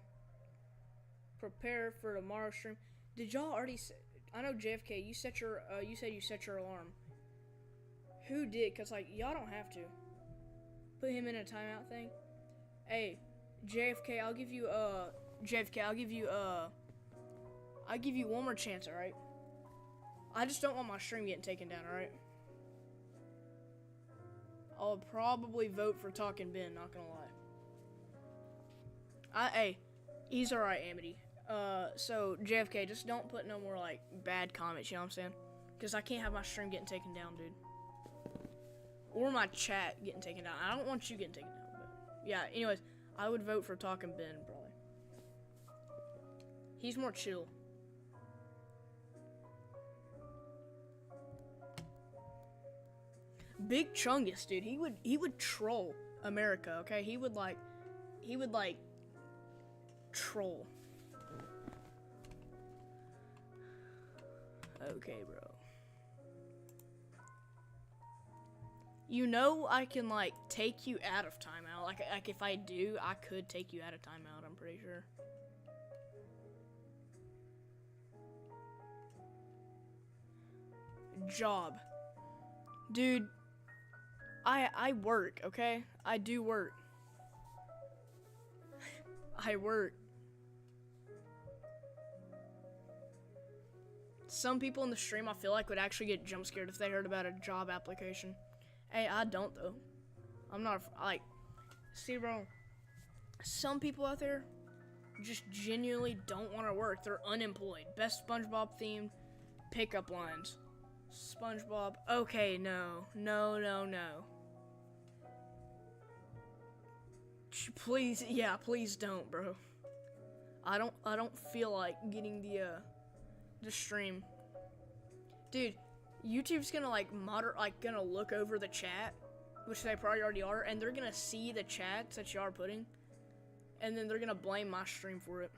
prepare for tomorrow's stream. Did y'all already I know JFK, you said you set your alarm. Who did? Because, like, y'all don't have to. Put him in a timeout thing. Hey, JFK, I'll give you one more chance, alright? I just don't want my stream getting taken down, alright? I'll probably vote for Talking Ben, not gonna lie. Hey, he's alright, Amity. So, JFK, just don't put no more, like, bad comments, you know what I'm saying? Because I can't have my stream getting taken down, dude. Or my chat getting taken down. I don't want you getting taken down, but... Yeah, anyways, I would vote for Talking Ben, probably. He's more chill. Big Chungus, dude, he would troll America, okay? He would troll. Okay, bro. You know I can, like, take you out of timeout. Like if I do, I could take you out of timeout, I'm pretty sure. Job. Dude, I work, okay? I do work. I work. Some people in the stream, I feel like, would actually get jump scared if they heard about a job application. Hey, I don't, though. I'm not, like, see, bro, some people out there just genuinely don't want to work. They're unemployed. Best SpongeBob themed pickup lines. SpongeBob, okay, no. Please, yeah, please don't, bro. I don't feel like getting the stream. Dude, YouTube's gonna gonna look over the chat, which they probably already are, and they're gonna see the chats that you are putting, and then they're gonna blame my stream for it.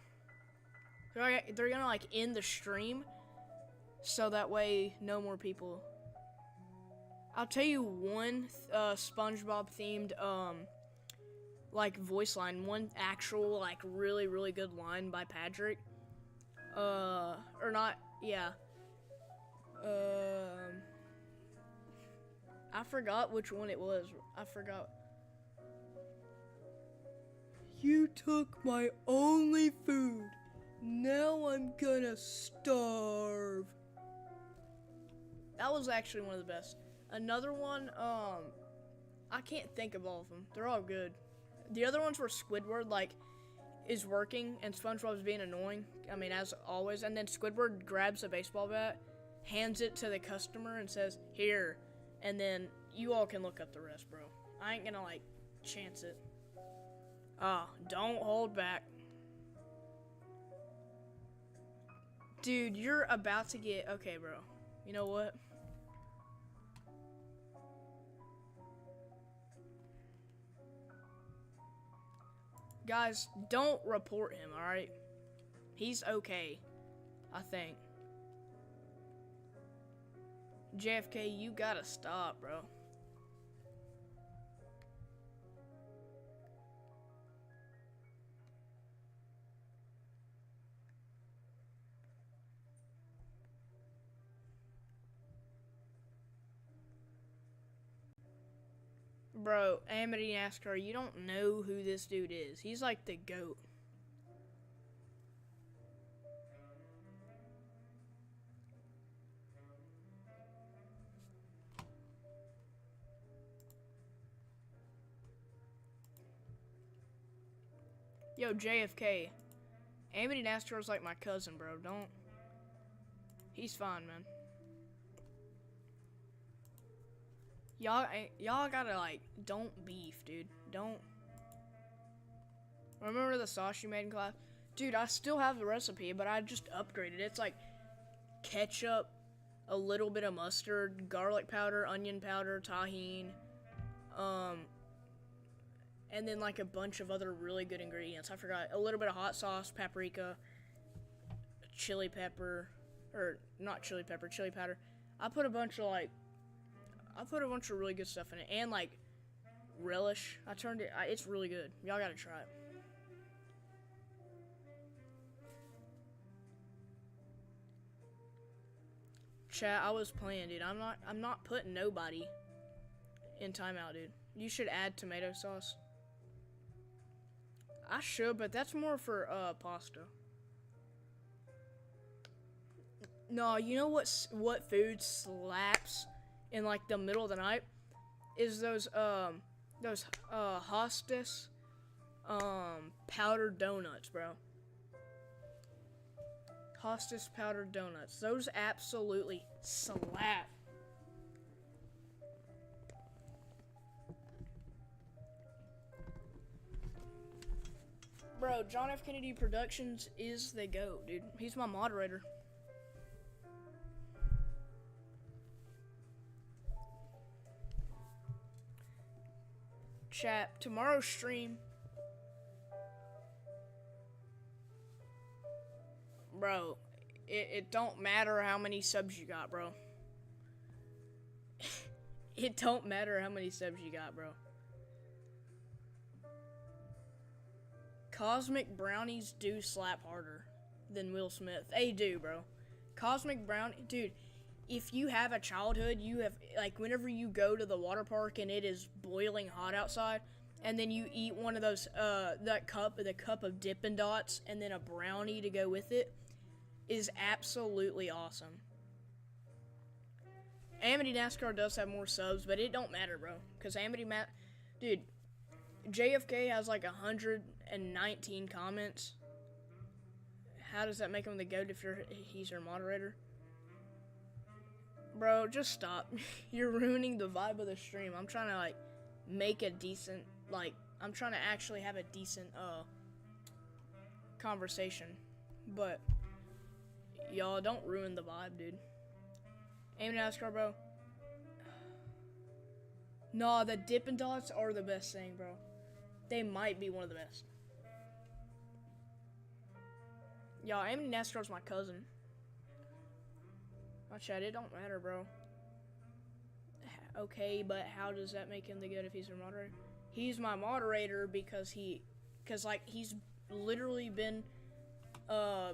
They're gonna like end the stream, so that way no more people. I'll tell you one SpongeBob themed like voice line, one actual like really really good line by Patrick. Or not, yeah. I forgot which one it was. I forgot. You took my only food. Now I'm gonna starve. That was actually one of the best. Another one, I can't think of all of them. They're all good. The other ones were Squidward, like, is working and SpongeBob's being annoying. I mean, as always. And then Squidward grabs a baseball bat, hands it to the customer, and says, "Here." And then you all can look up the rest, bro. I ain't gonna, like, chance it. Don't hold back. Dude, you're about to get... Okay, bro. You know what? Guys, don't report him, alright? He's okay, I think. JFK, you gotta stop, bro. Bro, Amity NASCAR, you don't know who this dude is. He's like the GOAT. Yo, JFK. Amity NASCAR is like my cousin, bro. Don't. He's fine, man. Y'all gotta, like, don't beef, dude. Don't. Remember the sauce you made in class? Dude, I still have the recipe, but I just upgraded it. It's like ketchup, a little bit of mustard, garlic powder, onion powder, tahini, and then like a bunch of other really good ingredients. I forgot. A little bit of hot sauce, paprika, chili pepper, or not chili pepper, chili powder. I put a bunch of really good stuff in it, and like relish. It's really good. Y'all gotta try it. Chat, I was playing, dude. I'm not putting nobody in timeout, dude. You should add tomato sauce. I should, but that's more for pasta. No, you know what food slaps in like the middle of the night is those Hostess powdered donuts, bro. Hostess powdered donuts. Those absolutely slap. Bro, John F. Kennedy Productions is the GOAT, dude. He's my moderator. Chat, tomorrow's stream. Bro, it don't matter how many subs you got, bro. It don't matter how many subs you got, bro. Cosmic brownies do slap harder than Will Smith. They do, bro. Cosmic brownie, dude. If you have a childhood, you have, like, whenever you go to the water park and it is boiling hot outside, and then you eat one of those, the cup of Dippin' Dots, and then a brownie to go with it, is absolutely awesome. Amity NASCAR does have more subs, but it don't matter, bro. Because dude, JFK has like 119 comments. How does that make him the GOAT if he's your moderator? Bro, just stop. You're ruining the vibe of the stream. I'm trying to, like, make a decent, like, I'm trying to actually have a decent, conversation. But, y'all, don't ruin the vibe, dude. Amity NASCAR, bro. Nah, the Dippin' Dots are the best thing, bro. They might be one of the best. Y'all, Amity NASCAR's my cousin. My chat, it don't matter, bro. Okay, but how does that make him the GOAT if he's your moderator? He's my moderator because he's literally been,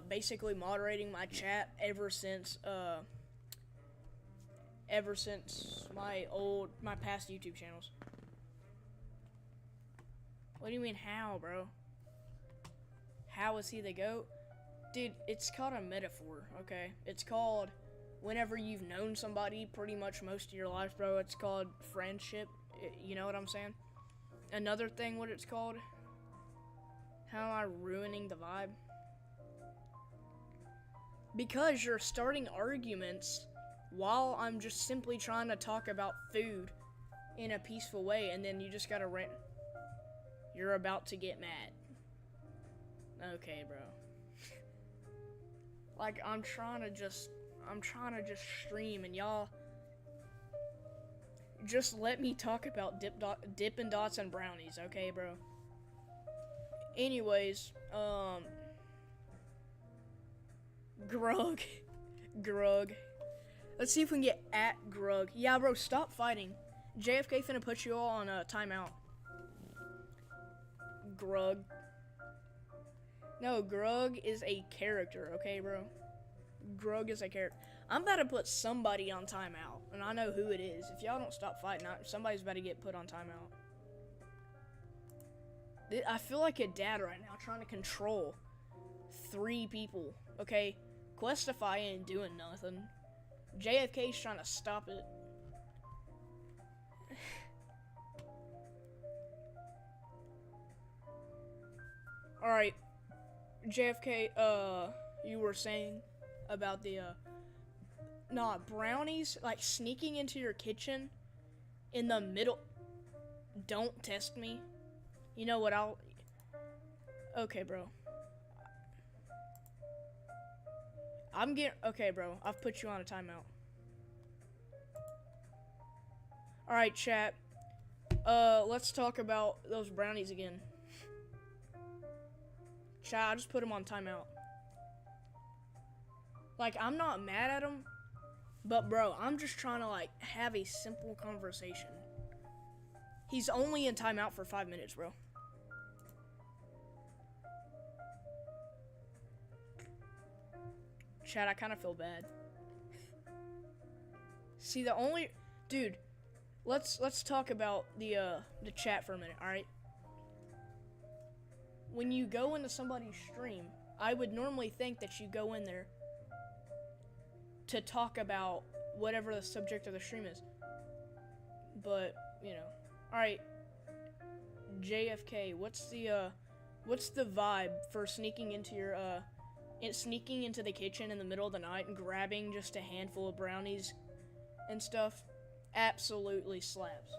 basically moderating my chat ever since my past YouTube channels. What do you mean how, bro? How is he the GOAT? Dude, it's called a metaphor, okay? It's called whenever you've known somebody pretty much most of your life, bro. It's called friendship. You know what I'm saying? Another thing, what it's called? How am I ruining the vibe? Because you're starting arguments while I'm just simply trying to talk about food in a peaceful way, and then you just gotta rant. You're about to get mad. Okay, bro. Like, I'm trying to just stream, and y'all just let me talk about Dippin' Dots and brownies, okay, bro? Anyways, Grug. Let's see if we can get at Grug. Yeah, bro, stop fighting. JFK finna put you all on a timeout. Grug. No, Grug is a character, okay, bro? Grug is a character. I'm about to put somebody on timeout, and I know who it is. If y'all don't stop fighting, somebody's about to get put on timeout. I feel like a dad right now trying to control 3 people. Okay, Questify ain't doing nothing. JFK's trying to stop it. Alright, JFK, you were saying about the, brownies, like, sneaking into your kitchen in the middle. Don't test me. You know what, okay, bro. Okay, bro, I've put you on a timeout. Alright, chat. Let's talk about those brownies again. Chat, I just put him on timeout. Like, I'm not mad at him, but bro, I'm just trying to, like, have a simple conversation. He's only in timeout for 5 minutes, bro. Chat, I kind of feel bad. See, dude, let's talk about the chat for a minute, all right? When you go into somebody's stream, I would normally think that you go in there to talk about whatever the subject of the stream is. But, you know. Alright. JFK, what's the vibe for sneaking into the kitchen in the middle of the night and grabbing just a handful of brownies and stuff? Absolutely slaps.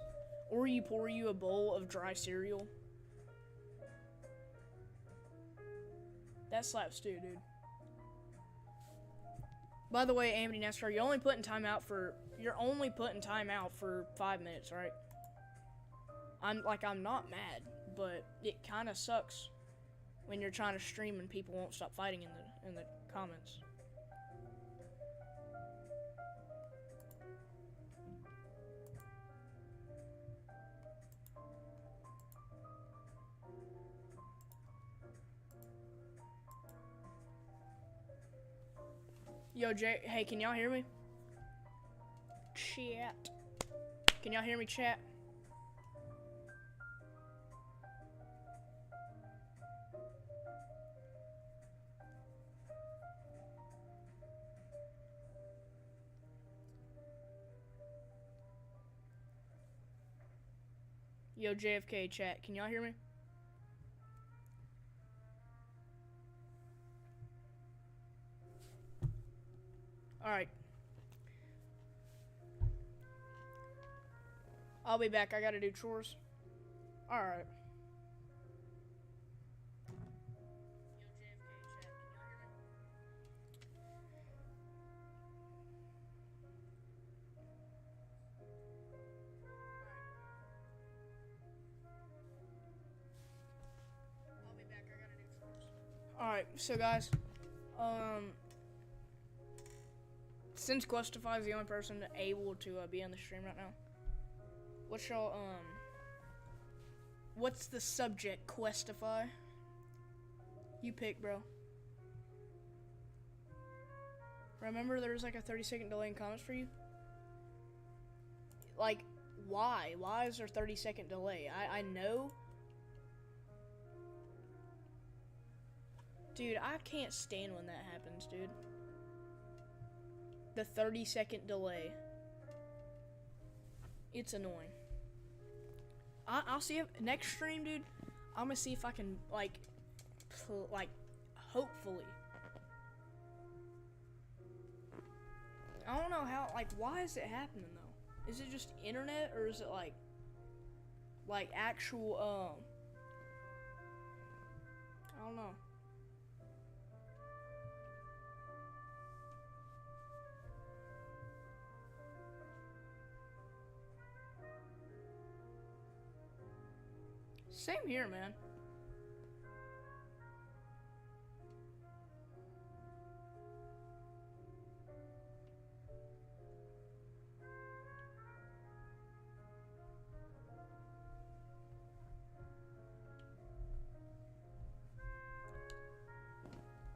Or you pour you a bowl of dry cereal. That slaps too, dude. By the way, Amity NASCAR, you're only putting time out for 5 minutes, right? I'm not mad, but it kind of sucks when you're trying to stream and people won't stop fighting in the comments. Yo, Jay, hey, can y'all hear me? Chat. Can y'all hear me, chat? Yo, JFK, chat, can y'all hear me? Alright. I'll be back. I gotta do chores. Alright. Alright, so guys, since Questify is the only person able to be on the stream right now, what's the subject, Questify? You pick, bro. Remember there's like a 30-second delay in comments for you? Like, why? Why is there 30-second delay? I know. Dude, I can't stand when that happens, dude. The 30-second delay. It's annoying. I'll see if next stream, dude. I'm gonna see if I can like, hopefully. I don't know how. Like, why is it happening though? Is it just internet or is it like actual I don't know. Same here, man.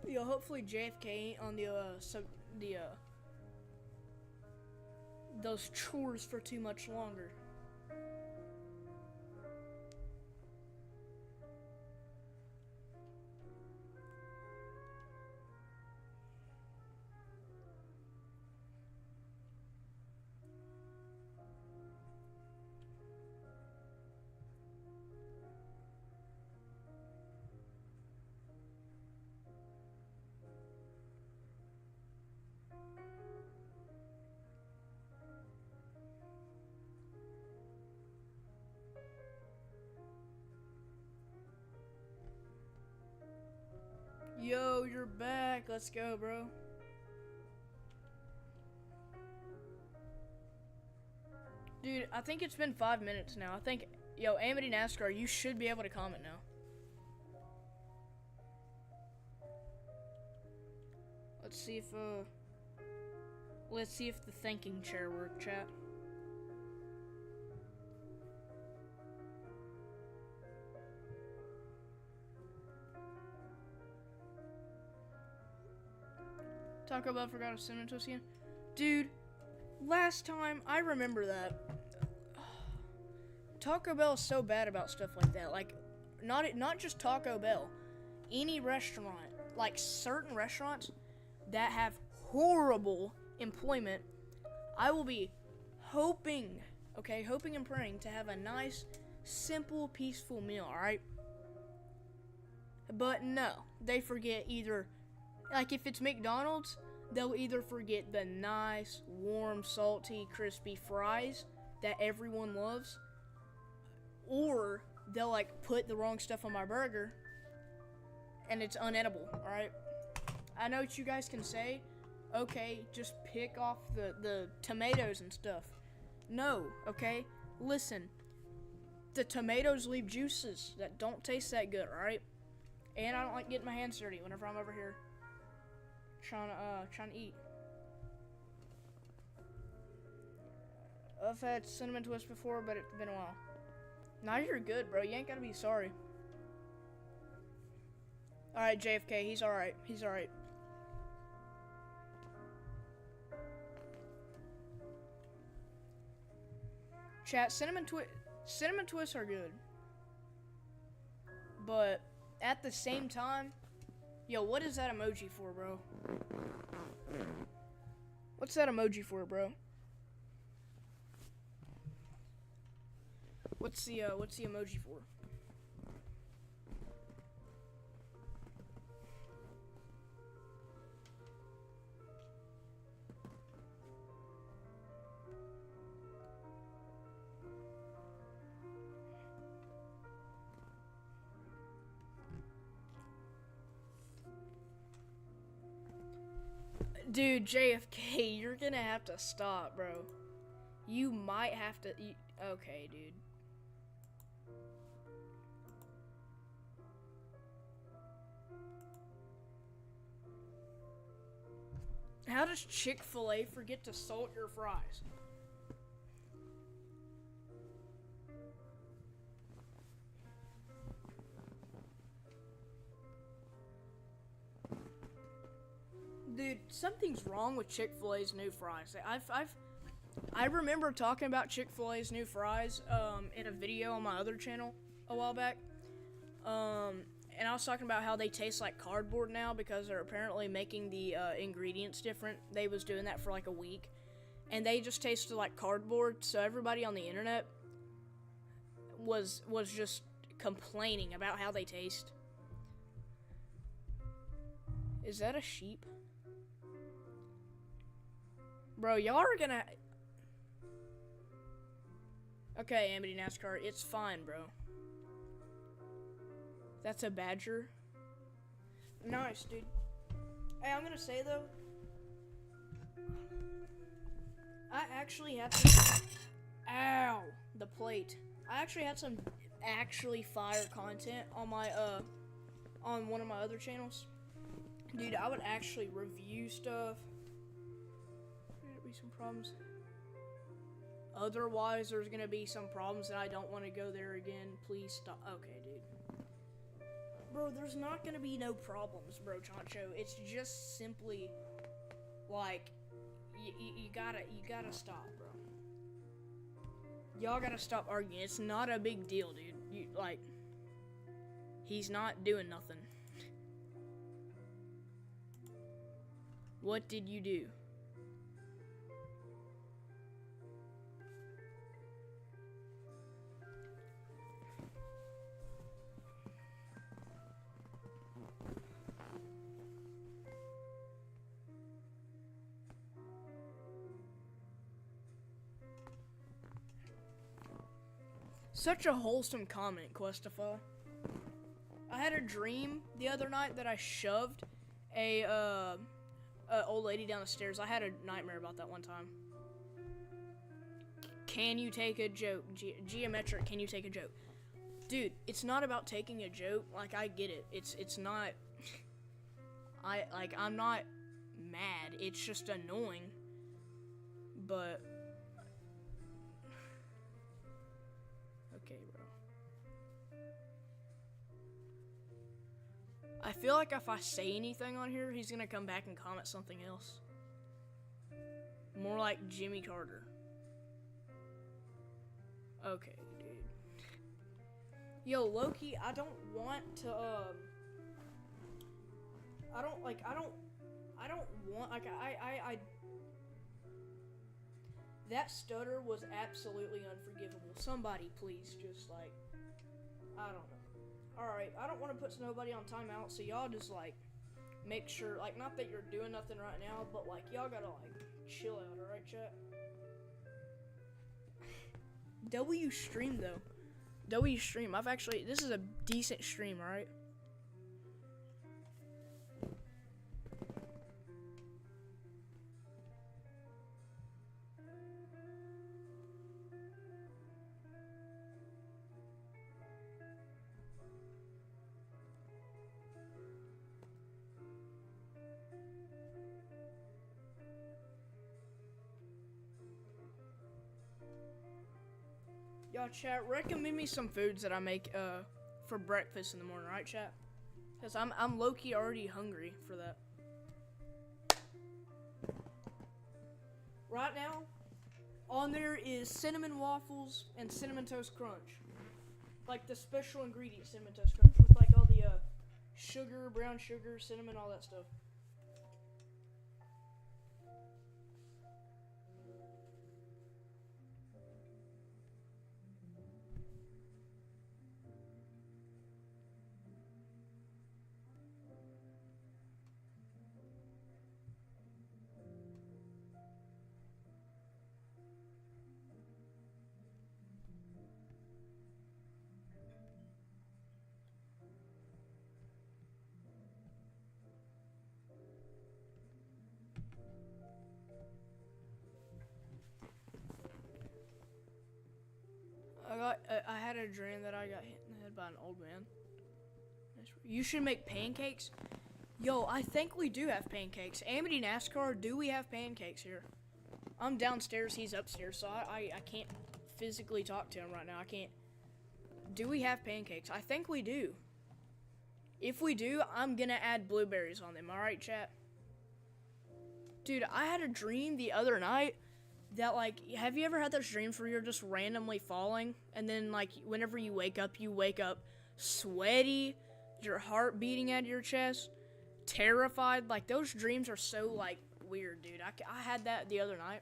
Yo, hopefully JFK ain't on the those chores for too much longer. Yo, you're back. Let's go, bro. Dude, I think it's been 5 minutes now. I think, yo, Amity NASCAR, you should be able to comment now. Let's see if the thinking chair worked, chat. Taco Bell forgot to send it to us again. Dude, last time, I remember that. Taco Bell is so bad about stuff like that. Like, not just Taco Bell. Any restaurant, like certain restaurants that have horrible employment, I will be hoping and praying to have a nice, simple, peaceful meal, alright? But no, they forget either, like if it's McDonald's, they'll either forget the nice, warm, salty, crispy fries that everyone loves, or they'll like put the wrong stuff on my burger and it's unedible, alright? I know what you guys can say, okay, just pick off the tomatoes and stuff. No, okay? Listen, the tomatoes leave juices that don't taste that good, alright? And I don't like getting my hands dirty whenever I'm over here trying to eat. I've had cinnamon twist before, but it's been a while. Now you're good, bro. You ain't gotta be sorry. Alright, JFK, he's alright. He's alright. Chat, cinnamon twists are good. But at the same time, yo, what is that emoji for, bro? What's that emoji for, bro? What's the emoji for? Dude, JFK, you're gonna have to stop, bro. You might have to. Okay, dude. How does Chick-fil-A forget to salt your fries? Dude, something's wrong with Chick-fil-A's new fries. I remember talking about Chick-fil-A's new fries in a video on my other channel a while back. And I was talking about how they taste like cardboard now because they're apparently making the ingredients different. They was doing that for like a week, and they just tasted like cardboard. So everybody on the internet was just complaining about how they taste. Is that a sheep? Bro, y'all are gonna... Okay, Amity NASCAR, it's fine, bro. That's a badger. Nice, dude. Hey, I'm gonna say, though, I actually had some... Ow! The plate. I actually had some actually fire content on my, on one of my other channels. Dude, I would actually review stuff. There'd be some problems. Otherwise, there's gonna be some problems and I don't want to go there again. Please stop. Okay, dude. Bro, there's not gonna be no problems, bro, Chancho. It's just simply, like, You gotta stop, bro. Y'all gotta stop arguing. It's not a big deal, dude. He's not doing nothing. What did you do? Such a wholesome comment, Questify. I had a dream the other night that I shoved a old lady down the stairs. I had a nightmare about that one time. Can you take a joke? Geometric, can you take a joke? Dude, it's not about taking a joke. Like, I get it. It's not... I'm not mad. It's just annoying. But... okay, bro. I feel like if I say anything on here, he's gonna come back and comment something else. More like Jimmy Carter. Okay, dude. Yo, Loki, I don't want to, I don't want, that stutter was absolutely unforgivable. Somebody, please, just, like, I don't know. Alright, I don't want to put nobody on timeout, so y'all just, like, make sure, like, not that you're doing nothing right now, but, like, y'all gotta, like, chill out, alright, chat? W stream, though. W stream. This is a decent stream, alright? Y'all, chat, recommend me some foods that I make for breakfast in the morning, right, chat? Because I'm low-key already hungry for that. Right now, on there is cinnamon waffles and cinnamon toast crunch. Like the special ingredient cinnamon toast crunch with like all the sugar, brown sugar, cinnamon, all that stuff. I had a dream that I got hit in the head by an old man. You should make pancakes? Yo, I think we do have pancakes. Amity NASCAR, do we have pancakes here? I'm downstairs, he's upstairs, so I can't physically talk to him right now. I can't. Do we have pancakes? I think we do. If we do, I'm gonna add blueberries on them, alright, chat? Dude, I had a dream the other night that, like, have you ever had those dreams where you're just randomly falling, and then, like, whenever you wake up sweaty, your heart beating out of your chest, terrified? Like, those dreams are so, like, weird, dude. I had that the other night.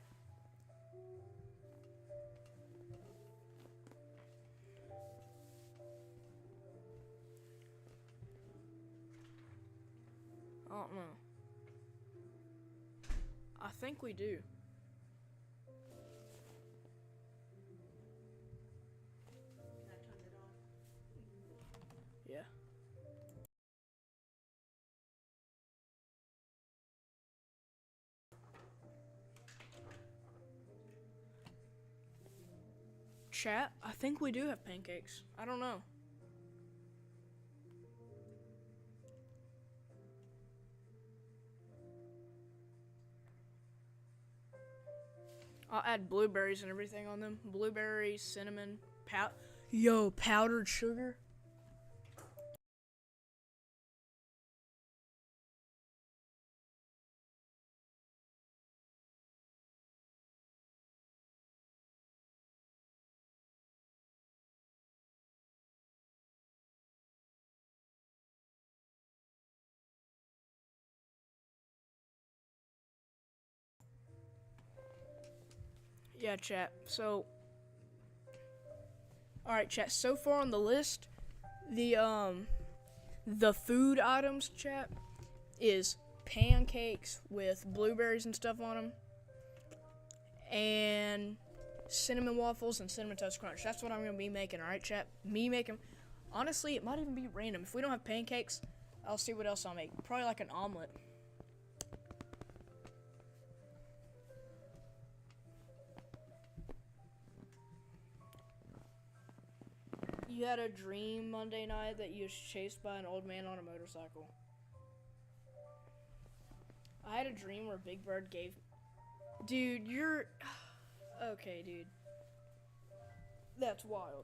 I don't know. I think we do. Yeah. Chat, I think we do have pancakes. I don't know. I'll add blueberries and everything on them. Blueberries, cinnamon, powdered sugar. Yeah, chat. So, all right, chat. So far on the list, the food items, chat, is pancakes with blueberries and stuff on them, and cinnamon waffles and cinnamon toast crunch. That's what I'm gonna be making. All right, chat. Me making. Honestly, it might even be random. If we don't have pancakes, I'll see what else I'll make. Probably like an omelet. You had a dream Monday night that you was chased by an old man on a motorcycle. I had a dream where Big Bird gave... Dude, you're... Okay, dude. That's wild.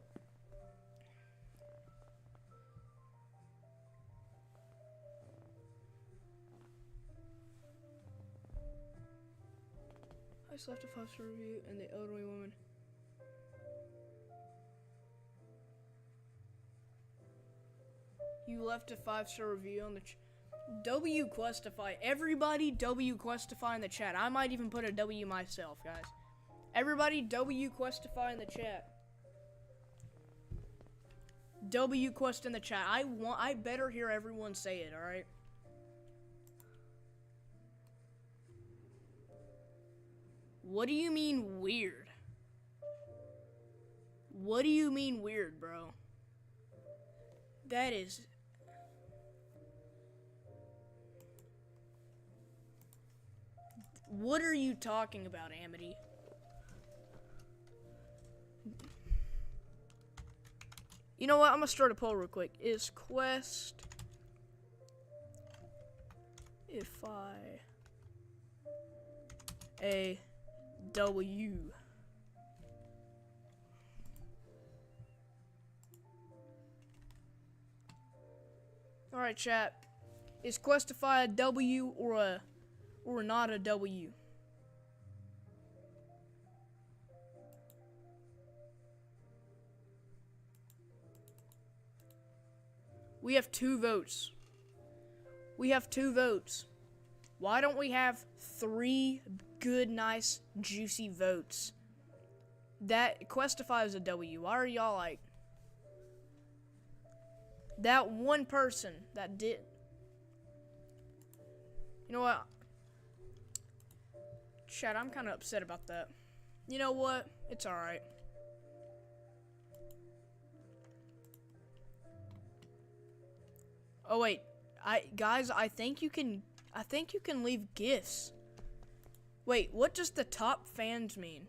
I just left a 5-star review and the elderly woman. You left a 5-star review on the W Questify. Everybody W Questify in the chat. I might even put a W myself, guys. Everybody W Questify in the chat. W Quest in the chat. I better hear everyone say it, alright? What do you mean weird? What do you mean weird, bro? That is... What are you talking about, Amity? You know what? I'm gonna start a poll real quick. Is Quest... a W? Alright, chat. Is Questify a W or not a W? We have 2 votes. We have 2 votes. Why don't we have 3 good, nice, juicy votes? That Questify is a W. Why are y'all like... That one person that did... You know what? Chat, I'm kind of upset about that. You know what? It's alright. Oh wait, guys, I think you can leave gifts. Wait, what does the top fans mean?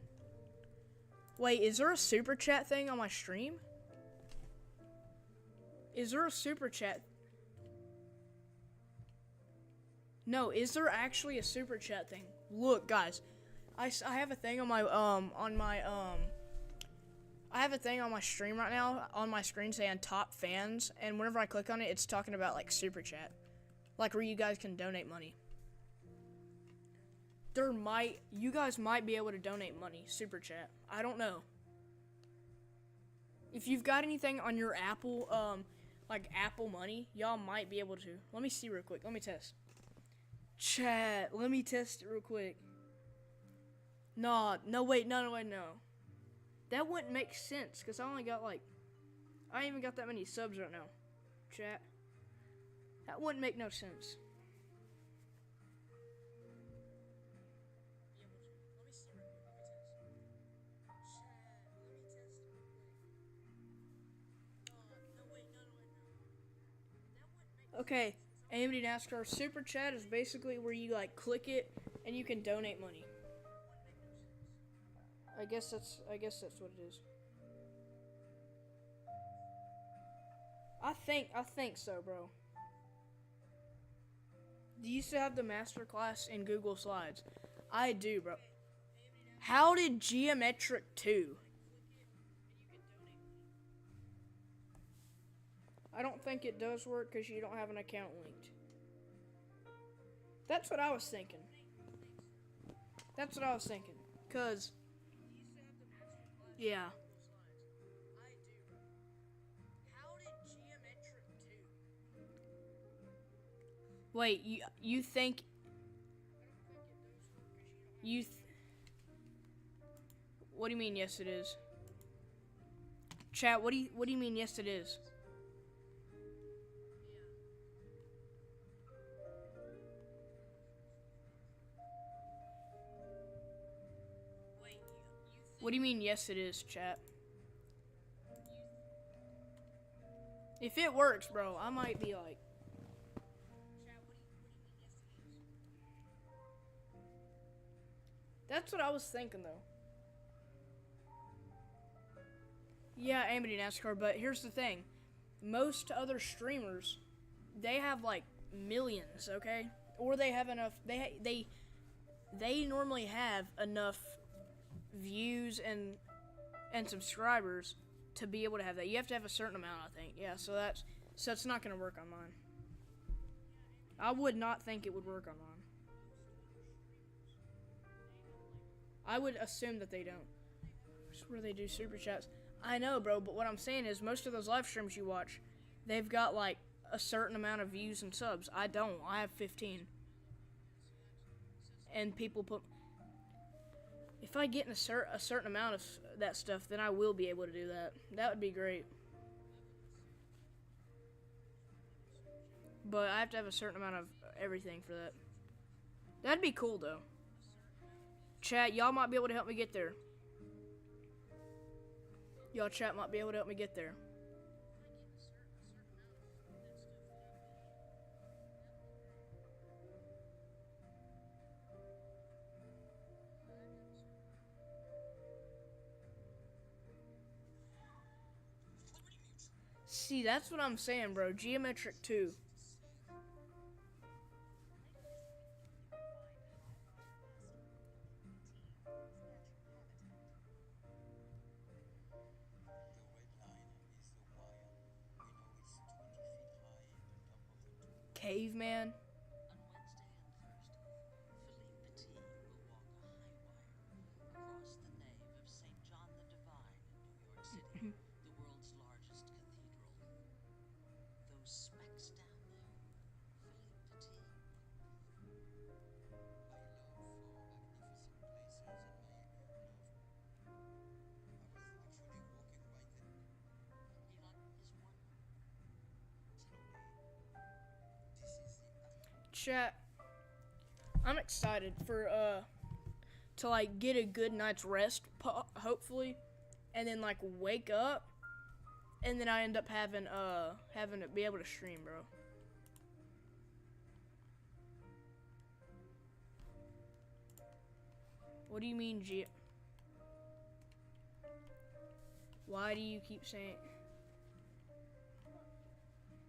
Wait, is there a super chat thing on my stream? Is there a super chat? No, is there actually a super chat thing? Look, guys, I have a thing on my I have a thing on my stream right now, on my screen saying top fans, and whenever I click on it, it's talking about like super chat, like where you guys can donate money. You guys might be able to donate money, super chat. I don't know. If you've got anything on your Apple, like Apple Money, y'all might be able to. Let me see real quick. Let me test. Chat, let me test it real quick. No. That wouldn't make sense, because I only got I ain't even got that many subs right now. Chat. That wouldn't make no sense. Okay, Amity NASCAR super chat is basically where you click it and you can donate money. I guess that's what it is. I think so, bro. Do you still have the masterclass in Google Slides? I do, bro. How did Geometric 2? I don't think it does work because you don't have an account linked. That's what I was thinking. Cause yeah. Wait, you think What do you mean, yes it is? Chat, what do you mean, yes it is? What do you mean, yes it is, chat? If it works, bro, I might be like... That's what I was thinking, though. Yeah, Amity NASCAR, but here's the thing. Most other streamers, they have, like, millions, okay? Or they have enough... They normally have enough views and subscribers to be able to have that. You have to have a certain amount, I think. Yeah, so it's not going to work on mine. I would not think it would work on mine. I would assume that they don't. That's where they do super chats. I know, bro, but what I'm saying is most of those live streams you watch, they've got like a certain amount of views and subs. I don't. I have 15. And people put... If I get in a certain amount of that stuff, then I will be able to do that. That would be great. But I have to have a certain amount of everything for that. That'd be cool, though. Chat, y'all might be able to help me get there. Y'all chat might be able to help me get there. See, that's what I'm saying, bro. Geometric 2. Caveman. Chat, I'm excited for to like get a good night's rest, hopefully, and then like wake up, and then I end up having to be able to stream, bro. What do you mean, Why do you keep saying?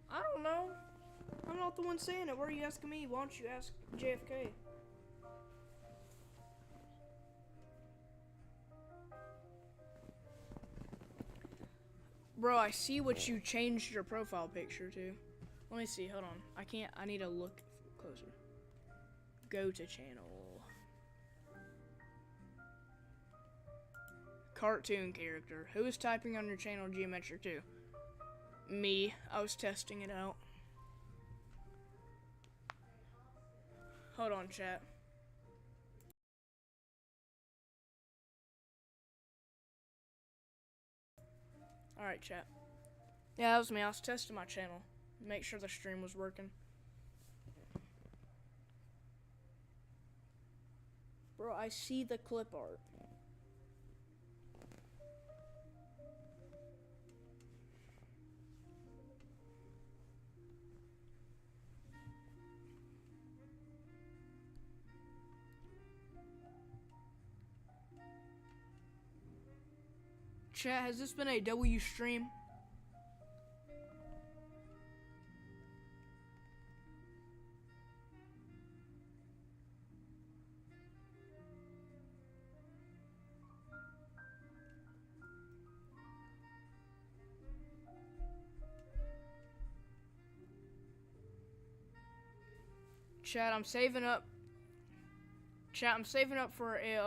I don't know. I'm not the one saying it. Why are you asking me? Why don't you ask JFK? Bro, I see what you changed your profile picture to. Let me see. Hold on. I can't. I need to look closer. Go to channel. Cartoon character. Who is typing on your channel Geometric 2? Me. I was testing it out. Hold on, chat. Alright, chat. Yeah, that was me. I was testing my channel. Make sure the stream was working. Bro, I see the clip art. Chat, has this been a W stream? Chat, I'm saving up. Chat, I'm saving up for a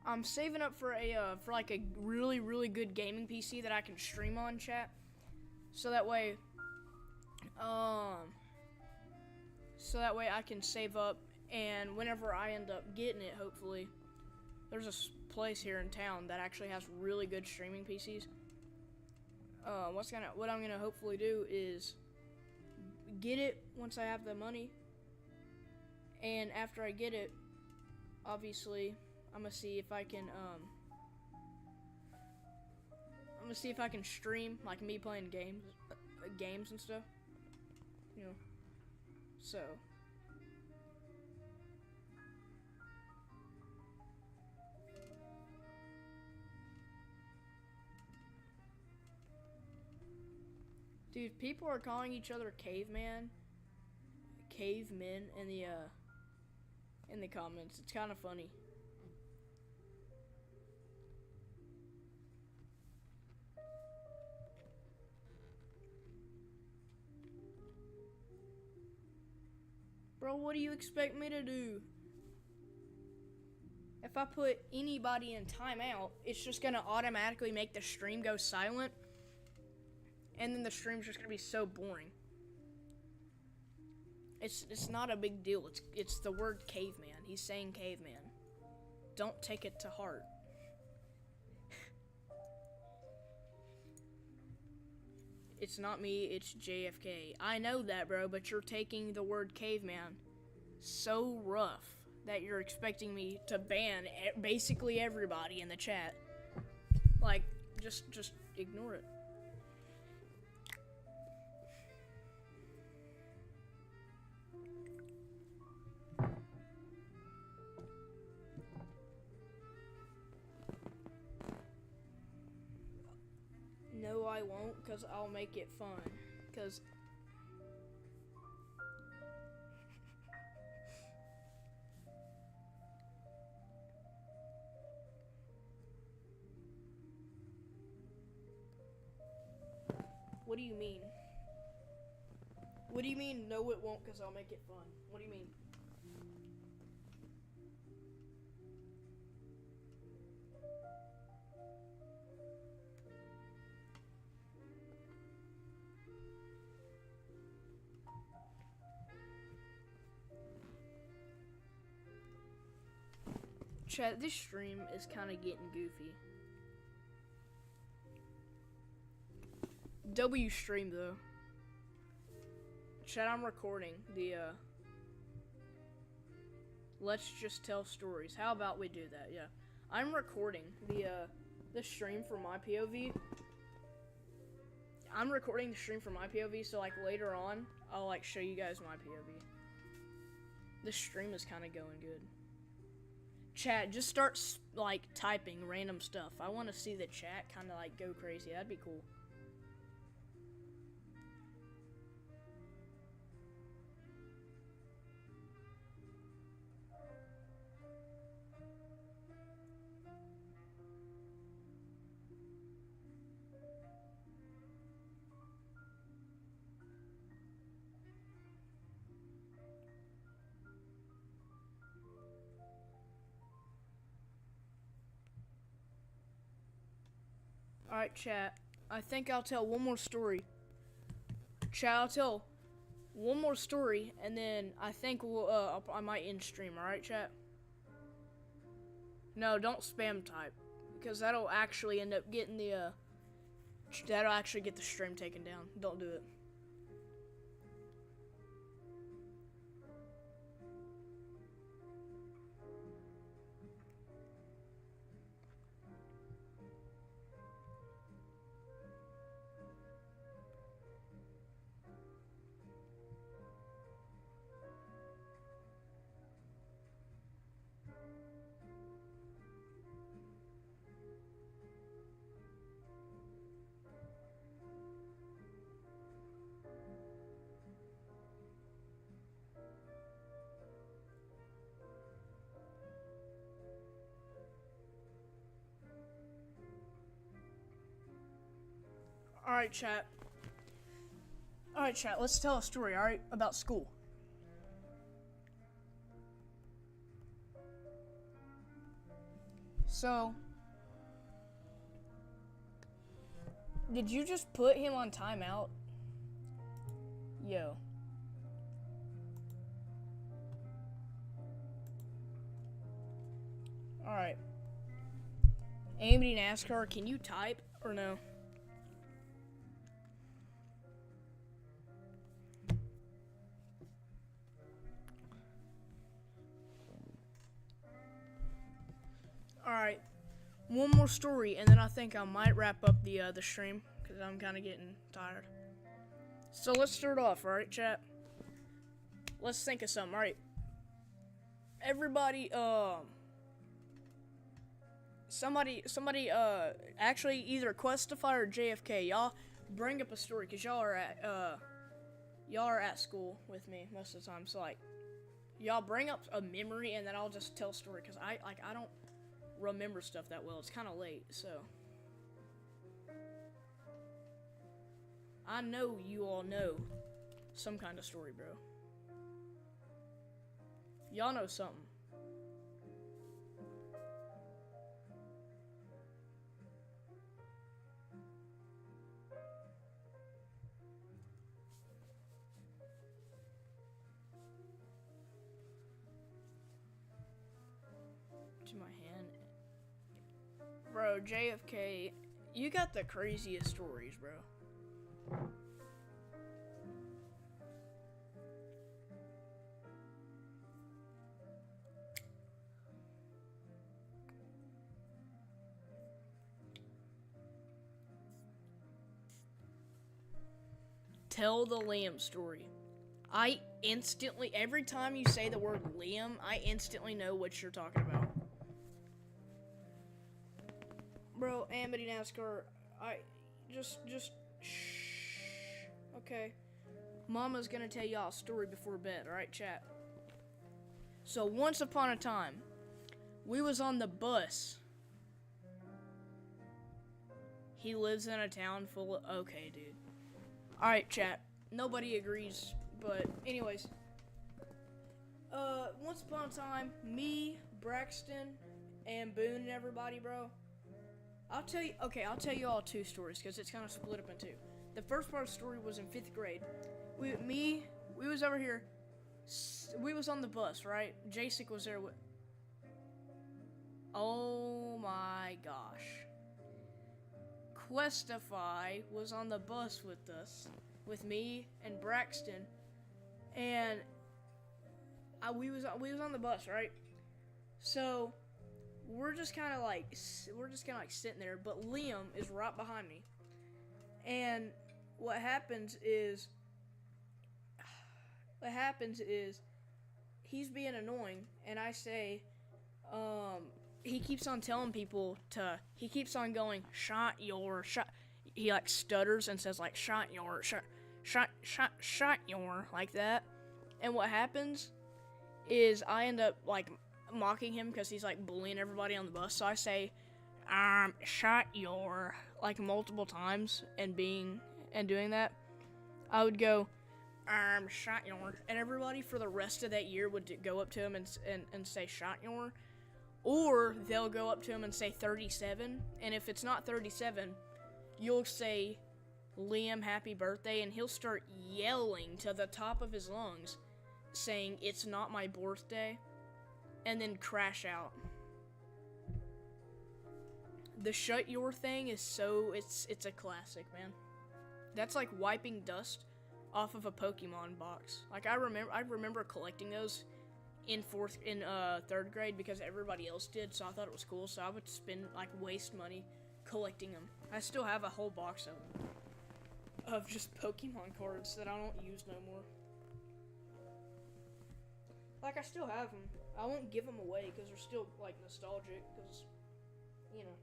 I'm saving up for like a really, really good gaming PC that I can stream on, chat. So that way I can save up And whenever I end up getting it, hopefully, there's a place here in town that actually has really good streaming PCs. What I'm gonna hopefully do is get it once I have the money, and after I get it, obviously, I'm gonna see if I can stream like me playing games and stuff, you know. So. Dude, people are calling each other cavemen in the comments. It's kind of funny. Bro, what do you expect me to do? If I put anybody in timeout, it's just gonna automatically make the stream go silent. And then the stream's just gonna be so boring. It's not a big deal. It's the word caveman. He's saying caveman. Don't take it to heart. It's not me, it's JFK. I know that, bro, but you're taking the word caveman so rough that you're expecting me to ban basically everybody in the chat. Like, just ignore it. No, I won't, because I'll make it fun. Because... What do you mean? What do you mean, no it won't, because I'll make it fun? What do you mean? Chat, this stream is kind of getting goofy. W stream though. Chat, I'm recording the Let's Just Tell Stories. How about we do that? Yeah. I'm recording the stream for my POV. I'm recording the stream for my POV, so like later on, I'll like show you guys my POV. This stream is kind of going good. Chat, just start like typing random stuff. I want to see the chat kind of like go crazy. That'd be cool. Alright, chat. I think I'll tell one more story. Chat, I'll tell one more story, and then I think I might end stream. Alright, chat? No, don't spam type, because that'll actually end up getting that'll actually get the stream taken down. Don't do it. Alright, chat. Alright, chat, let's tell a story, alright? About school. So, did you just put him on timeout? Yo. Alright. Amity NASCAR, can you type or no? Alright. One more story, and then I think I might wrap up the stream, because I'm kind of getting tired. So let's start off, alright, chat? Let's think of something, alright? Everybody, somebody, actually either Questify or JFK, y'all bring up a story, because y'all are at school with me most of the time, so, like, y'all bring up a memory, and then I'll just tell a story, because I don't remember stuff that well. It's kind of late, so I know you all know some kind of story, bro. Y'all know something. To my hand. Bro, JFK, you got the craziest stories, bro. Tell the Liam story. I instantly, every time you say the word Liam, I instantly know what you're talking about. Bro, Amity NASCAR, shh. Okay. Mama's gonna tell y'all a story before bed, alright, chat? So, once upon a time, we was on the bus. He lives in a town full of... Okay, dude. Alright, chat. Nobody agrees, but anyways. Once upon a time, me, Braxton, and Boone and everybody, bro. I'll tell you all two stories, because it's kind of split up in two. The first part of the story was in 5th grade. We was over here. We was on the bus, right? Jacek was there with... Oh my gosh. Questify was on the bus with us, with me and Braxton, and we was on the bus, right? So we're just kind of like sitting there, but Liam is right behind me, and what happens is he's being annoying, and I say, he keeps on telling people he keeps on going, shot your, he like stutters and says like, shot your, like that. And what happens is I end up like mocking him because he's like bullying everybody on the bus. So I say, shot your, like multiple times, and doing that, I would go, shot your, and everybody for the rest of that year would go up to him and say shot your. Or they'll go up to him and say 37, and if it's not 37, you'll say, Liam, happy birthday, and he'll start yelling to the top of his lungs, saying, it's not my birthday, and then crash out. The shut your thing is it's a classic, man. That's like wiping dust off of a Pokemon box. Like, I remember collecting those in 3rd grade because everybody else did, so I thought it was cool, so I would waste money collecting them. I still have a whole box of them, of just Pokemon cards that I don't use no more. Like, I still have them. I won't give them away because they're still, like, nostalgic, because, you know.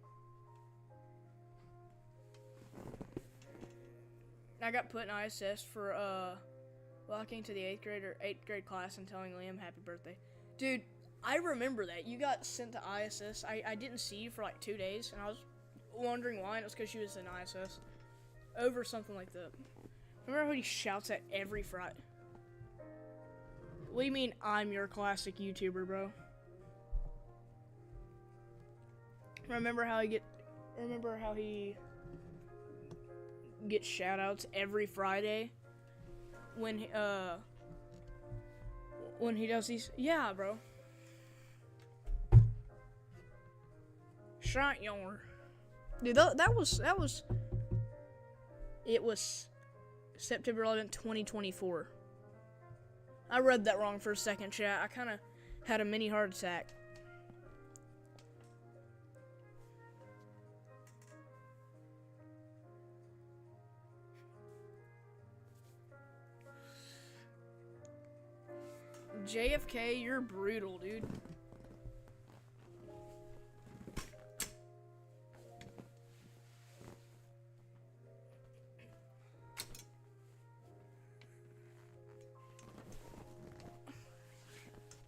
I got put in ISS for, walking to the 8th grade class and telling Liam happy birthday. Dude, I remember that. You got sent to ISS. I didn't see you for like 2 days, and I was wondering why, and it was because she was in ISS. Over something like that. Remember how he shouts at every Friday? What do you mean I'm your classic YouTuber, bro? Remember how he gets shout-outs every Friday? When he does these, yeah, bro. Shot yarn. Dude, that was. It was September 11th, 2024. I read that wrong for a second, chat. I kind of had a mini heart attack. JFK, you're brutal, dude.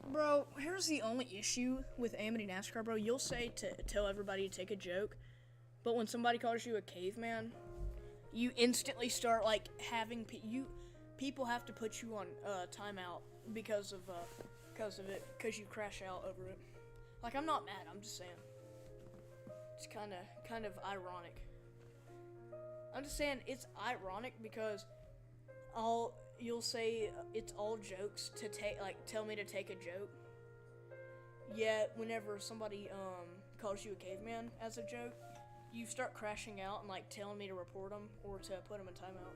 Bro, here's the only issue with Amity NASCAR, bro. You'll say to tell everybody to take a joke, but when somebody calls you a caveman, you instantly start like having people have to put you on timeout because of it, because you crash out over it. Like, I'm not mad. I'm just saying it's kind of ironic. I'm just saying it's ironic because you'll say it's all jokes to tell me to take a joke. Yet whenever somebody calls you a caveman as a joke, you start crashing out and like telling me to report them or to put them in timeout.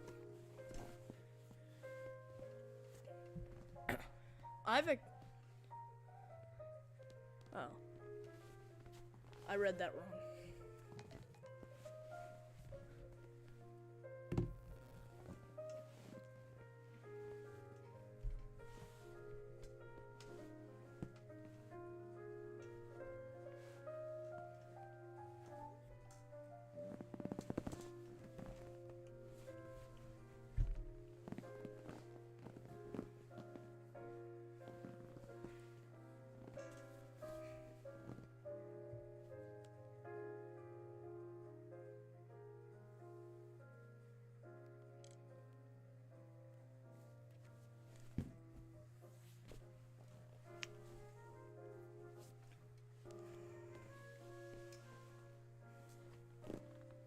I read that wrong.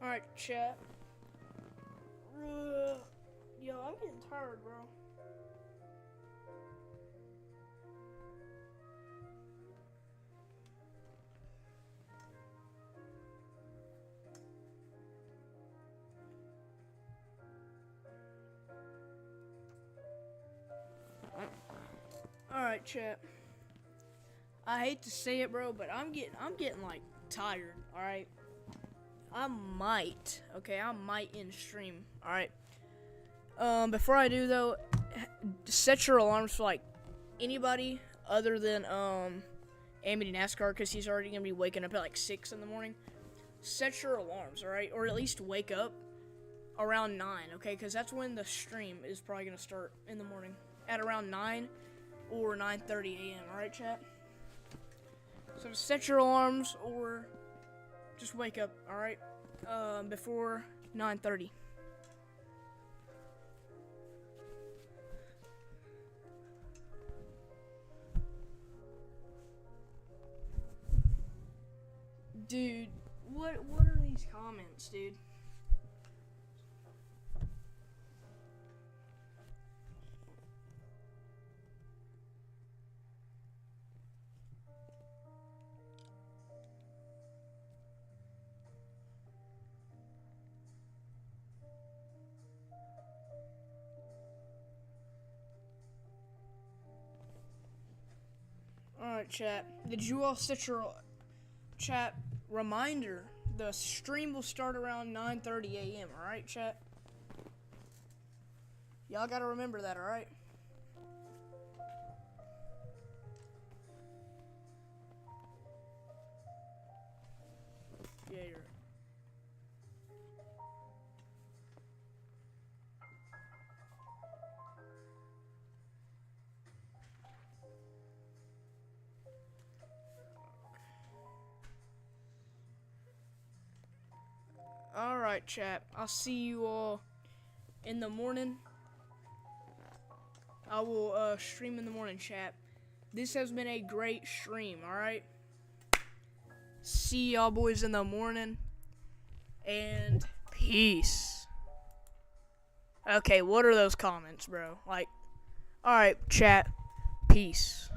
Alright, chat. Yo, I'm getting tired, bro. Alright, chat. I hate to say it, bro, but I'm getting like tired, alright? I might end stream, alright? Before I do though, set your alarms for like anybody other than Amity NASCAR, because he's already gonna be waking up at like 6 in the morning. Set your alarms, alright? Or at least wake up around 9, okay? Because that's when the stream is probably gonna start in the morning, at around 9 or 9:30 a.m. Alright, chat? So set your alarms or just wake up, alright? Before 9:30. Dude, what are these comments, dude? Alright, chat. Did you all set your chat reminder? The stream will start around 9:30 a.m. Alright, chat? Y'all gotta remember that, alright? Yeah, you're. Alright, chat. I'll see you all in the morning. I will stream in the morning, chat. This has been a great stream, alright? See y'all boys in the morning. And peace. Okay, what are those comments, bro? Like, alright, chat. Peace.